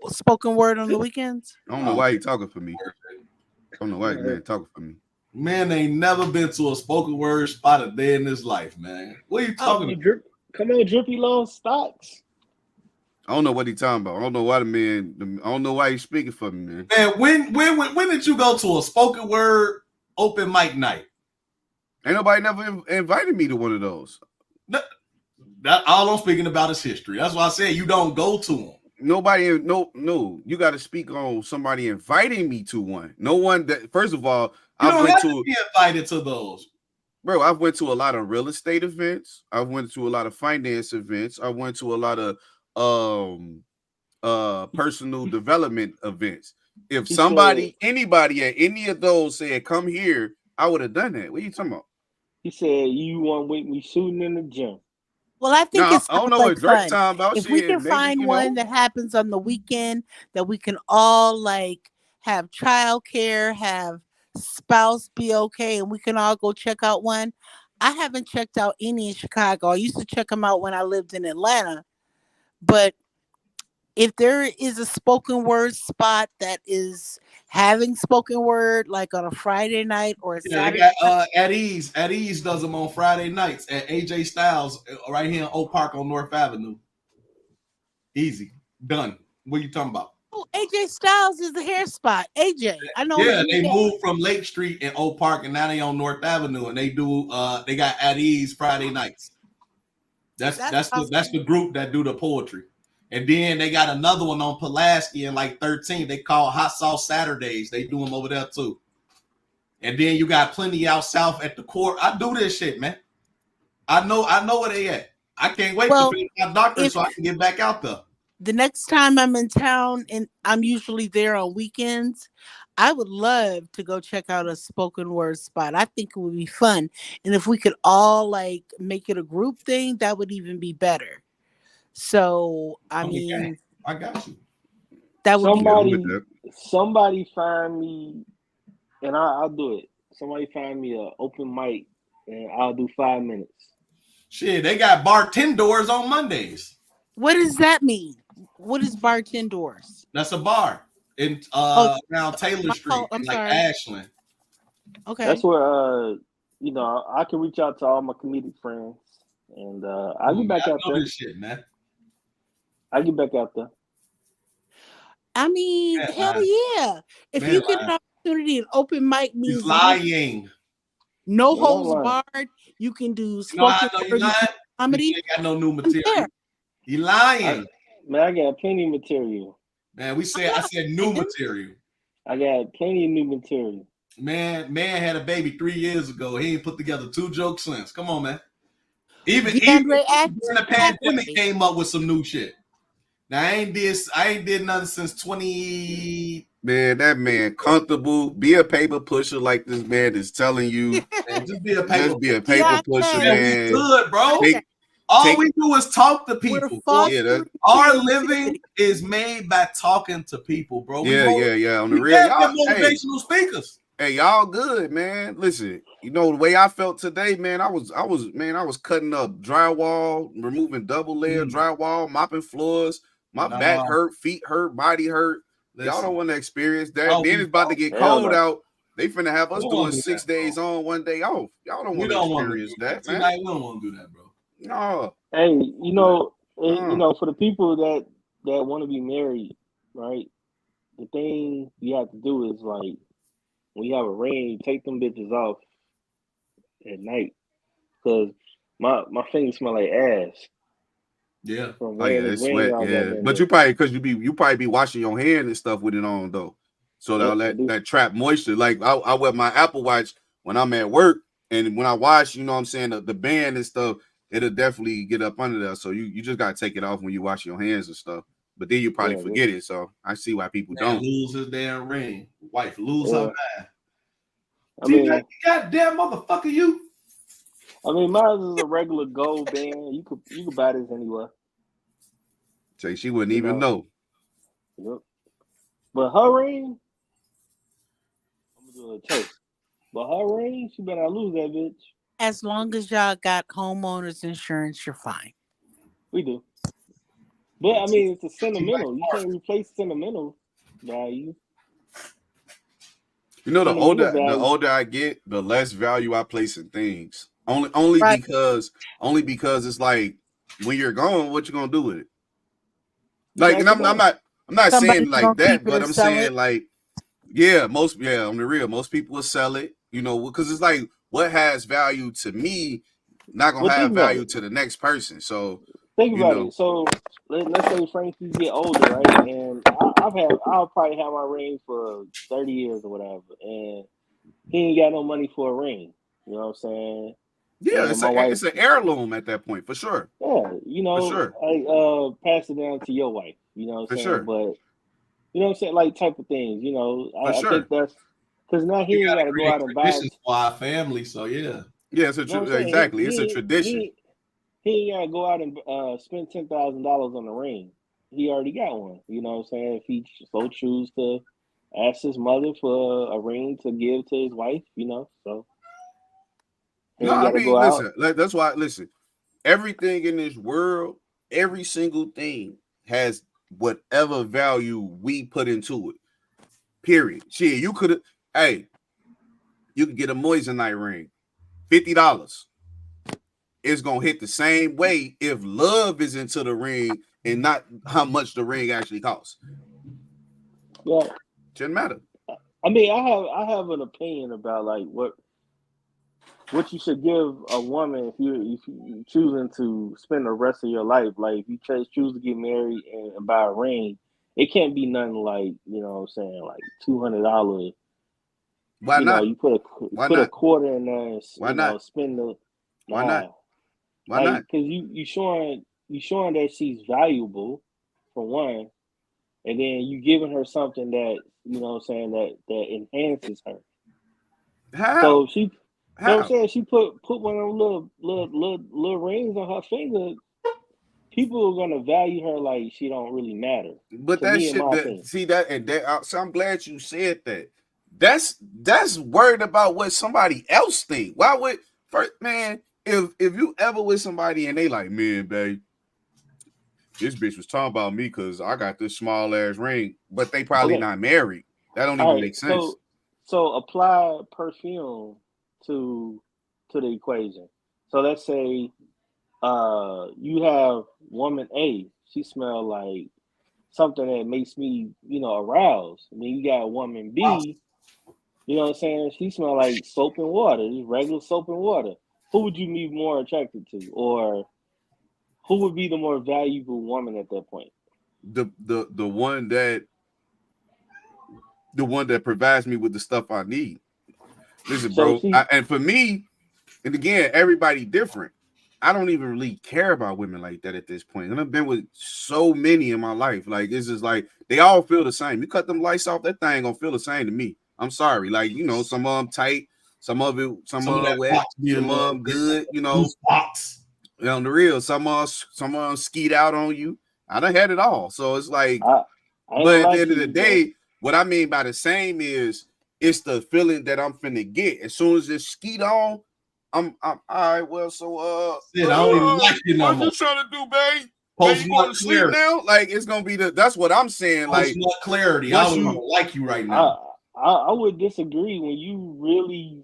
spoken word on the weekends? I don't know why you talking for me. I don't know why man talking for me. Man ain't never been to a spoken word spot a day in his life, man. What are you talking about? Come on, Drippy Long Stocks. I don't know what he talking about. I don't know why I don't know why he's speaking for me, man. Man, when did you go to a spoken word open mic night? Ain't nobody never invited me to one of those. That all I'm speaking about is history. That's why I said you don't go to them. Nobody, no. You got to speak on somebody inviting me to one. No one that. First of all, you don't have to be invited to those. Bro, I've went to a lot of real estate events. I went to a lot of finance events. I went to a lot of personal development events. If anybody at any of those said come here, I would have done that. What are you talking about? He said you want with me shooting in the gym. Well, I think it's I don't know what Drake talking about. If we can find one that happens on the weekend that we can all like have childcare, have spouse be okay, and we can all go check out one. I haven't checked out any in Chicago. I used to check them out when I lived in Atlanta, but if there is a spoken word spot that is having spoken word like on a Friday night or a Saturday, they got at ease does them on Friday nights at AJ Styles right here in Oak Park on North Avenue. Easy done. What are you talking about? Oh, AJ Styles is the hair spot. AJ, I know. Yeah, they moved from Lake Street in Oak Park and now they on North Avenue and they do they got at ease Friday nights. That's the group that do the poetry. And then they got another one on Pulaski in like 13. They call Hot Sauce Saturdays. They do them over there too. And then you got plenty out south at the court. I do this shit, man. I know where they at. I can't wait to finish my doctor so I can get back out there. The next time I'm in town, and I'm usually there on weekends, I would love to go check out a spoken word spot. I think it would be fun. And if we could all like make it a group thing, that would even be better. So, I mean, I got you. That would somebody find me, and I'll do it. Somebody find me an open mic, and I'll do 5 minutes. Shit, they got bartenders on Mondays. What does that mean? What is bartenders? That's a bar in around Taylor Street, like Ashland. Okay, that's where I can reach out to all my comedic friends, and I'll get back out there. This shit, man. I get back out there. I mean, hell yeah! If you get an opportunity, an open mic means he's lying. No holds barred. You can do spoken word comedy. You ain't got no new material. He lying. I got plenty of material. Man, I said new material. I got plenty of new material. Man had a baby 3 years ago. He ain't put together 2 jokes since. Come on, man. Even during the pandemic, came up with some new shit. Now I ain't did nothing since 20. Man, that man comfortable. Be a paper pusher like this man is telling you. Man, just be a paper pusher, man. We good, bro. All we do is talk to people. Our living is made by talking to people, bro. Yeah. On the real, y'all motivational speakers. Hey, y'all good, man. Listen, you know the way I felt today, man. I was cutting up drywall, removing double layer drywall, mopping floors. My back hurt, feet hurt, body hurt. Y'all don't want to experience that. Then it's about to get cold out. They finna have us doing 6 days on, 1 day off. Y'all don't want to experience that, man. Tonight we don't want to do that, bro. No. Hey, you know, for the people that want to be married, right? The thing you have to do is like when you have a ring, take them bitches off at night, because my fingers smell like ass. Yeah. From wearing the sweat. Yeah, but you probably be washing your hand and stuff with it on though, so that trap moisture. Like I wear my Apple Watch when I'm at work, and when I wash, you know what I'm saying, the band and stuff, it'll definitely get up under there. So you just gotta take it off when you wash your hands and stuff. But then you probably forget it. So I see why people don't lose his damn ring. Wife lose her mind. I mean, goddamn motherfucker, you. I mean, mine is a regular gold band. You could buy this anywhere. Say she wouldn't even know. Yep. But her ring, I'm gonna do a test. But her ring, she better not lose that bitch. As long as y'all got homeowners insurance, you're fine. We do. But I mean, it's a sentimental. You can't replace sentimental value. You know, the older I get, the less value I place in things. Only because it's like when you're gone, what you gonna do with it? Like, and I'm not saying like that, but I'm saying like, on the real, most people will sell it, you know, because it's like what has value to me, not gonna have value to the next person. So think about it. So let's say Frankie get older, right? And I'll probably have my ring for 30 years or whatever, and he ain't got no money for a ring. You know what I'm saying? Yeah, it's an heirloom at that point, for sure. Yeah, you know, for sure. Like pass it down to your wife. You know what I'm saying? Sure. But you know what I'm saying, like type of things. You know, I think that's because now he ain't got to go out and buy for our family. So yeah, it's exactly. It's a tradition. He ain't got to go out and spend $10,000 on a ring. He already got one. You know what I'm saying? If he so choose to ask his mother for a ring to give to his wife, you know, so. No, I mean, listen, that's why, listen, everything in this world, every single thing has whatever value we put into it. Period. Shit, you could get a Moissanite ring, $50. It's gonna hit the same way if love is into the ring and not how much the ring actually costs. Yeah, shouldn't matter. I mean, I have an opinion about like what you should give a woman if you choosing to spend the rest of your life. Like if you choose to get married and buy a ring, it can't be nothing like, you know what I'm saying, like $200. Why not? You put a quarter in there and spend the. Why not? Why not? Because you showing that she's valuable, for one, and then you giving her something that, you know what I'm saying, that enhances her. How? So she, you know what I'm saying, she put one of those little rings on her finger. People are gonna value her like she don't really matter. But that shit, so I'm glad you said that. That's worried about what somebody else think. Why would man? If you ever with somebody and they like, man, babe, this bitch was talking about me because I got this small ass ring, but they probably not married. That don't even make sense. So apply perfume to the equation. So let's say you have woman A, she smell like something that makes me, aroused. I mean, you got woman B, you know what I'm saying? She smell like soap and water, just regular soap and water. Who would you be more attracted to, or who would be the more valuable woman at that point? The one that provides me with the stuff I need. Listen, bro, and for me, and again, everybody different. I don't even really care about women like that at this point. And I've been with so many in my life. Like, it's just like they all feel the same. You cut them lights off, that thing gonna feel the same to me. I'm sorry. Like, some of them tight, some of them wet, some of them good, on the real. Some of them skeet out on you. I done had it all. So it's like, but at the end of the day, what I mean by the same is It's the feeling that I'm finna get. As soon as it's skeet on, I'm all right. Well, so Shit, I don't even like you no what more. you trying to do, babe? Post You going nut to sleep clarity. now? Like it's gonna be that's what I'm saying. Post Like nut clarity. I don't even like you right now. I would disagree when you really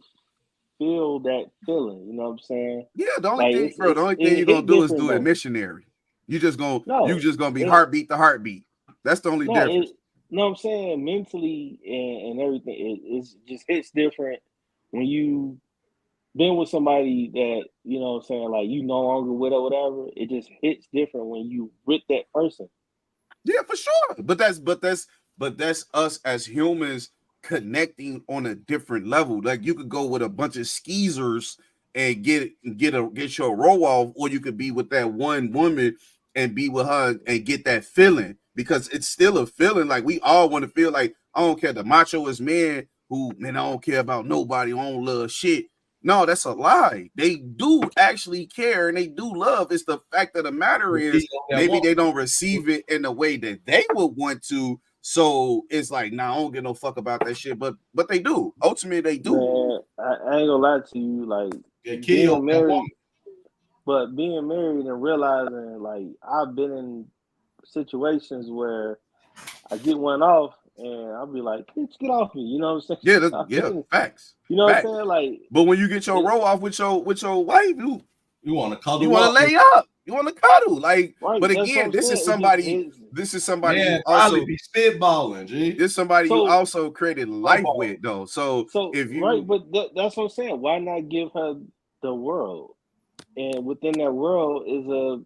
feel that feeling. You know what I'm saying? Yeah, the only Like thing, bro, the only thing it you're gonna hit do is different do it though. missionary. You just gonna be it, heartbeat to heartbeat. That's the only no, difference. no, I'm saying mentally and everything, it just hits different when you been with somebody that, you know what I'm saying, like you no longer with or whatever. It just hits different when you with that person. Yeah, for sure. But that's us as humans connecting on a different level. Like you could go with a bunch of skeezers and get your roll off, or you could be with that one woman and be with her and get that feeling, because it's still a feeling. Like we all want to feel like, I don't care, the macho is man who, man, I don't care about nobody, I don't love shit. No, that's a lie. They do actually care and they do love. It's the fact of the matter is maybe they don't receive it in the way that they would want to. So it's like, nah, I don't give no fuck about that shit. But they do. Ultimately, they do. Man, I ain't gonna lie to you, like Being married, but being married and realizing, like, I've been in situations where I get one off and I'll be like, "Bitch, get off me," you know what I'm saying? Yeah, facts. You know facts. what I'm saying? Like, but when you get your roll off with your wife, you want to cuddle, you want to lay up, you want to cuddle, like. right, but again, this is somebody. man, who also be spitballing. G. This is somebody you also created life with, though. So if you right, but that's what I'm saying. Why not give her the world? And within that world is a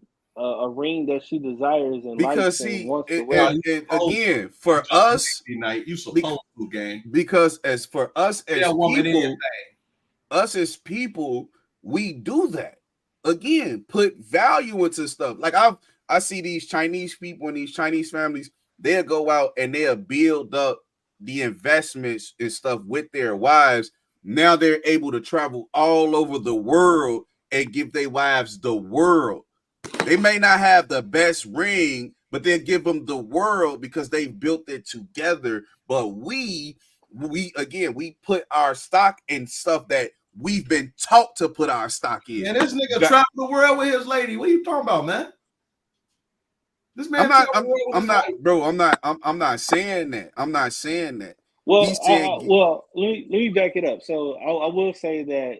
ring that she desires and likes and wants to wear. Again, for us, night, you supposed to, gang. Because as for us as people, we do that. Again, put value into stuff. Like I see these Chinese people and these Chinese families, they'll go out and they'll build up the investments and stuff with their wives. Now they're able to travel all over the world and give their wives the world. They may not have the best ring, but they'll give them the world because they've built it together. But we put our stock in stuff that we've been taught to put our stock in. Yeah, this nigga traveled the world with his lady. What are you talking about, man? This man, I'm not saying that. I'm not saying that. Well, let me back it up. So I will say that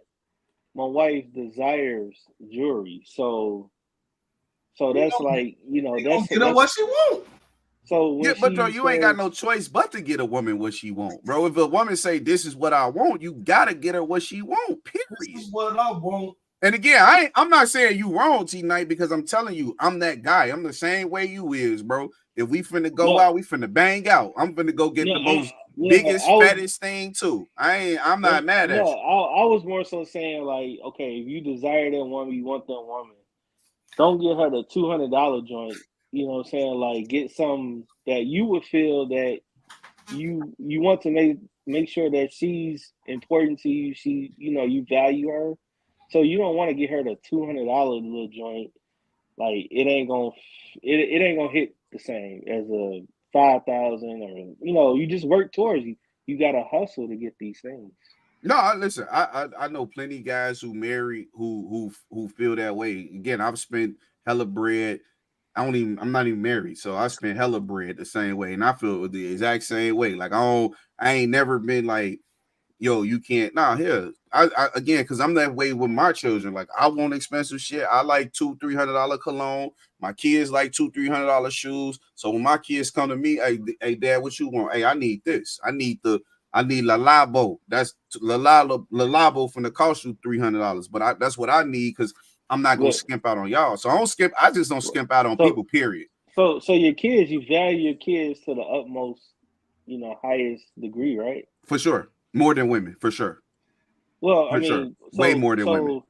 my wife desires jewelry, so that's like, you know, that's get her what she want. So yeah, but bro, you ain't got no choice but to get a woman what she want, bro. If a woman say this is what I want, you gotta get her what she want. Period. This is what I want. And again, I'm not saying you wrong, T-Night, because I'm telling you, I'm that guy. I'm the same way you is, bro. If we finna go out, we finna bang out. I'm finna go get the most biggest, fattest thing too. I'm not mad at you. I was more so saying, like, okay, if you desire that woman, you want that woman, don't get her the $200 joint. You know what I'm saying? Like, get something that you would feel that you want to make sure that she's important to you. She, you know, you value her. So you don't want to get her the $200 little joint. Like, it ain't gonna hit the same as a 5,000, or, you know, you just work towards you. You gotta hustle to get these things. No, listen, I know plenty of guys who marry who feel that way. Again, I've spent hella bread. I'm not even married, so I spent hella bread the same way, and I feel the exact same way. Like I ain't never been like, yo, you can't. Nah, here, I again, because I'm that way with my children. Like I want expensive shit. I like $200-300 cologne. My kids like $200-300 shoes. So when my kids come to me, hey, Dad, what you want? Hey, I need this. I need La Labo. That's La Labo from the cost you $300. But that's what I need, because I'm not gonna skimp out on y'all. So I don't skimp. I just don't skimp out on people. Period. So your kids, you value your kids to the utmost, you know, highest degree, right? For sure, more than women, for sure. Well, I mean, way more than women.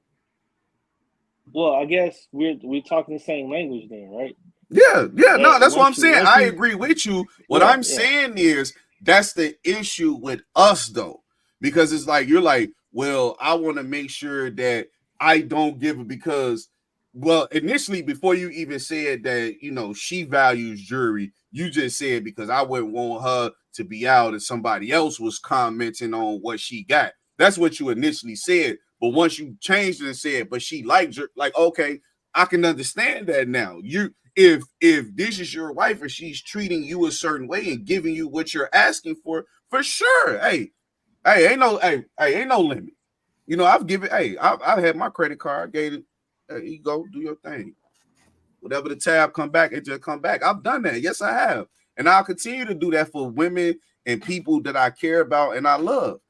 Well, I guess we're talking the same language then, right? Yeah, no, that's what I'm saying. I agree with you. What I'm saying is that's the issue with us, though, because it's like you're like, well, I want to make sure that I don't give it, because Well, initially, before you even said that, you know, she values jewelry, you just said because I wouldn't want her to be out and somebody else was commenting on what she got. That's what you initially said. But once you changed it and said, but she liked her, like, okay, I can understand that now. You, if this is your wife and she's treating you a certain way and giving you what you're asking for sure. Ain't no limit. You know, I've given, I've had my credit card, gave it, hey, you go do your thing. Whatever the tab come back, it just come back. I've done that. Yes, I have. And I'll continue to do that for women and people that I care about and I love.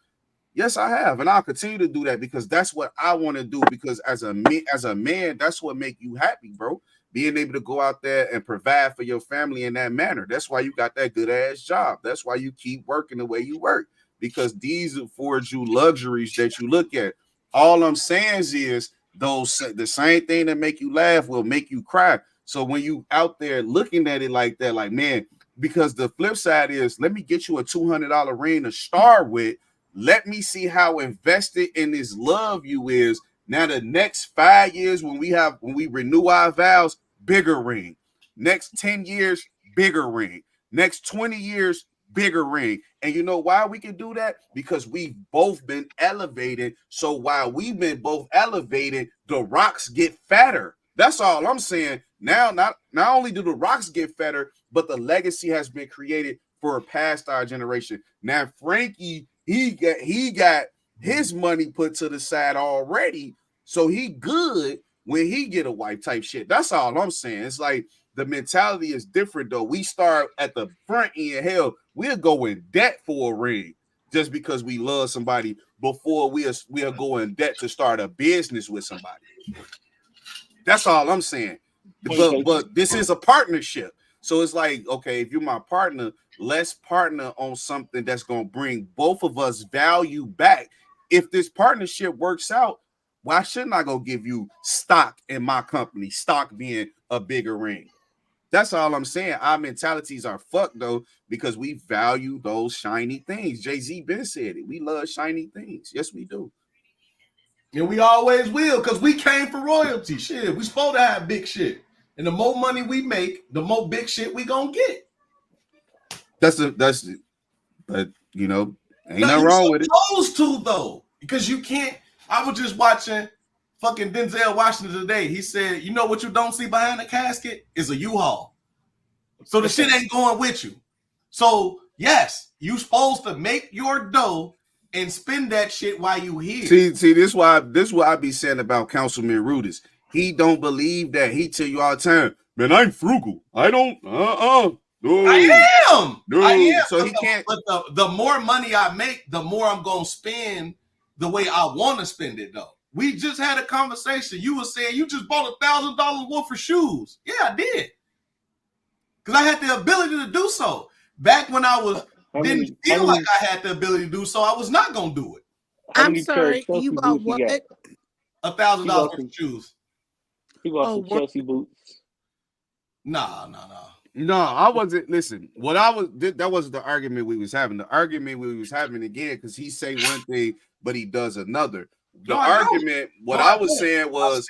Yes, I have, and I'll continue to do that because that's what I want to do. Because as a man, that's what make you happy, bro. Being able to go out there and provide for your family in that manner. That's why you got that good ass job. That's why you keep working the way you work, because these afford you luxuries that you look at. All I'm saying is the same thing that make you laugh will make you cry. So when you out there looking at it like that, like, man, because the flip side is, let me get you a $200 ring to start with. Let me see how invested in this love you is. Now the next 5 years when we renew our vows, bigger ring. Next 10 years, bigger ring. Next 20 years, bigger ring. And you know why we can do that? Because we've both been elevated. So while we've been both elevated, the rocks get fatter. That's all I'm saying. Now, not only do the rocks get fatter, but the legacy has been created for past our generation. Now, Frankie, he got his money put to the side already, so he good when he get a wife type shit. That's all I'm saying. It's like the mentality is different though. We start at the front end. Hell, we'll go in debt for a ring just because we love somebody before we'll go in debt to start a business with somebody. That's all I'm saying. But this is a partnership. So it's like, okay, if you're my partner, let's partner on something that's going to bring both of us value back. If this partnership works out, why shouldn't I go give you stock in my company? Stock being a bigger ring. That's all I'm saying. Our mentalities are fucked though, because we value those shiny things. Jay-Z Ben said it. We love shiny things. Yes, we do. And we always will, because we came for royalty. Shit, we supposed to have big shit. And the more money we make, the more big shit we gonna get. But you know, ain't nothing wrong with it. Supposed to though, because you can't. I was just watching fucking Denzel Washington today. He said, "You know what you don't see behind the casket is a U-Haul. So the shit ain't going with you. So yes, you supposed to make your dough and spend that shit while you here." See, this is what I be saying about Councilman Rudis. He don't believe that. He tell you all the time, man, I'm frugal. I don't. No. I am. So he can't. But the more money I make, the more I'm gonna spend the way I want to spend it. Though we just had a conversation. You were saying you just bought $1,000 worth of shoes. Yeah, I did, because I had the ability to do so. Back when I was didn't feel like I had the ability to do so, I was not gonna do it. I'm sorry, you bought what? $1,000 worth of shoes. He bought some Chelsea boots. Nah. No, I wasn't. Listen, that wasn't the argument we was having. The argument we was having again, because he say one thing, but he does another. The argument, I was saying was,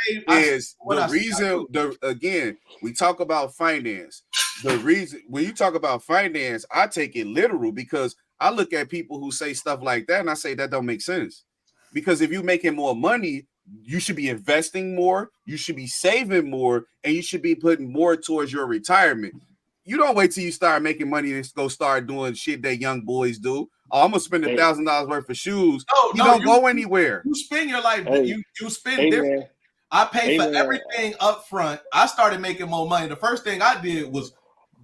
again, we talk about finance. The reason, when you talk about finance, I take it literal, because I look at people who say stuff like that and I say that don't make sense. Because if you're making more money, you should be investing more, you should be saving more, and you should be putting more towards your retirement. You don't wait till you start making money and go start doing shit that young boys do. Oh, I'm gonna spend $1,000 worth of shoes. You don't go anywhere. You spend your life. You spend different. Man. I pay for everything up front. I started making more money. The first thing I did was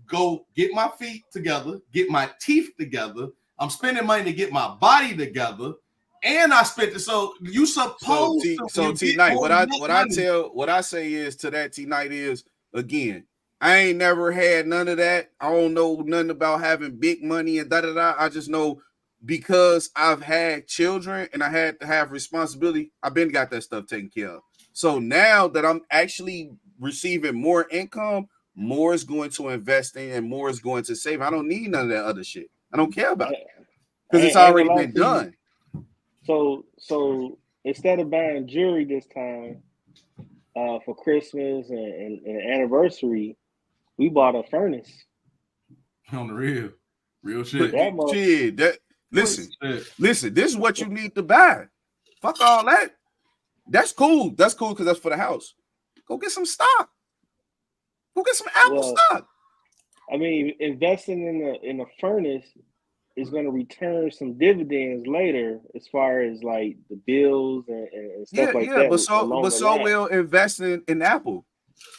go get my feet together, get my teeth together. I'm spending money to get my body together, and I spent it. So you supposed to. So T-Night, what I say is to that, T-Night, is, again, I ain't never had none of that. I don't know nothing about having big money and da-da-da. I just know because I've had children and I had to have responsibility, I've been got that stuff taken care of. So now that I'm actually receiving more income, more is going to invest in and more is going to save. I don't need none of that other shit. I don't care about it because it's already been done. So instead of buying jewelry this time, for Christmas and anniversary, we bought a furnace. On the real But shit. shit, that listen, Shit. listen. This is what you need to buy. Fuck all that. That's cool. That's cool because that's for the house. Go get some stock. Go get some Apple stock. I mean, investing in a furnace is going to return some dividends later, as far as like the bills and stuff like that. But so will investing in Apple,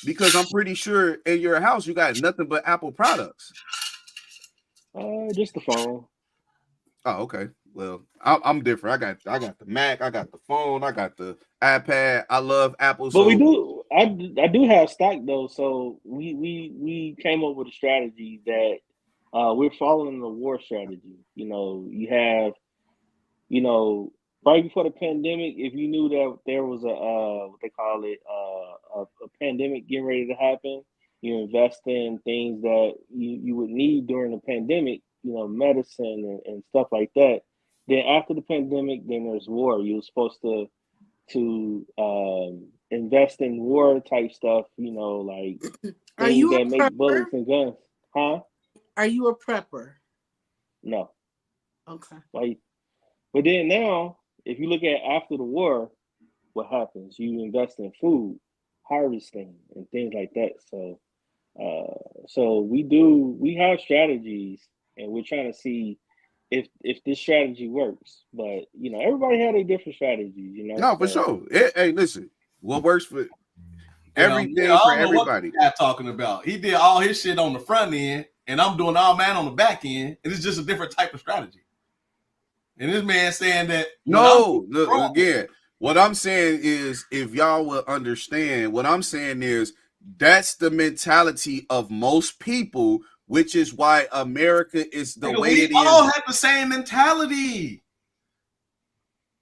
because I'm pretty sure in your house you got nothing but Apple products. Just the phone. Oh, okay. Well, I'm different. I got the Mac, I got the phone, I got the iPad. I love Apple. But I do have stock though. So we came up with a strategy that we're following the war strategy. You know, you have, you know, right before the pandemic, if you knew that there was a what they call it a pandemic getting ready to happen, you invest in things that you would need during the pandemic, you know, medicine and stuff like that. Then after the pandemic, then there's war. You're supposed to invest in war type stuff, you know, like Are things you a that make prepper? bullets and guns. Huh? Are you a prepper? No. Okay. Like, but then now, if you look at after the war, what happens? You invest in food, harvesting, and things like that. So, so we have strategies, and we're trying to see if this strategy works. But you know, everybody had a different strategies. You know. No, for sure. Hey, listen, what works for everything I for don't know what everybody. the guy talking about. He did all his shit on the front end, and I'm doing all mine on the back end, and it's just a different type of strategy. And this man saying that no, look, again, what I'm saying is, if y'all will understand, what I'm saying is that's the mentality of most people, which is why America is the way it is. We all have the same mentality.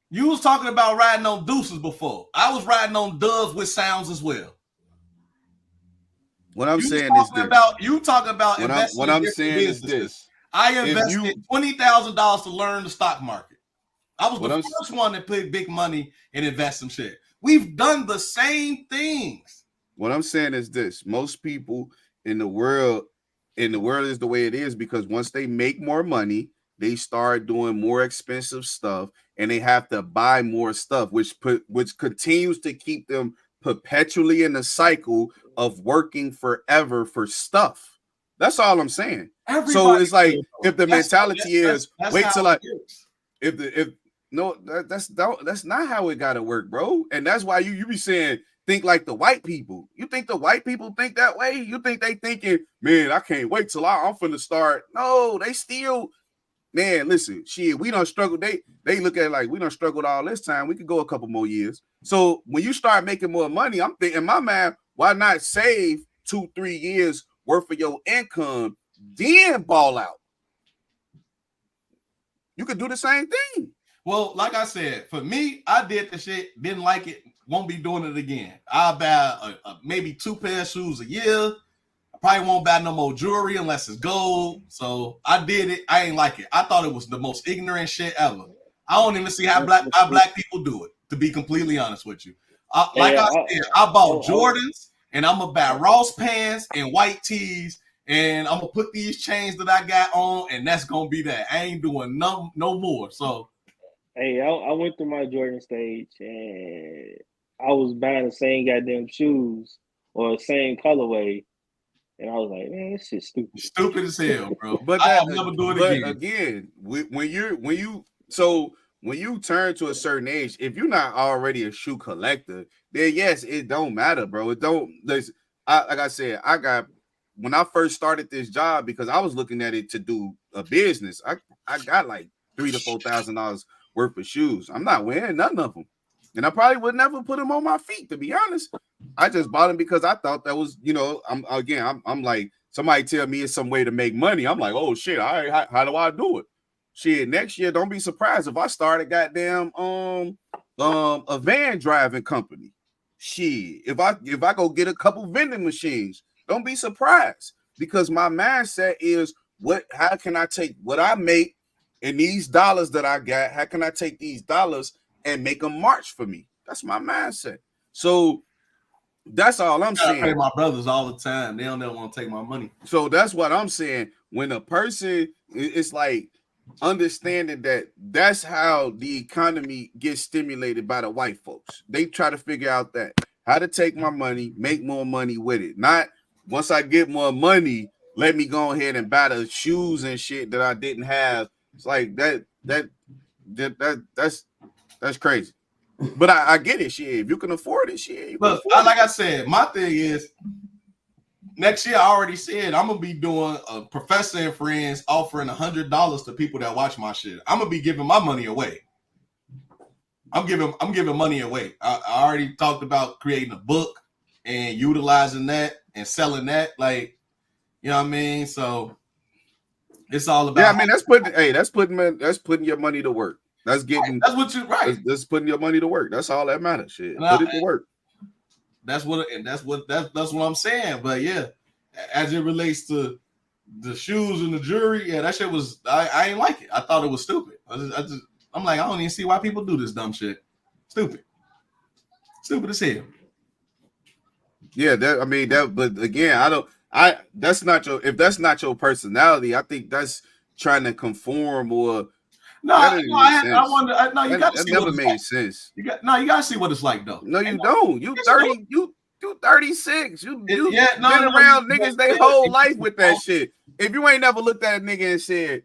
You was talking about riding on deuces before. I was riding on doves with sounds as well. What I'm saying is this. You talking about investing what in I'm different saying businesses. is this. I invested $20,000 to learn the stock market. I was the first one to put big money and invest some shit. We've done the same things. What I'm saying is this. Most people in the world is the way it is because once they make more money, they start doing more expensive stuff and they have to buy more stuff, which continues to keep them perpetually in the cycle of working forever for stuff. That's all I'm saying. So it's like if the mentality is wait till that's not how it gotta work, bro. And that's why you be saying think like the white people. You think the white people think that way? You think they thinking, man, I can't wait till I'm finna start. No, they still, man, listen, shit, we done struggled. They look at it like we done struggled all this time. We could go a couple more years. So when you start making more money, I'm thinking in my mind, why not save 2-3 years worth of your income, then ball out? You could do the same thing. Well, like I said, for me, I did the shit, didn't like it, won't be doing it again. I'll buy maybe 2 pairs of shoes a year. I probably won't buy no more jewelry unless it's gold. So I did it. I ain't like it. I thought it was the most ignorant shit ever. I don't even see how black people do it, to be completely honest with you. I bought Jordans, and I'm going to buy Ross pants and white tees, and I'm going to put these chains that I got on, and that's going to be that. I ain't doing no more. So, hey, I went through my Jordan stage, and I was buying the same goddamn shoes or the same colorway, and I was like, man, this shit's stupid. Stupid as hell, bro. But I'll never do it again. When you turn to a certain age, if you're not already a shoe collector, then yes, it don't matter, bro. It don't. Like I said, when I first started this job, because I was looking at it to do a business, I got like $3,000 to $4,000 worth of shoes. I'm not wearing none of them, and I probably would never put them on my feet, to be honest. I just bought them because I thought that was, I'm like, somebody tell me it's some way to make money. I'm like, oh shit, all right, how do I do it? Shit, next year, don't be surprised if I start a goddamn a van driving company. Shit, if I go get a couple vending machines, don't be surprised, because my mindset is how can I take what I make and these dollars that I got, how can I take these dollars and make them march for me? That's my mindset. So That's all I'm I pay saying. my brothers all the time. They don't ever want to take my money. So that's what I'm saying. When a person, it's like understanding that that's how the economy gets stimulated by the white folks. They try to figure out that how to take my money, make more money with it. Not once I get more money, let me go ahead and buy the shoes and shit that I didn't have. It's like that's crazy. But I get it, shit. If you can afford it, shit, you can Look, afford like it. I said, my thing is next year. I already said I'm gonna be doing a Professor and Friends offering $100 to people that watch my shit. I'm gonna be giving my money away. I'm giving money away. I already talked about creating a book and utilizing that and selling that. Like, you know what I mean? So it's all about. Yeah, I mean that's putting your money to work. That's getting That's what you right. that's putting your money to work. That's all that matters. Shit, And put it to work. That's what I'm saying. But yeah, as it relates to the shoes and the jewelry, yeah, that shit was I ain't like it. I thought it was stupid. I'm like, I don't even see why people do this dumb shit. Stupid as hell. Yeah, but again, that's not your, if that's not your personality, I think that's trying to conform or that doesn't make sense. I wonder. No, you got to that see never what it's made like. sense. You got to see what it's like though. No, you don't. You 30, you 36. You been around niggas their whole life with that shit. If you ain't never looked at a nigga and said,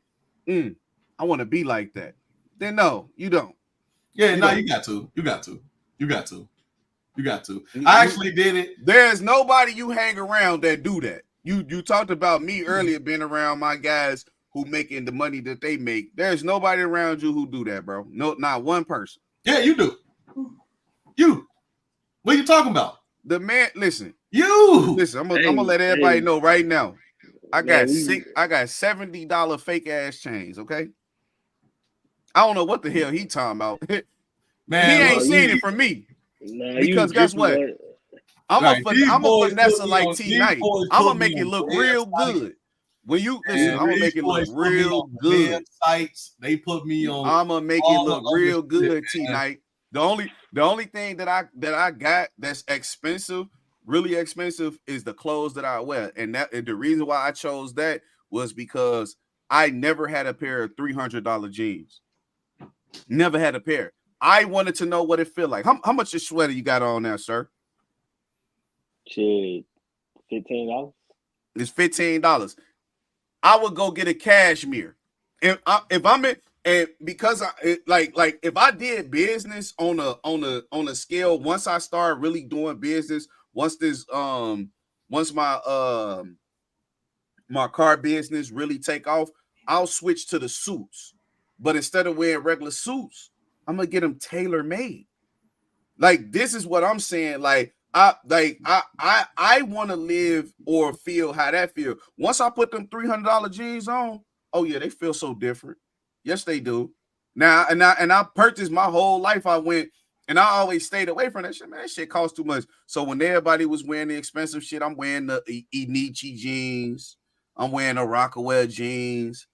I want to be like that, then no, you don't. Yeah, you got to. I actually did it. There's nobody you hang around that do that. You talked about me earlier being around my guys who making the money that they make. There's nobody around you who do that, bro. No, not one person. Yeah, you do. You. What are you talking about? The man, listen. Listen, I'm gonna let everybody know right now. I got $70 fake ass chains, okay? I don't know what the hell he talking about. Man, he ain't seen it from me. Because guess what? I'm a finesse like T-Night. I'm gonna make it look real good. When you listen, I'm gonna make it look real good. Sites, they put me on. I'm gonna make it look real good, T-Night. The only thing that I got that's expensive, really expensive, is the clothes that I wear. And the reason why I chose that was because I never had a pair of $300 jeans. Never had a pair. I wanted to know what it felt like. How much is sweater you got on now, sir? Shit, $15. It's $15. I would go get a cashmere. If I'm in, and because if I did business on a scale, once I start really doing business, once my my car business really take off, I'll switch to the suits. But instead of wearing regular suits, I'm gonna get them tailor made. Like, this is what I'm saying. Like, I want to live or feel how that feel. Once I put them $300 jeans on, oh yeah, they feel so different. Yes, they do. Now, and I purchased my whole life. I went and I always stayed away from that shit. Man, that shit costs too much. So when everybody was wearing the expensive shit, I'm wearing the Enichi jeans. I'm wearing the Rockaway jeans.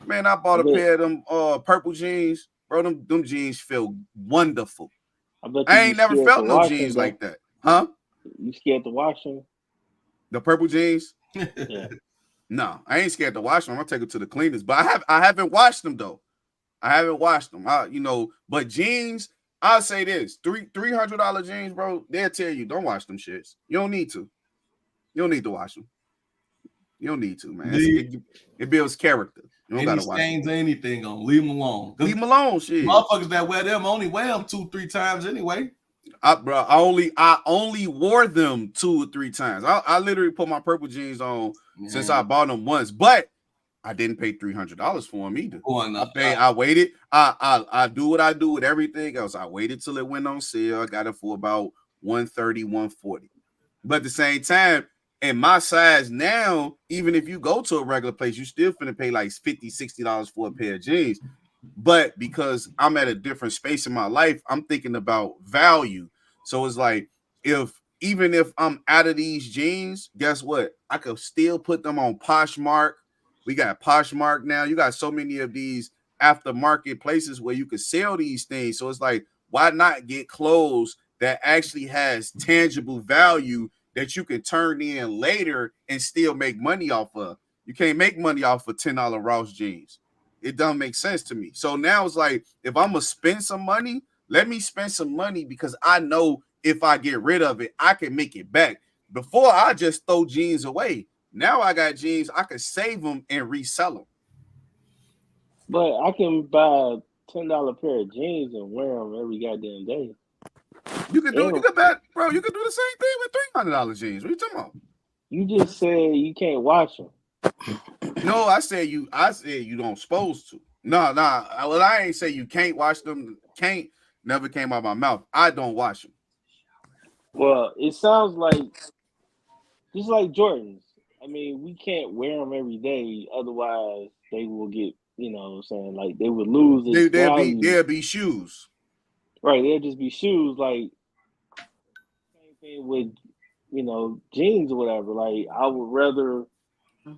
Man, I bought a pair of them purple jeans. Bro, them jeans feel wonderful. I ain't never felt no jeans like that. Huh? You scared to wash them? The purple jeans? Yeah. No, I ain't scared to wash them. I'll take them to the cleaners. But I haven't washed them though. I haven't washed them. But jeans, I'll say this: $300 jeans, bro. They'll tell you don't wash them shits. You don't need to. You don't need to wash them. You don't need to, man. It builds character. You don't gotta wash stains or anything on. Leave them alone. Leave them alone, shit. Motherfuckers that wear them only wear them 2-3 times anyway. I only wore them 2 or 3 times. I literally put my purple jeans on since I bought them once, but I didn't pay $300 for them either. I waited. I do what I do with everything else. I waited till it went on sale. I got it for about $130, $140. But at the same time, in my size now, even if you go to a regular place, you still finna pay like $50, $60 for a pair of jeans. But because I'm at a different space in my life, I'm thinking about value. So it's like, even if I'm out of these jeans, guess what? I could still put them on Poshmark. We got Poshmark now. You got so many of these aftermarket places where you could sell these things. So it's like, why not get clothes that actually has tangible value that you can turn in later and still make money off of. You can't make money off of $10 Ross jeans. It doesn't make sense to me. So now it's like, if I'm gonna spend some money, let me spend some money because I know if I get rid of it, I can make it back. Before I just throw jeans away. Now I got jeans, I can save them and resell them. But I can buy $10 pair of jeans and wear them every goddamn day. You could do, And you could bet, bro. You could do the same thing with $300 jeans. What are you talking about? you just said you can't wash them. No, I said you don't supposed to. No, well, I ain't say you can't wash them. Can't never came out of my mouth. I don't wash them. Well, it sounds like just like Jordans. I mean, we can't wear them every day, otherwise they will get, you know what I'm saying, like they would lose its value. There'll be shoes. Right, they'll just be shoes. Like same thing with, you know, jeans or whatever. Like I would rather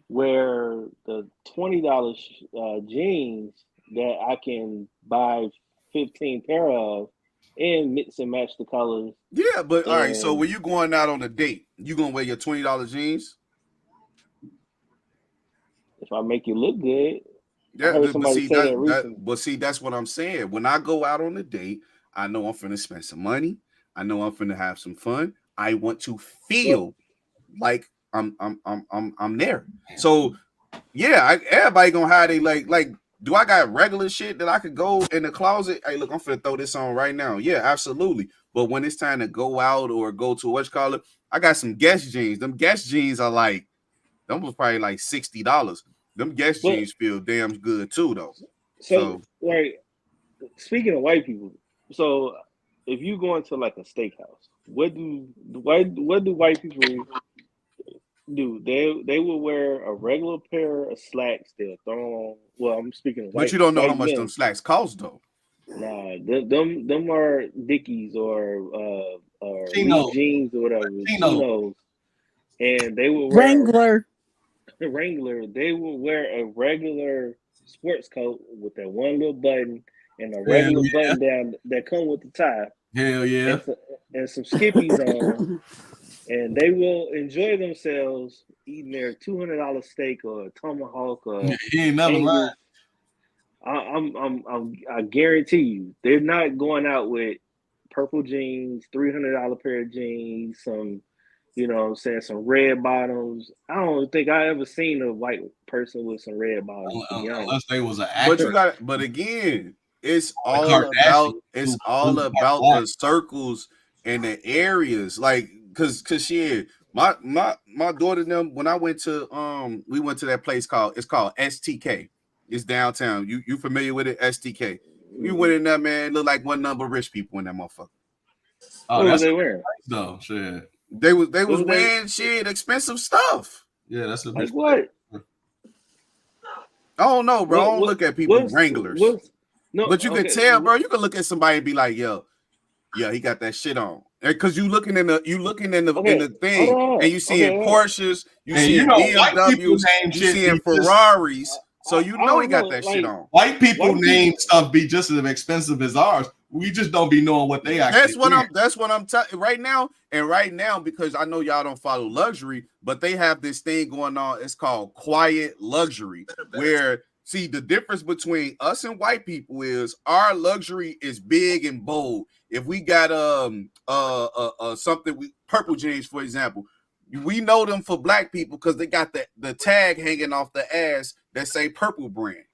wear the $20 jeans that I can buy 15 pair of and mix and match the colors. Yeah, but all right. So And when you going out on a date, you gonna wear your $20 jeans? if I make it look good, I Yeah, heard but somebody see say that recently. that's what I'm saying. When I go out on a date, I know I'm finna spend some money. I know I'm finna have some fun. I want to feel like I'm there. So yeah, everybody gonna have they like. Do I got regular shit that I could go in the closet? Hey, look, I'm finna throw this on right now. Yeah, absolutely. But when it's time to go out or go to what you call it, I got some Guess jeans. Them Guess jeans are like, them was probably like $60. Them Guess But jeans feel damn good too, though. so So like speaking of white people, so if you go into like a steakhouse, what do white people do? They will wear a regular pair of slacks. They'll throw on. Well, I'm speaking of but you don't know how white much them men. slacks cost though. Nah, them are Dickies or Lee Chino, jeans or whatever, Chino. chinos, and they will wear Wrangler. a Wrangler. They will wear a regular sports coat with that one little button and a Hell regular yeah. button down that come with the tie, Hell yeah. and some skippies on, and they will enjoy themselves eating their $200 steak or a tomahawk or He ain't never lying. Angus. I guarantee you, they're not going out with purple jeans, $300 pair of jeans, some, you know what I'm saying, some red bottoms. I don't think I ever seen a white person with some red bottoms, to be honest. Unless they was an But actor. but again, it's The all Kardashians about who are black. the circles and the areas. Like, cause shit, my daughter and them, when I went to we went to that place called STK. It's downtown. You familiar with it? STK. You went in there, man. Look like one number of rich people in that motherfucker. Oh, What was that's they a wearing? nice though. Shit. They was What was they wearing shit, expensive stuff. Yeah, that's a like? bitch. What? I don't know, bro. I don't What? look at people Wranglers. What's no? But you can Okay. tell, bro. You can look at somebody and be like, "Yo, yeah, he got that shit on." Because you looking in the Okay. thing, Hold on. and you seeing Okay. Porsches, you And seeing you know, white people BMWs, name you shit seeing be just Ferraris. So you I know he don't got know. that shit Like on. white people white name people. stuff be just as expensive as ours. We just don't be knowing what they actually That's what I'm telling right now. And right now, because I know y'all don't follow luxury, but they have this thing going on. It's called quiet luxury, where see the difference between us and white people is our luxury is big and bold. If we got something we purple jeans, for example, we know them for black people because they got the tag hanging off the ass that say purple brand.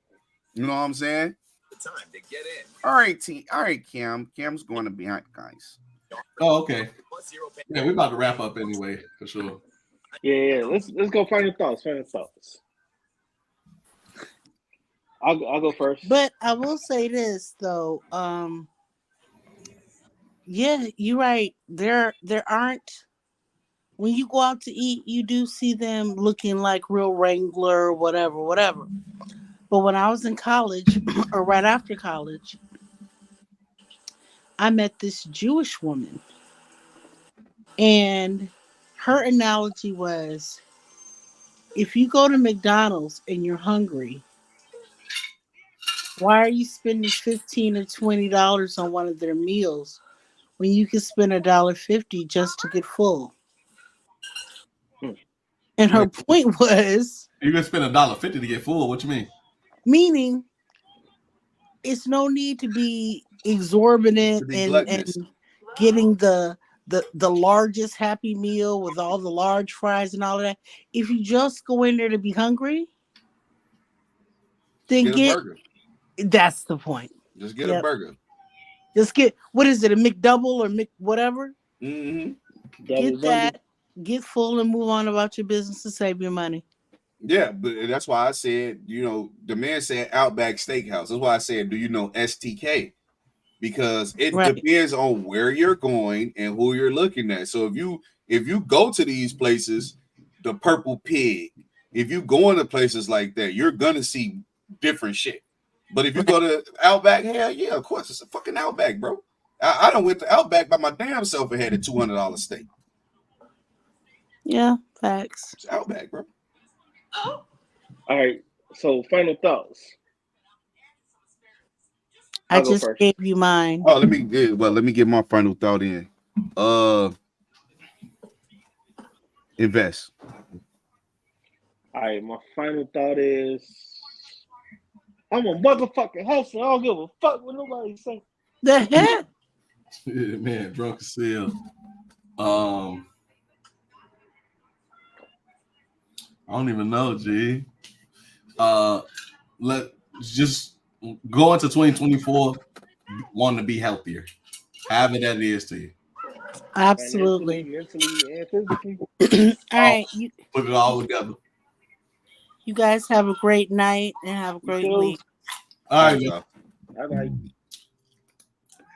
You know what I'm saying? Time to get in. All right, Kim. Kim's going to be out, guys. Oh, okay. Yeah, we're about to wrap up anyway, for sure. Yeah. Let's go. Final thoughts. I'll go first. But I will say this though, yeah, you're right. There aren't, when you go out to eat, you do see them looking like real Wrangler, whatever. But when I was in college or right after college, I met this Jewish woman, and her analogy was, if you go to McDonald's and you're hungry, why are you spending $15 or $20 on one of their meals when you can spend $1.50 just to get full. And her point was, You can spend $1.50 to get full. What you mean? meaning it's no need to be exorbitant To be and gluttonous. getting the largest Happy Meal with all the large fries and all of that. If you just go in there to be hungry, then Get a burger. that's the point. Just get a burger. Just get, what is it, a McDouble or Mc whatever? Mm-hmm. Get that, get full, and move on about your business to save your money. Yeah, but that's why I said, you know, the man said Outback Steakhouse. That's why I said, do you know STK? Because it depends on where you're going and who you're looking at. So if you go to these places, the Purple Pig, if you go into places like that, you're gonna see different shit. But if you go to Outback, hell yeah, of course, it's a fucking Outback, bro. I done went to Outback by my damn self and had a $200 steak. Yeah, facts. It's Outback, bro. All right. So final thoughts. I just gave you mine. Oh, let me get my final thought in. Invest. All right, my final thought is I'm a motherfucking hustler. I don't give a fuck what nobody say. The heck? Yeah, man, drunk as hell. I don't even know, G. Let just go into 2024 wanting to be healthier. However that is to you. Absolutely. Mentally and physically. All right. Put it all together. You guys have a great night and have a great week. All right, y'all. All right.